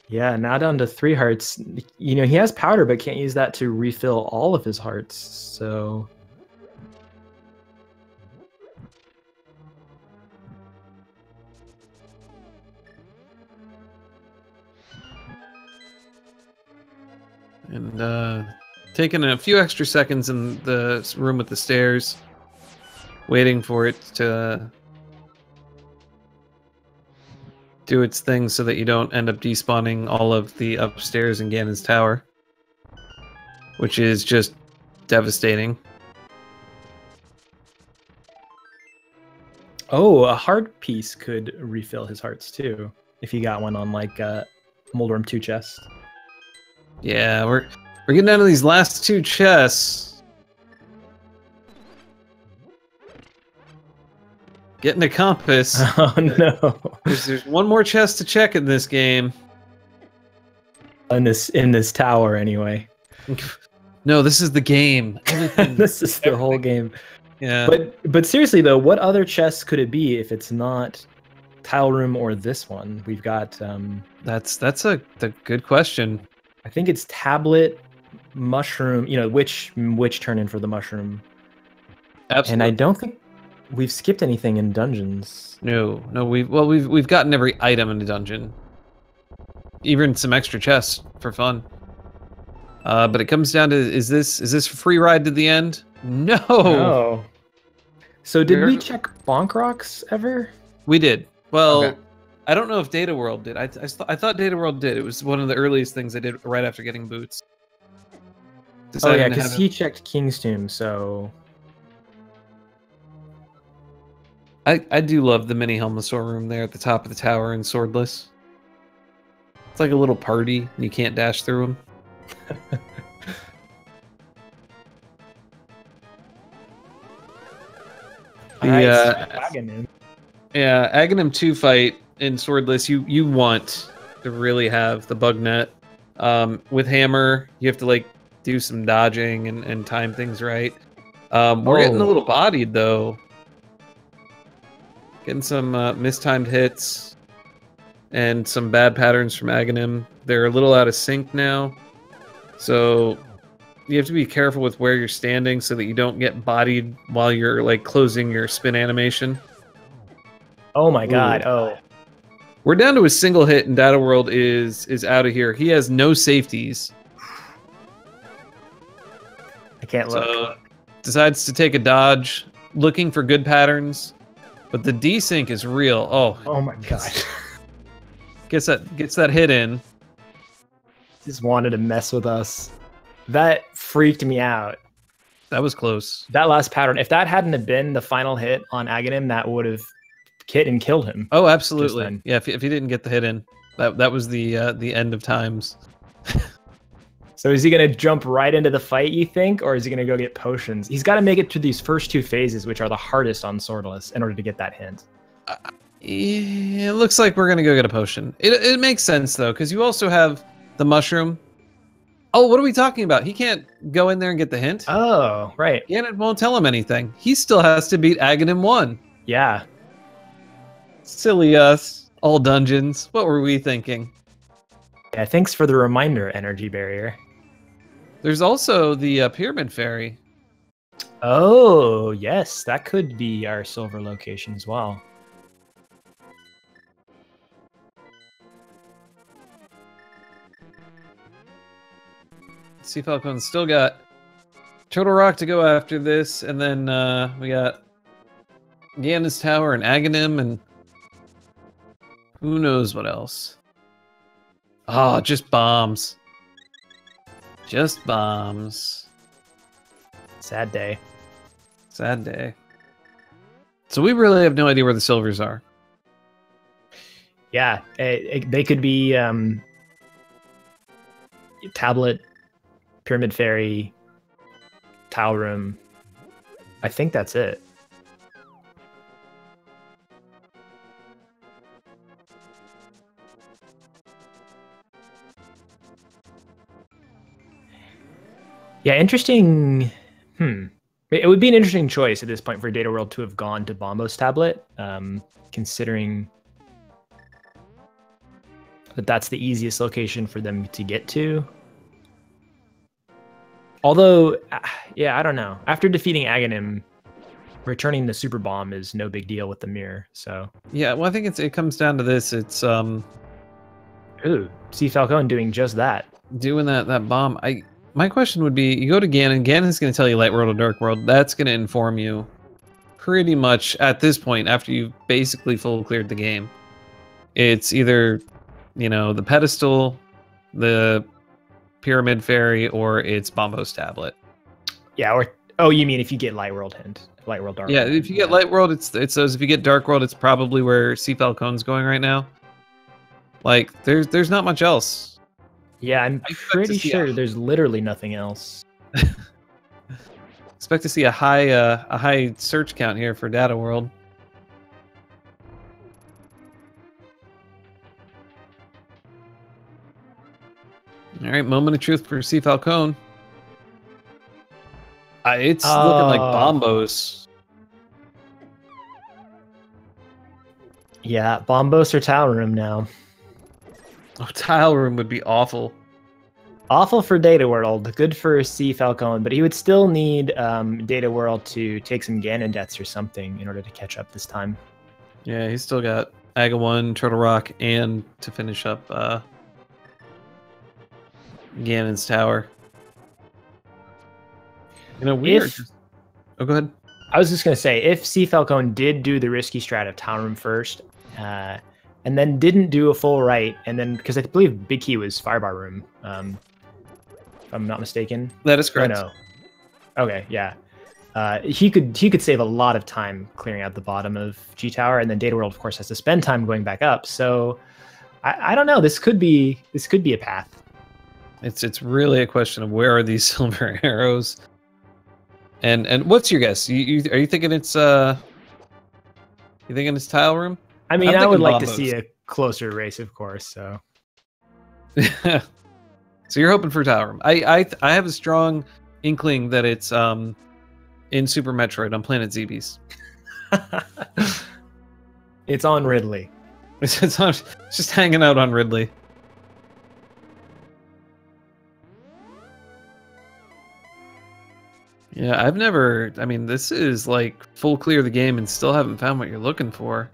B: Yeah, now down to 3 hearts. You know, he has powder, but can't use that to refill all of his hearts, so...
A: And taking a few extra seconds in the room with the stairs, waiting for it to do its thing so that you don't end up despawning all of the upstairs in Ganon's tower, which is just devastating.
B: Oh, a heart piece could refill his hearts too, if he got one on like Moldworm 2 chest.
A: Yeah, we're getting down to these last 2 chests. Getting a compass.
B: Oh no!
A: There's one more chest to check in this game.
B: In this tower, anyway.
A: No, this is the game.
B: This is the whole game.
A: Yeah.
B: But seriously though, what other chests could it be if it's not Tile Room or this one? We've got.
A: That's the good question.
B: I think it's Tablet, Mushroom. You know, which turn in for the Mushroom.
A: Absolutely.
B: And I don't think we've skipped anything in dungeons.
A: No, we've gotten every item in the dungeon, even some extra chests for fun. But it comes down to is this a free ride to the end? No.
B: No. So did we check Bonk Rocks ever? We did.
A: Well,
B: okay.
A: I don't know if Dataworld did. I thought Dataworld did. It was one of the earliest things I did right after getting boots.
B: Oh yeah, because he checked King's Tomb, so...
A: I do love the mini Helmasaur room there at the top of the tower in Swordless. It's like a little party, and you can't dash through them.
B: Agahnim.
A: Yeah, Agahnim 2 fight in Swordless, you want to really have the bug net. With Hammer, you have to like do some dodging and time things right. We're getting a little bodied though. Getting some mistimed hits and some bad patterns from Agahnim. They're a little out of sync now. So you have to be careful with where you're standing so that you don't get bodied while you're like closing your spin animation.
B: Oh my god. Ooh. Oh.
A: We're down to a single hit and dataworld is out of here. He has no safeties.
B: I can't look.
A: So decides to take a dodge, looking for good patterns. But the desync is real.
B: Oh my god.
A: Gets that hit in.
B: Just wanted to mess with us. That freaked me out.
A: That was close.
B: That last pattern, if that hadn't have been the final hit on Agahnim, that would have hit and killed him.
A: Oh, absolutely. Yeah, if he didn't get the hit in, that was the end of times.
B: So is he going to jump right into the fight, you think? Or is he going to go get potions? He's got to make it to these first 2 phases, which are the hardest on Swordless, in order to get that hint.
A: Yeah, it looks like we're going to go get a potion. It makes sense, though, because you also have the mushroom. Oh, what are we talking about? He can't go in there and get the hint?
B: Oh, right.
A: Ganon won't tell him anything. He still has to beat Agahnim 1.
B: Yeah.
A: Silly us. All dungeons. What were we thinking?
B: Yeah, thanks for the reminder, Energy Barrier.
A: There's also the Pyramid Fairy.
B: Oh, yes. That could be our silver location as well.
A: Cfalcon's still got Turtle Rock to go after this, and then we got Ganon's Tower and Agahnim, and who knows what else. Oh, just bombs. Just bombs.
B: Sad day.
A: Sad day. So we really have no idea where the silvers are.
B: Yeah, they could be Tablet, Pyramid Fairy, Tile Room. I think that's it. Yeah, interesting. It would be an interesting choice at this point for Dataworld to have gone to Bombo's tablet, considering that that's the easiest location for them to get to. Although, yeah, I don't know. After defeating Agahnim, returning the super bomb is no big deal with the mirror. So
A: yeah, well, I think it comes down to this. It's
B: ooh, Cfalcon doing just that.
A: Doing that bomb. My question would be, you go to Ganon. Ganon's going to tell you Light World or Dark World. That's going to inform you pretty much at this point after you've basically full cleared the game. It's either, you know, the pedestal, the Pyramid Fairy, or it's Bombo's tablet.
B: Yeah, or oh, you mean if you get Light World hint, Light World, Dark World.
A: Yeah, if you get Light World, it's those. If you get Dark World, it's probably where Cfalcon's going right now. Like, there's not much else.
B: Yeah, I'm pretty sure there's literally nothing else.
A: Expect to see a high search count here for Data World. All right, moment of truth for Cfalcon. It's looking like Bombos.
B: Yeah, Bombos or Tile Room now.
A: Oh, Tile Room would be awful.
B: Awful for Data World. Good for Cfalcon, but he would still need Data World to take some Ganon deaths or something in order to catch up this time.
A: Yeah, he's still got Aga 1, Turtle Rock, and to finish up Ganon's Tower. You know, weird. Oh, go ahead.
B: I was just going to say, if Cfalcon did do the risky strat of Town Room first, and then didn't do a full right, and then, because I believe Big Key was Firebar Room, if I'm not mistaken.
A: That is correct.
B: Oh, no. Okay, yeah. He could save a lot of time clearing out the bottom of G Tower, and then Data World, of course, has to spend time going back up. So I don't know. This could be a path.
A: It's really a question of where are these silver arrows, and what's your guess? Are you thinking it's tile room?
B: I mean, I would like to see a closer race, of course. So,
A: so you're hoping for tile room. I have a strong inkling that it's in Super Metroid on Planet Zebes.
B: It's on Ridley.
A: It's just hanging out on Ridley. Yeah, I mean, this is like full clear the game and still haven't found what you're looking for.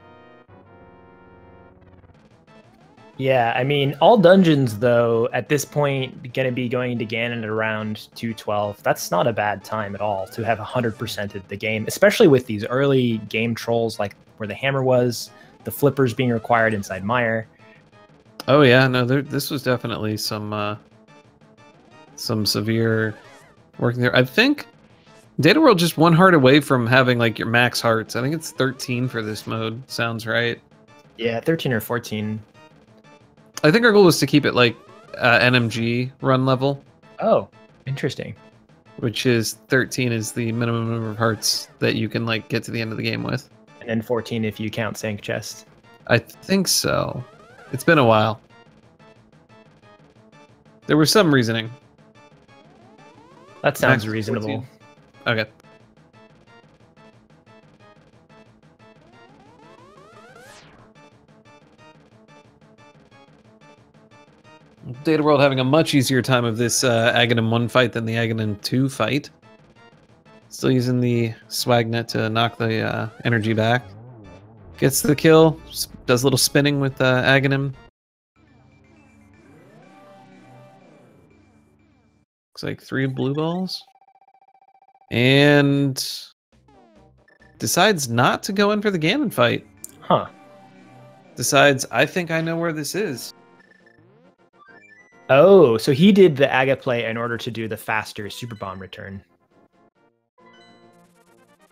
B: Yeah, I mean, all dungeons, though, at this point, going to be going to Ganon at around 212. That's not a bad time at all to have 100%ed the game, especially with these early game trolls, like where the hammer was, the flippers being required inside Mire.
A: Oh, yeah, no, this was definitely some severe working there. I think Data World just one heart away from having like your max hearts. I think it's 13 for this mode. Sounds right.
B: Yeah, 13 or 14.
A: I think our goal was to keep it like NMG run level.
B: Oh, interesting.
A: Which is 13 is the minimum number of hearts that you can like get to the end of the game with.
B: And then 14 if you count Sank Chest.
A: I think so. It's been a while. There was some reasoning.
B: That sounds reasonable.
A: 14. Okay. Data World having a much easier time of this Agahnim 1 fight than the Agahnim 2 fight. Still using the Swagnet to knock the energy back. Gets the kill, does a little spinning with Agahnim. Looks like 3 blue balls. And decides not to go in for the Ganon fight.
B: Huh.
A: Decides, I think I know where this is.
B: Oh, so he did the Aga play in order to do the faster Super Bomb return.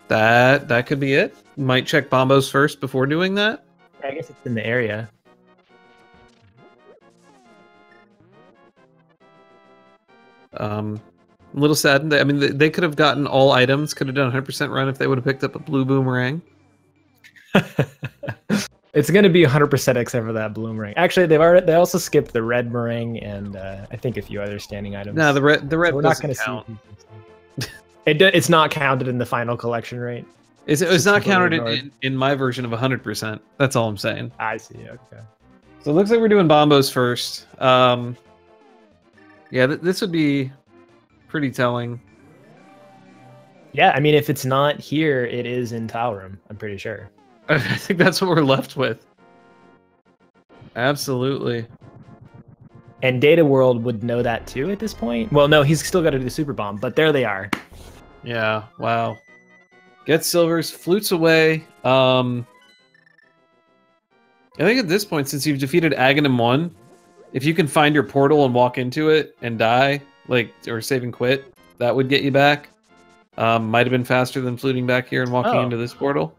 A: That could be it. Might check Bombos first before doing that.
B: I guess it's in the area.
A: A little saddened. I mean, they could have gotten all items. Could have done 100% run if they would have picked up a blue boomerang.
B: It's going to be 100% except for that boomerang. Actually, they also skipped the red meringue and I think a few other standing items.
A: No, the red
B: so we're not going to
A: count.
B: See. It's not counted in the final collection rate.
A: It's not counted in my version of 100%. That's all I'm saying.
B: I see. Okay.
A: So it looks like we're doing Bombos first. Yeah, this would be pretty telling.
B: Yeah, I mean, if it's not here, it is in Tile Room. I'm pretty sure.
A: I think that's what we're left with. Absolutely.
B: And Data World would know that too at this point. Well, no, he's still got to do the Super Bomb, but there they are.
A: Yeah, wow. Gets silvers, flutes away. I think at this point, since you've defeated Agahnim 1, if you can find your portal and walk into it and die, like, or save and quit, that would get you back. Might have been faster than fluting back here and walking into this portal.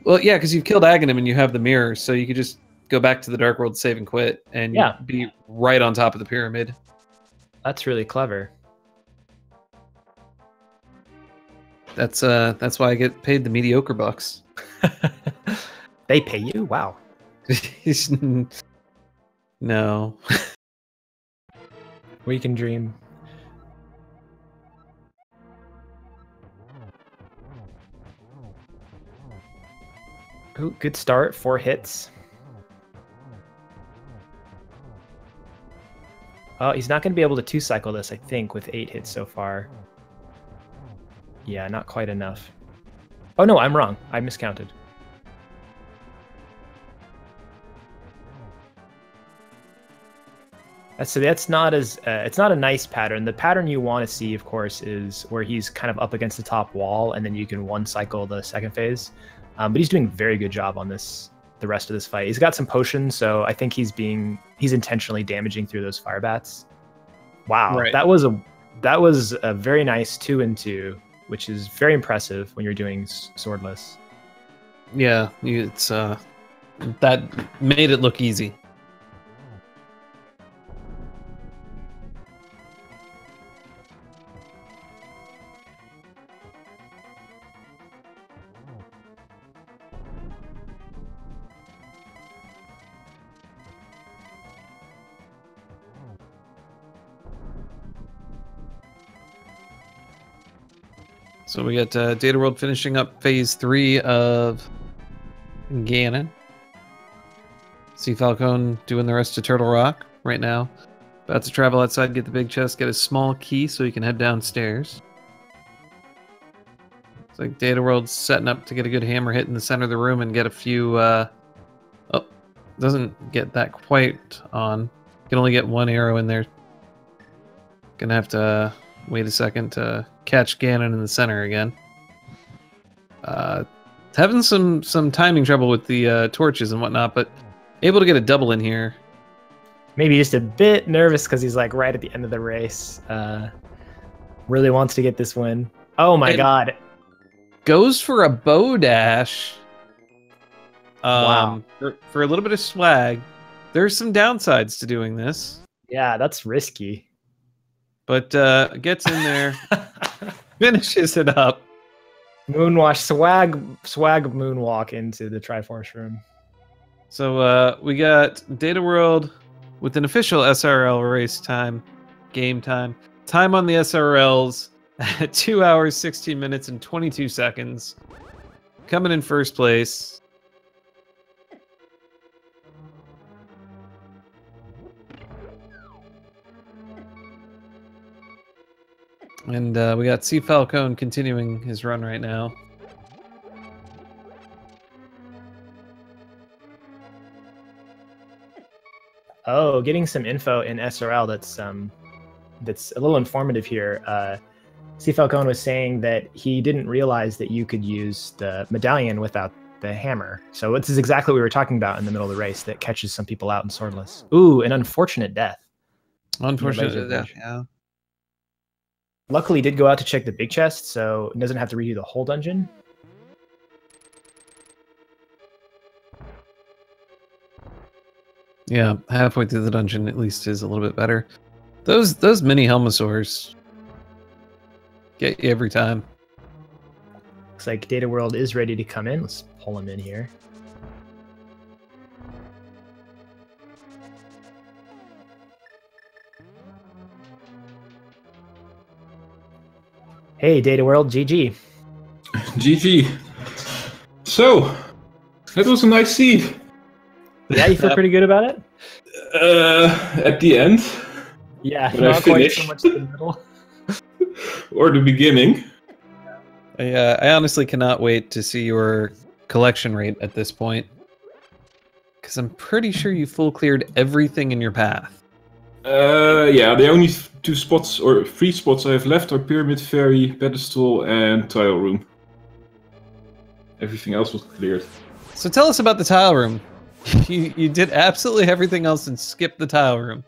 A: Well, yeah, because you've killed Agahnim and you have the mirror, so you could just go back to the Dark World, save and quit, and be right on top of the pyramid.
B: That's really clever.
A: That's why I get paid the mediocre bucks.
B: They pay you? Wow.
A: No.
B: We can dream. Ooh, good start. 4 hits. Oh, he's not going to be able to 2-cycle this, I think, with 8 hits so far. Yeah, not quite enough. Oh, no, I'm wrong. I miscounted. So that's not as it's not a nice pattern. The pattern you want to see, of course, is where he's kind of up against the top wall, and then you can 1-cycle the second phase. But he's doing a very good job on this. The rest of this fight, he's got some potions, so I think he's intentionally damaging through those fire bats. Wow, right. that was a very nice 2-and-2 which is very impressive when you're doing swordless.
A: Yeah, it's that made it look easy. So we got dataworld finishing up phase 3 of Ganon. Cfalcon doing the rest of Turtle Rock right now. About to travel outside, get the big chest, get a small key so he can head downstairs. It's like dataworld's setting up to get a good hammer hit in the center of the room and get a few... Oh, doesn't get that quite on. Can only get one arrow in there. Gonna have to wait a second to catch Ganon in the center again. Having some timing trouble with the torches and whatnot, but able to get a double in here.
B: Maybe just a bit nervous because he's like right at the end of the race. Really wants to get this win. Oh my god.
A: Goes for a bow dash.
B: Wow.
A: For a little bit of swag. There's some downsides to doing this.
B: Yeah, that's risky.
A: But gets in there, finishes it up.
B: Moonwalk, swag moonwalk into the Triforce room.
A: So we got dataworld with an official SRL race time, game time. Time on the SRLs at 2 hours, 16 minutes, and 22 seconds. Coming in first place. And we got Cfalcon continuing his run right now.
B: Oh, getting some info in SRL that's a little informative here. Cfalcon was saying that he didn't realize that you could use the medallion without the hammer. So this is exactly what we were talking about in the middle of the race that catches some people out in swordless. Ooh, an unfortunate death.
A: Unfortunate death, yeah.
B: Luckily, he did go out to check the big chest, so it doesn't have to redo the whole dungeon.
A: Yeah, halfway through the dungeon at least is a little bit better. Those mini Helmosaurs get you every time.
B: Looks like dataworld is ready to come in. Let's pull him in here. Hey, dataworld, GG.
C: GG. So, that was a nice seed.
B: Yeah, you feel pretty good about it?
C: At the end.
B: Yeah,
C: when
B: not quite so much in the middle.
C: Or the beginning.
A: I honestly cannot wait to see your collection rate at this point. Because I'm pretty sure you full cleared everything in your path.
C: Yeah, the only 2 spots or 3 spots I have left are Pyramid Fairy, Pedestal, and Tile Room. Everything else was cleared.
A: So tell us about the tile room. You did absolutely everything else and skipped the tile room.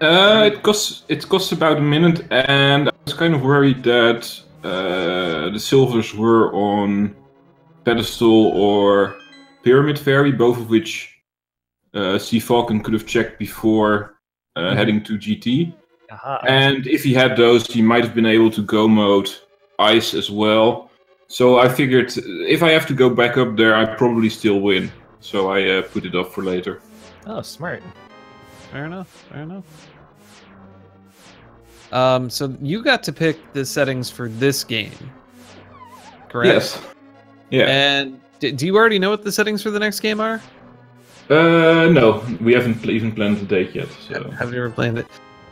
C: It costs about a minute, and I was kind of worried that the silvers were on Pedestal or Pyramid Fairy, both of which Cfalcon could have checked before heading to GT. And if he had those, he might have been able to go mode Ice as well. So I figured if I have to go back up there, I probably still win. So I put it off for later.
B: Oh, smart.
A: Fair enough. Fair enough. So you got to pick the settings for this game, correct?
C: Yes. Yeah.
A: And do you already know what the settings for the next game are?
C: No, we haven't even planned the date yet. So.
A: Have you ever planned it?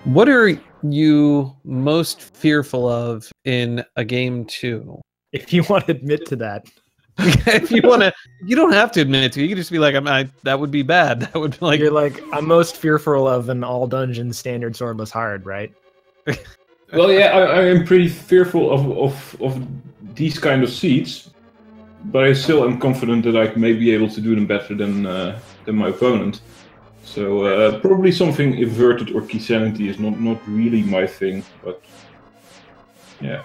A: What are you most fearful of in a game 2?
B: If you want to admit to that.
A: If you want to, you don't have to admit it to. You can just be like, that would be bad. That would be like.
B: You're like, I'm most fearful of an all dungeon standard swordless hard, right?
C: Well, yeah, I am pretty fearful of these kind of seeds, but I still am confident that I may be able to do them better than my opponent. So probably something inverted or key sanity is not really my thing, but yeah.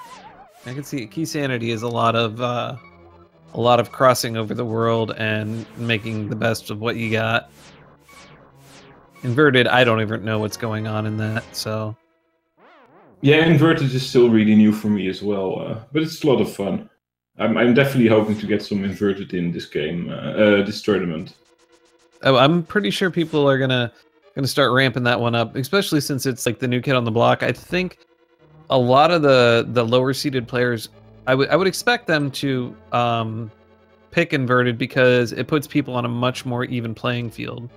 A: I can see Key Sanity is a lot of crossing over the world and making the best of what you got. Inverted, I don't even know what's going on in that, so...
C: Yeah, Inverted is still really new for me as well, but it's a lot of fun. I'm definitely hoping to get some Inverted in this game, this tournament.
A: Oh, I'm pretty sure people are gonna start ramping that one up, especially since it's like the new kid on the block. I think a lot of the lower seeded players, I would expect them to pick Inverted because it puts people on a much more even playing field.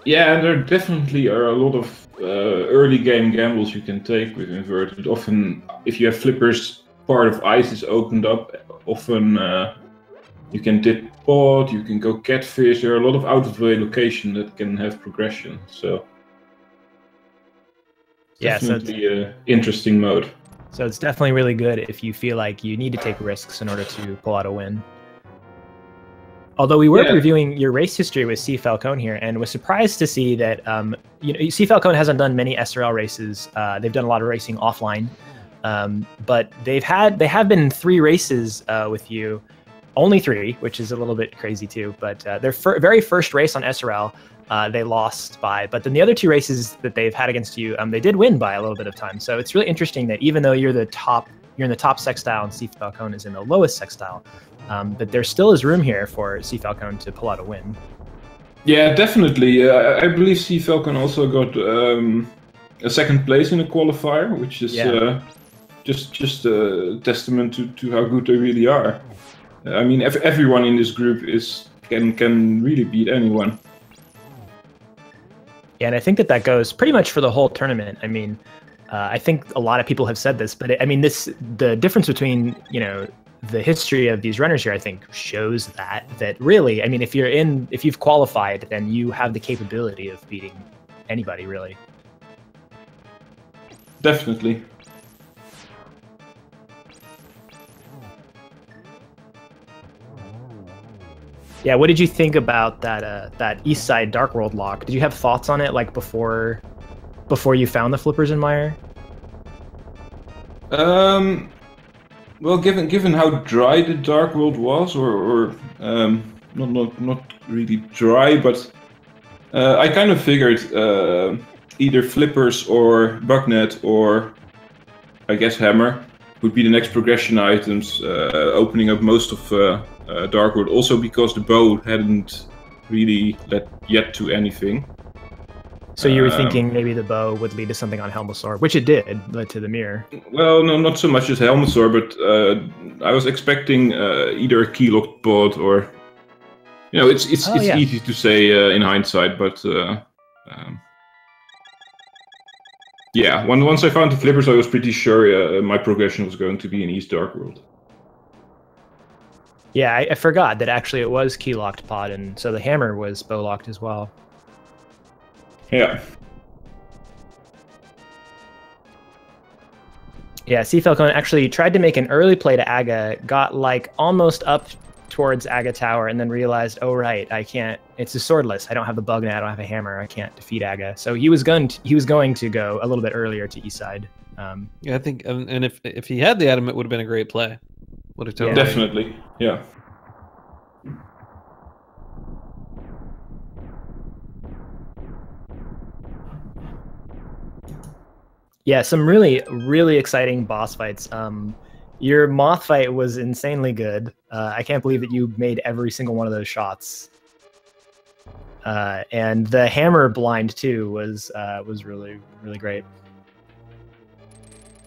C: Yeah, there definitely are a lot of early game gambles you can take with Inverted. Often, if you have flippers, part of ice is opened up. Often you can dip pod, you can go catfish. There are a lot of out-of-the-way location that can have progression. So,
B: yeah,
C: definitely an interesting mode.
B: So it's definitely really good if you feel like you need to take risks in order to pull out a win. Although we were reviewing your race history with Cfalcon here, and was surprised to see that Cfalcon hasn't done many SRL races. They've done a lot of racing offline, but they have been in 3 races with you, only 3, which is a little bit crazy too. But their very first race on SRL, they lost by, but then the other 2 races that they've had against you, they did win by a little bit of time. So it's really interesting that even though you're in the top sextile and Cfalcon is in the lowest sextile, but there still is room here for Cfalcon to pull out a win.
C: Yeah, definitely. I believe Cfalcon also got a second place in the qualifier, which is just a testament to how good they really are. I mean, everyone in this group can really beat anyone.
B: Yeah, and I think that goes pretty much for the whole tournament. I mean, I think a lot of people have said this, but the difference between the history of these runners here, I think, shows that really, I mean, if you've qualified, then you have the capability of beating anybody, really.
C: Definitely.
B: Yeah, what did you think about that East Side Dark World lock? Did you have thoughts on it, like before you found the flippers in Mire?
C: Well, given how dry the Dark World was, or not really dry, but I kind of figured either flippers or bugnet or I guess hammer would be the next progression items, opening up most of Dark World. Also because the bow hadn't really led yet to anything.
B: So you were thinking maybe the bow would lead to something on Helmosaur, which it did, led to the Mire.
C: Well, no, not so much as Helmosaur, but I was expecting either a key-locked pod or... it's easy to say in hindsight, but... yeah, once I found the flippers, I was pretty sure my progression was going to be in East Dark World.
B: Yeah, I forgot that actually it was key-locked pod, and so the hammer was bow-locked as well.
C: Yeah.
B: Yeah, Cfalcon actually tried to make an early play to Aga, got like almost up towards Aga Tower, and then realized, oh right, I can't. It's a swordless. I don't have the bug net. I don't have a hammer. I can't defeat Aga. So he was going to go a little bit earlier to East Side.
A: Yeah, I think, and if he had the item, it would have been a great play. Would have totally.
C: Definitely, yeah.
B: Yeah, some really, really exciting boss fights. Your moth fight was insanely good. I can't believe that you made every single one of those shots. And the hammer blind too was really, really great.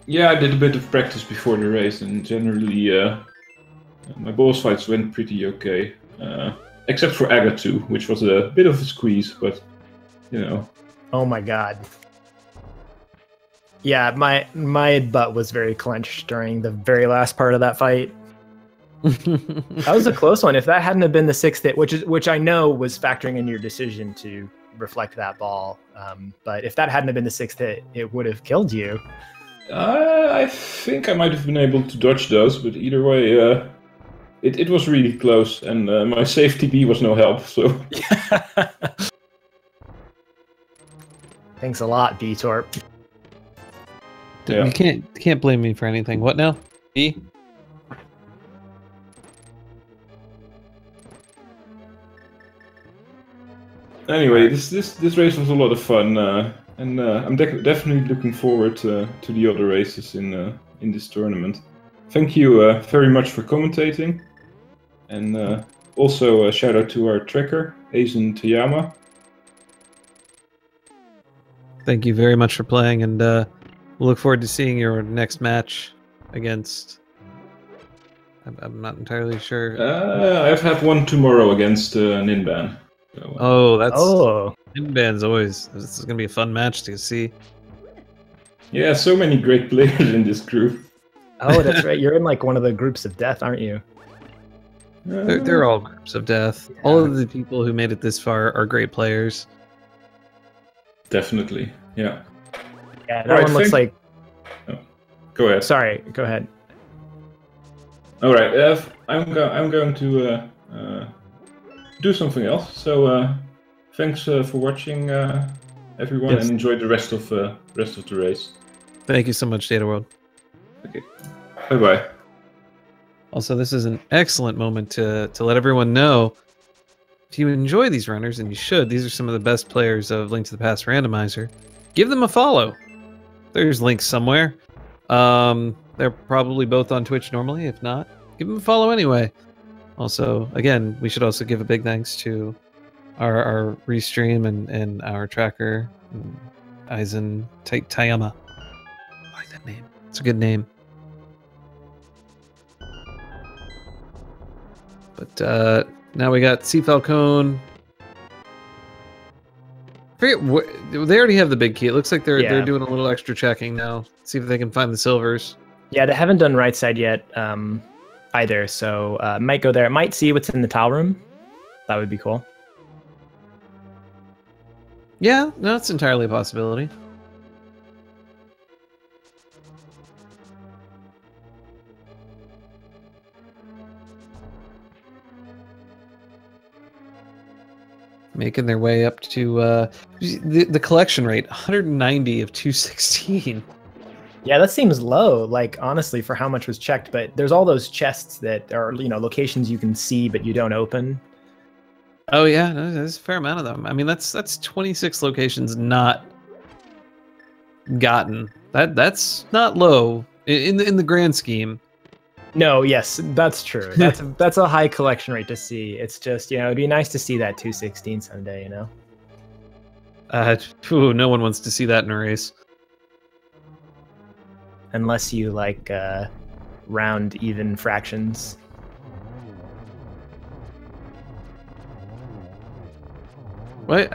C: Yeah, I did a bit of practice before the race, and generally my boss fights went pretty okay. Except for Aga 2, which was a bit of a squeeze, but
B: Oh my god. Yeah, my butt was very clenched during the very last part of that fight. That was a close one. If that hadn't have been the 6th hit, which I know was factoring in your decision to reflect that ball, but if that hadn't have been the 6th hit, it would have killed you.
C: I think I might have been able to dodge those, but either way, it was really close, and my safety B was no help. So.
B: Thanks a lot, B-Torp.
C: Yeah.
A: You can't blame me for anything. What now? E?
C: Anyway, this race was a lot of fun, and I'm definitely looking forward to the other races in this tournament. Thank you very much for commentating, and also a shout out to our tracker, Aizen Toyama.
A: Thank you very much for playing, and we'll look forward to seeing your next match against. I'm not entirely sure.
C: I've had one tomorrow against Ninban. So,
A: Oh, that's
B: Oh,
A: Inban's always. This is gonna be a fun match to see.
C: yeah, so many great players in this group.
B: oh, that's right. You're in like one of the groups of death, aren't you?
A: They're all groups of death.
B: Yeah.
A: All of the people who made it this far are great players.
C: Definitely, yeah.
B: Yeah, that
C: Alright,
B: one looks like.
C: Go ahead.
B: Sorry, go ahead.
C: All right, I'm going to do something else. So thanks for watching, everyone,
A: Yes.
C: and enjoy the rest of the race.
A: Thank you so much, dataworld.
C: Okay, bye bye.
A: Also, this is an excellent moment to let everyone know, if you enjoy these runners, and you should, these are some of the best players of Link to the Past Randomizer, give them a follow. There's links somewhere. They're probably both on Twitch normally. If not, give them a follow anyway. Also, again, we should also give a big thanks to our restream and our tracker, Aizen Toyama. I like that name. It's a good name. But now we got Cfalcon. Forget what they already have the big key. It looks like they're doing a little extra checking now. See if they can find the silvers.
B: Yeah, they haven't done right side yet either, so might go there. Might see what's in the tile room. That would be cool.
A: Yeah, no, it's entirely a possibility. Making their way up to the collection rate, 190 of 216.
B: Yeah, that seems low, like, honestly, for how much was checked. But there's all those chests that are, locations you can see but you don't open.
A: Oh yeah, there's a fair amount of them. I mean, that's 26 locations not gotten. That's not low in the grand scheme.
B: No, yes, that's true. That's a high collection rate to see. It's just, it'd be nice to see that 216 someday,
A: No one wants to see that in a race.
B: Unless you like round even fractions.
A: Well,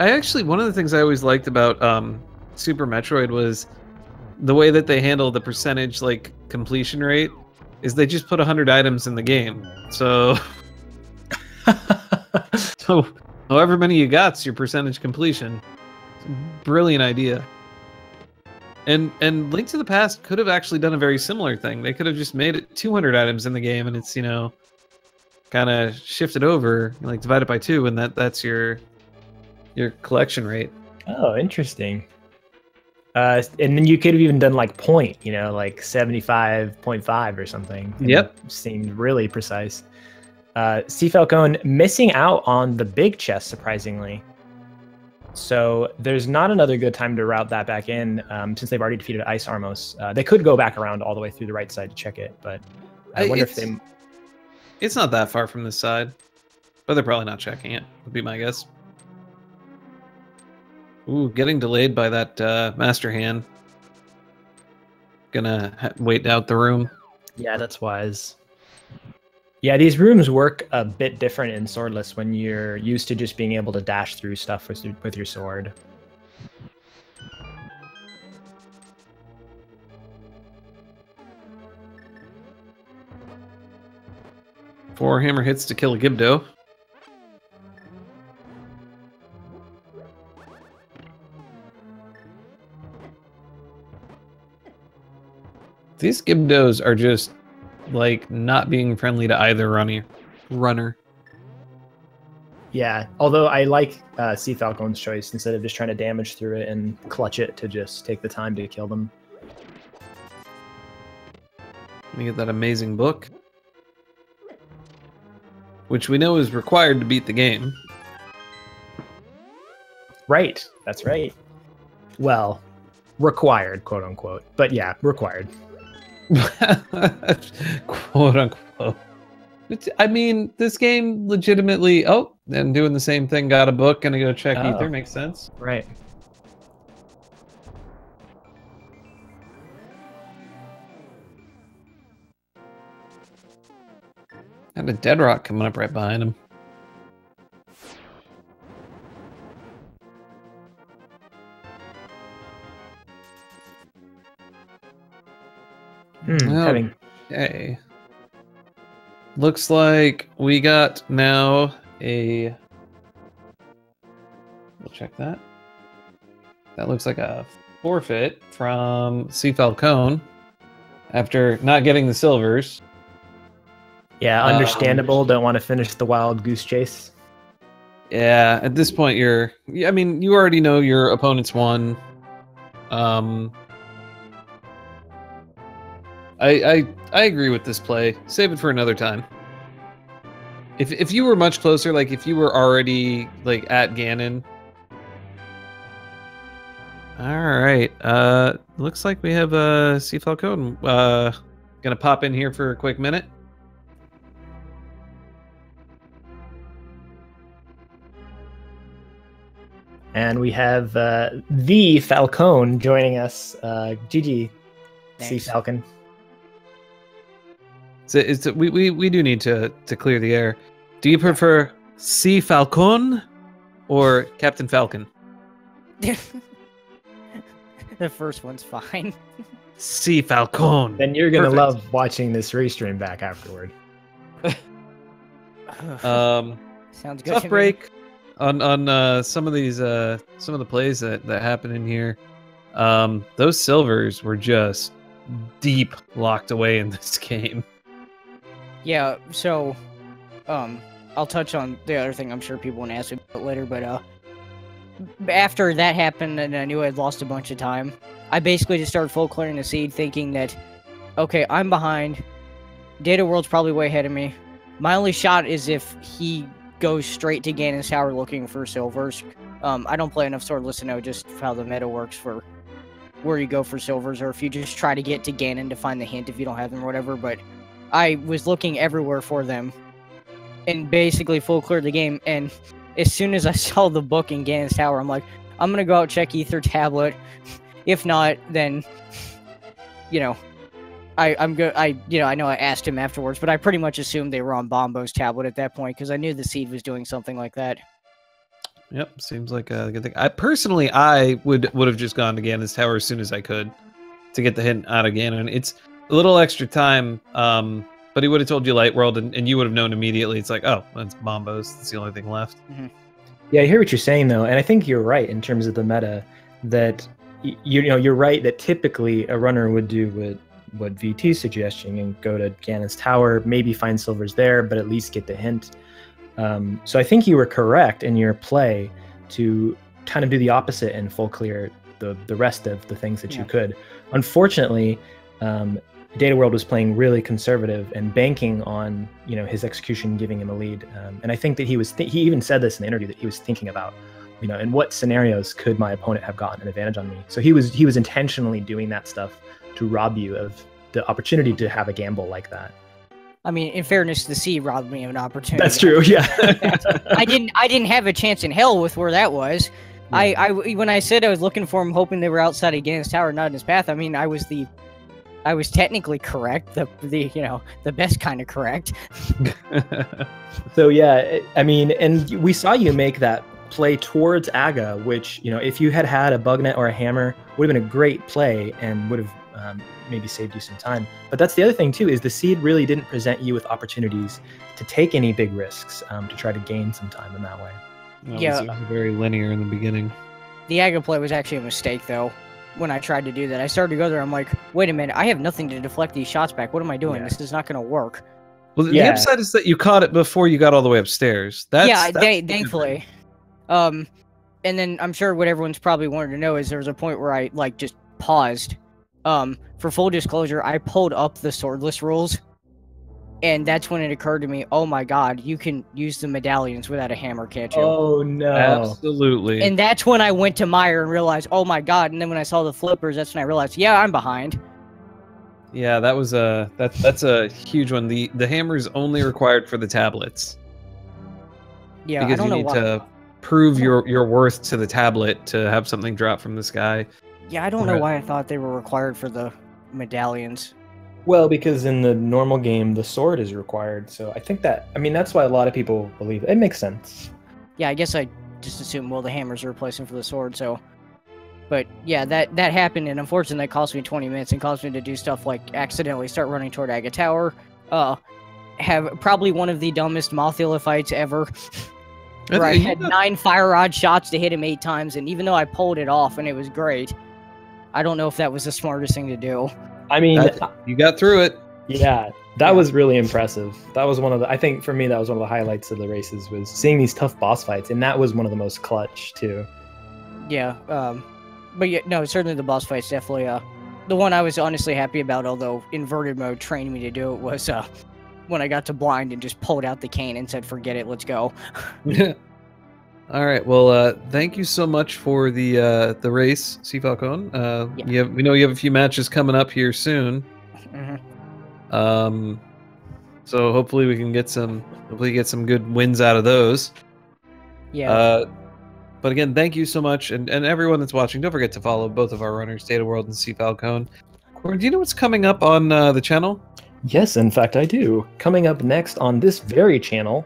A: one of the things I always liked about Super Metroid was the way that they handle the percentage completion rate is they just put 100 items in the game. So so however many you got's your percentage completion. It's a brilliant idea. And Link to the Past could have actually done a very similar thing. They could have just made it 200 items in the game, and it's kind of shifted over, divide it by 2, and that's your collection rate.
B: Oh, interesting. And then you could have even done point, like 75.5 or something.
A: Yep.
B: Seemed really precise. Cfalcon missing out on the big chest, surprisingly. So there's not another good time to route that back in, since they've already defeated Ice Armos. They could go back around all the way through the right side to check it, but I wonder if they...
A: It's not that far from this side, but they're probably not checking it, would be my guess. Ooh, getting delayed by that Master Hand. Gonna wait out the room.
B: Yeah, that's wise. Yeah, these rooms work a bit different in Swordless when you're used to just being able to dash through stuff with your sword.
A: Four hammer hits to kill a Gibdo. These Gibdos are just not being friendly to either runner.
B: Yeah, although I like Cfalcon's choice instead of just trying to damage through it and clutch it to just take the time to kill them.
A: Let me get that amazing book. Which we know is required to beat the game.
B: Right. That's right. Well, required, quote unquote. But yeah, required.
A: Quote unquote. I mean, this game legitimately. Oh, and doing the same thing. Got a book. Gonna go check Ether. Makes sense.
B: Right.
A: And a dead rock coming up right behind him. Okay. Looks like we got now a... We'll check that. That looks like a forfeit from Cfalcon after not getting the silvers.
B: Yeah, understandable. Don't want to finish the wild goose chase.
A: Yeah, at this point you're... I mean, you already know your opponent's won. I agree with this play. Save it for another time. If you were much closer, like if you were already like at Ganon. All right. Looks like we have a Cfalcon. Gonna pop in here for a quick minute.
B: And we have the Falcone joining us. GG, Cfalcon.
A: So we do need to clear the air. Do you prefer Cfalcon or Captain Falcon?
D: The first one's fine.
A: Cfalcon.
B: Then you're gonna love watching this restream back afterward.
D: Sounds good.
A: Tough break on some of these some of the plays that happen in here. Those silvers were just deep locked away in this game.
D: Yeah, so I'll touch on the other thing I'm sure people want to ask me about later, but after that happened and I knew I'd lost a bunch of time, I basically just started full clearing the seed thinking that, okay, I'm behind, dataworld's probably way ahead of me. My only shot is if he goes straight to Ganon's Tower looking for silvers. I don't play enough Swordless to know just how the meta works for where you go for silvers, or if you just try to get to Ganon to find the hint if you don't have them or whatever, but I was looking everywhere for them and basically full cleared the game, and as soon as I saw the book in Ganon's Tower, I'm like, I'm gonna go out check Ether Tablet. If not, then, you know, I'm good. I know I asked him afterwards, but I pretty much assumed they were on Bombo's tablet at that point because I knew the seed was doing something like that.
A: Yep, seems like a good thing. I would have just gone to Ganon's Tower as soon as I could to get the hint out of Ganon. It's a little extra time, but he would have told you Light World, and you would have known immediately. It's like, oh, that's Bombo's. That's the only thing left.
B: Mm-hmm. Yeah, I hear what you're saying though, and I think you're right in terms of the meta. That you're right that typically a runner would do what VT's suggesting and go to Ganon's Tower, maybe find silvers there, but at least get the hint. So I think you were correct in your play to kind of do the opposite and full clear the rest of the things that you could. Unfortunately, dataworld was playing really conservative and banking on his execution giving him a lead. And I think that he even said this in the interview that he was thinking about, in what scenarios could my opponent have gotten an advantage on me. So he was intentionally doing that stuff to rob you of the opportunity to have a gamble like that.
D: I mean, in fairness, the sea robbed me of an opportunity.
B: That's true, yeah.
D: I didn't have a chance in hell with where that was. Yeah. When I said I was looking for him, hoping they were outside of Ganon's Tower, not in his path. I mean, I was technically correct, the best kind of correct.
B: So yeah, I mean, and we saw you make that play towards Aga, which if you had a bug net or a hammer, would have been a great play and would have maybe saved you some time. But that's the other thing too, is the seed really didn't present you with opportunities to take any big risks to try to gain some time in that way.
A: It was very linear in the beginning.
D: The Aga play was actually a mistake though. When I tried to do that, I started to go there. I'm like, wait a minute, I have nothing to deflect these shots back. What am I doing? This is not going to work.
A: Well, the upside is that you caught it before you got all the way upstairs.
D: Thankfully. And then I'm sure what everyone's probably wanted to know is there was a point where I just paused For full disclosure, I pulled up the swordless rules, and that's when it occurred to me, oh my god, you can use the medallions without a hammer, can't you?
B: Oh no!
A: Absolutely.
D: And that's when I went to Mire and realized, oh my god. And then when I saw the flippers, that's when I realized, yeah, I'm behind.
A: Yeah, that was that's a huge one. The hammer is only required for the tablets.
D: Yeah,
A: because
D: I don't
A: you
D: know
A: need
D: why.
A: to prove your worth to the tablet to have something drop from the sky.
D: Yeah, I don't know why I thought they were required for the medallions.
B: Well, because in the normal game, the sword is required. So I think that's why a lot of people believe it. It makes sense.
D: Yeah, I guess I just assumed, well, the hammer's a replacement for the sword, so... But yeah, that happened, and unfortunately that cost me 20 minutes and caused me to do stuff like accidentally start running toward Aga Tower, have probably one of the dumbest Mothula fights ever, where I had 9 fire rod shots to hit him 8 times, and even though I pulled it off and it was great, I don't know if that was the smartest thing to do.
B: I mean,
A: you got through it.
B: Yeah, that was really impressive. That was I think for me, that was one of the highlights of the races, was seeing these tough boss fights, and that was one of the most clutch, too.
D: Yeah, but yeah, no, certainly the boss fight's definitely, the one I was honestly happy about, although inverted mode trained me to do it, was, when I got to blind and just pulled out the cane and said, forget it, let's go.
A: All right. Well, thank you so much for the race, Cfalcon.
D: Yeah.
A: We know you have a few matches coming up here soon.
D: Mm-hmm.
A: So hopefully we can get some good wins out of those.
D: Yeah.
A: But again, thank you so much, and everyone that's watching, don't forget to follow both of our runners, dataworld and Cfalcon. Corn, do you know what's coming up on the channel?
B: Yes, in fact, I do. Coming up next on this very channel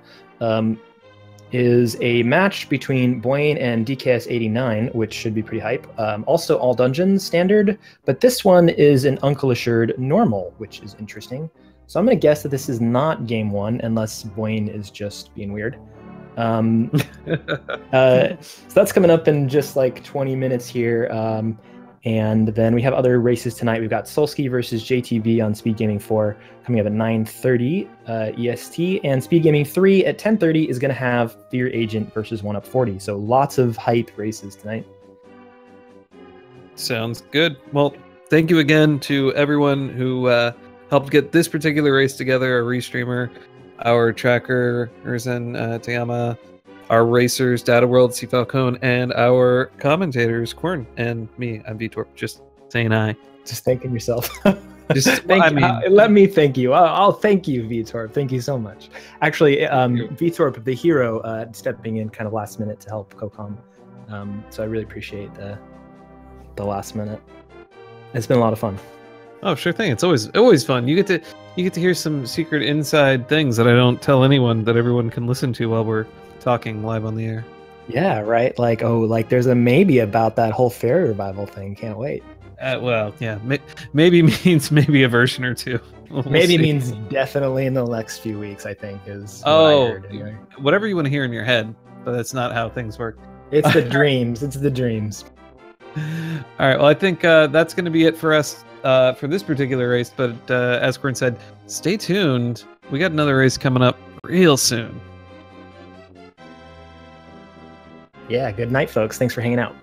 B: is a match between Boyne and DKS89, which should be pretty hype. Also, all dungeons standard, but this one is an Uncle Assured normal, which is interesting. So I'm going to guess that this is not game 1, unless Boyne is just being weird. So that's coming up in just like 20 minutes here. And then we have other races tonight. We've got Solski versus JTV on Speed Gaming 4 coming up at 9:30 EST, and Speed Gaming 3 at 10:30 is going to have Fear Agent versus 1UP40. So lots of hype races tonight.
A: Sounds good. Well, thank you again to everyone who helped get this particular race together, our restreamer, our tracker, Urzen Tayama, our racers, dataworld, Cfalcon, and our commentators, Quern, and me, I'm Vitorp, just saying hi.
B: Just thanking yourself.
A: Just,
B: let me thank you. I'll thank you, Vitorp. Thank you so much. Actually, Vitorp, the hero, stepping in kind of last minute to help Cocom. So I really appreciate the last minute. It's been a lot of fun.
A: Oh, sure thing. It's always fun. You get to hear some secret inside things that I don't tell anyone, that everyone can listen to while we're talking live on the air.
B: Yeah, right. Like, there's a maybe about that whole fairy revival thing. Can't wait.
A: Well, yeah. Maybe means maybe a version or two. We'll
B: maybe
A: see.
B: means definitely in the next few weeks, I think, is what I heard anyway.
A: Whatever you want to hear in your head, but that's not how things work.
B: It's the dreams. It's the dreams.
A: All right. Well, I think that's going to be it for us for this particular race. But as Quern said, stay tuned. We got another race coming up real soon.
B: Yeah, good night, folks. Thanks for hanging out.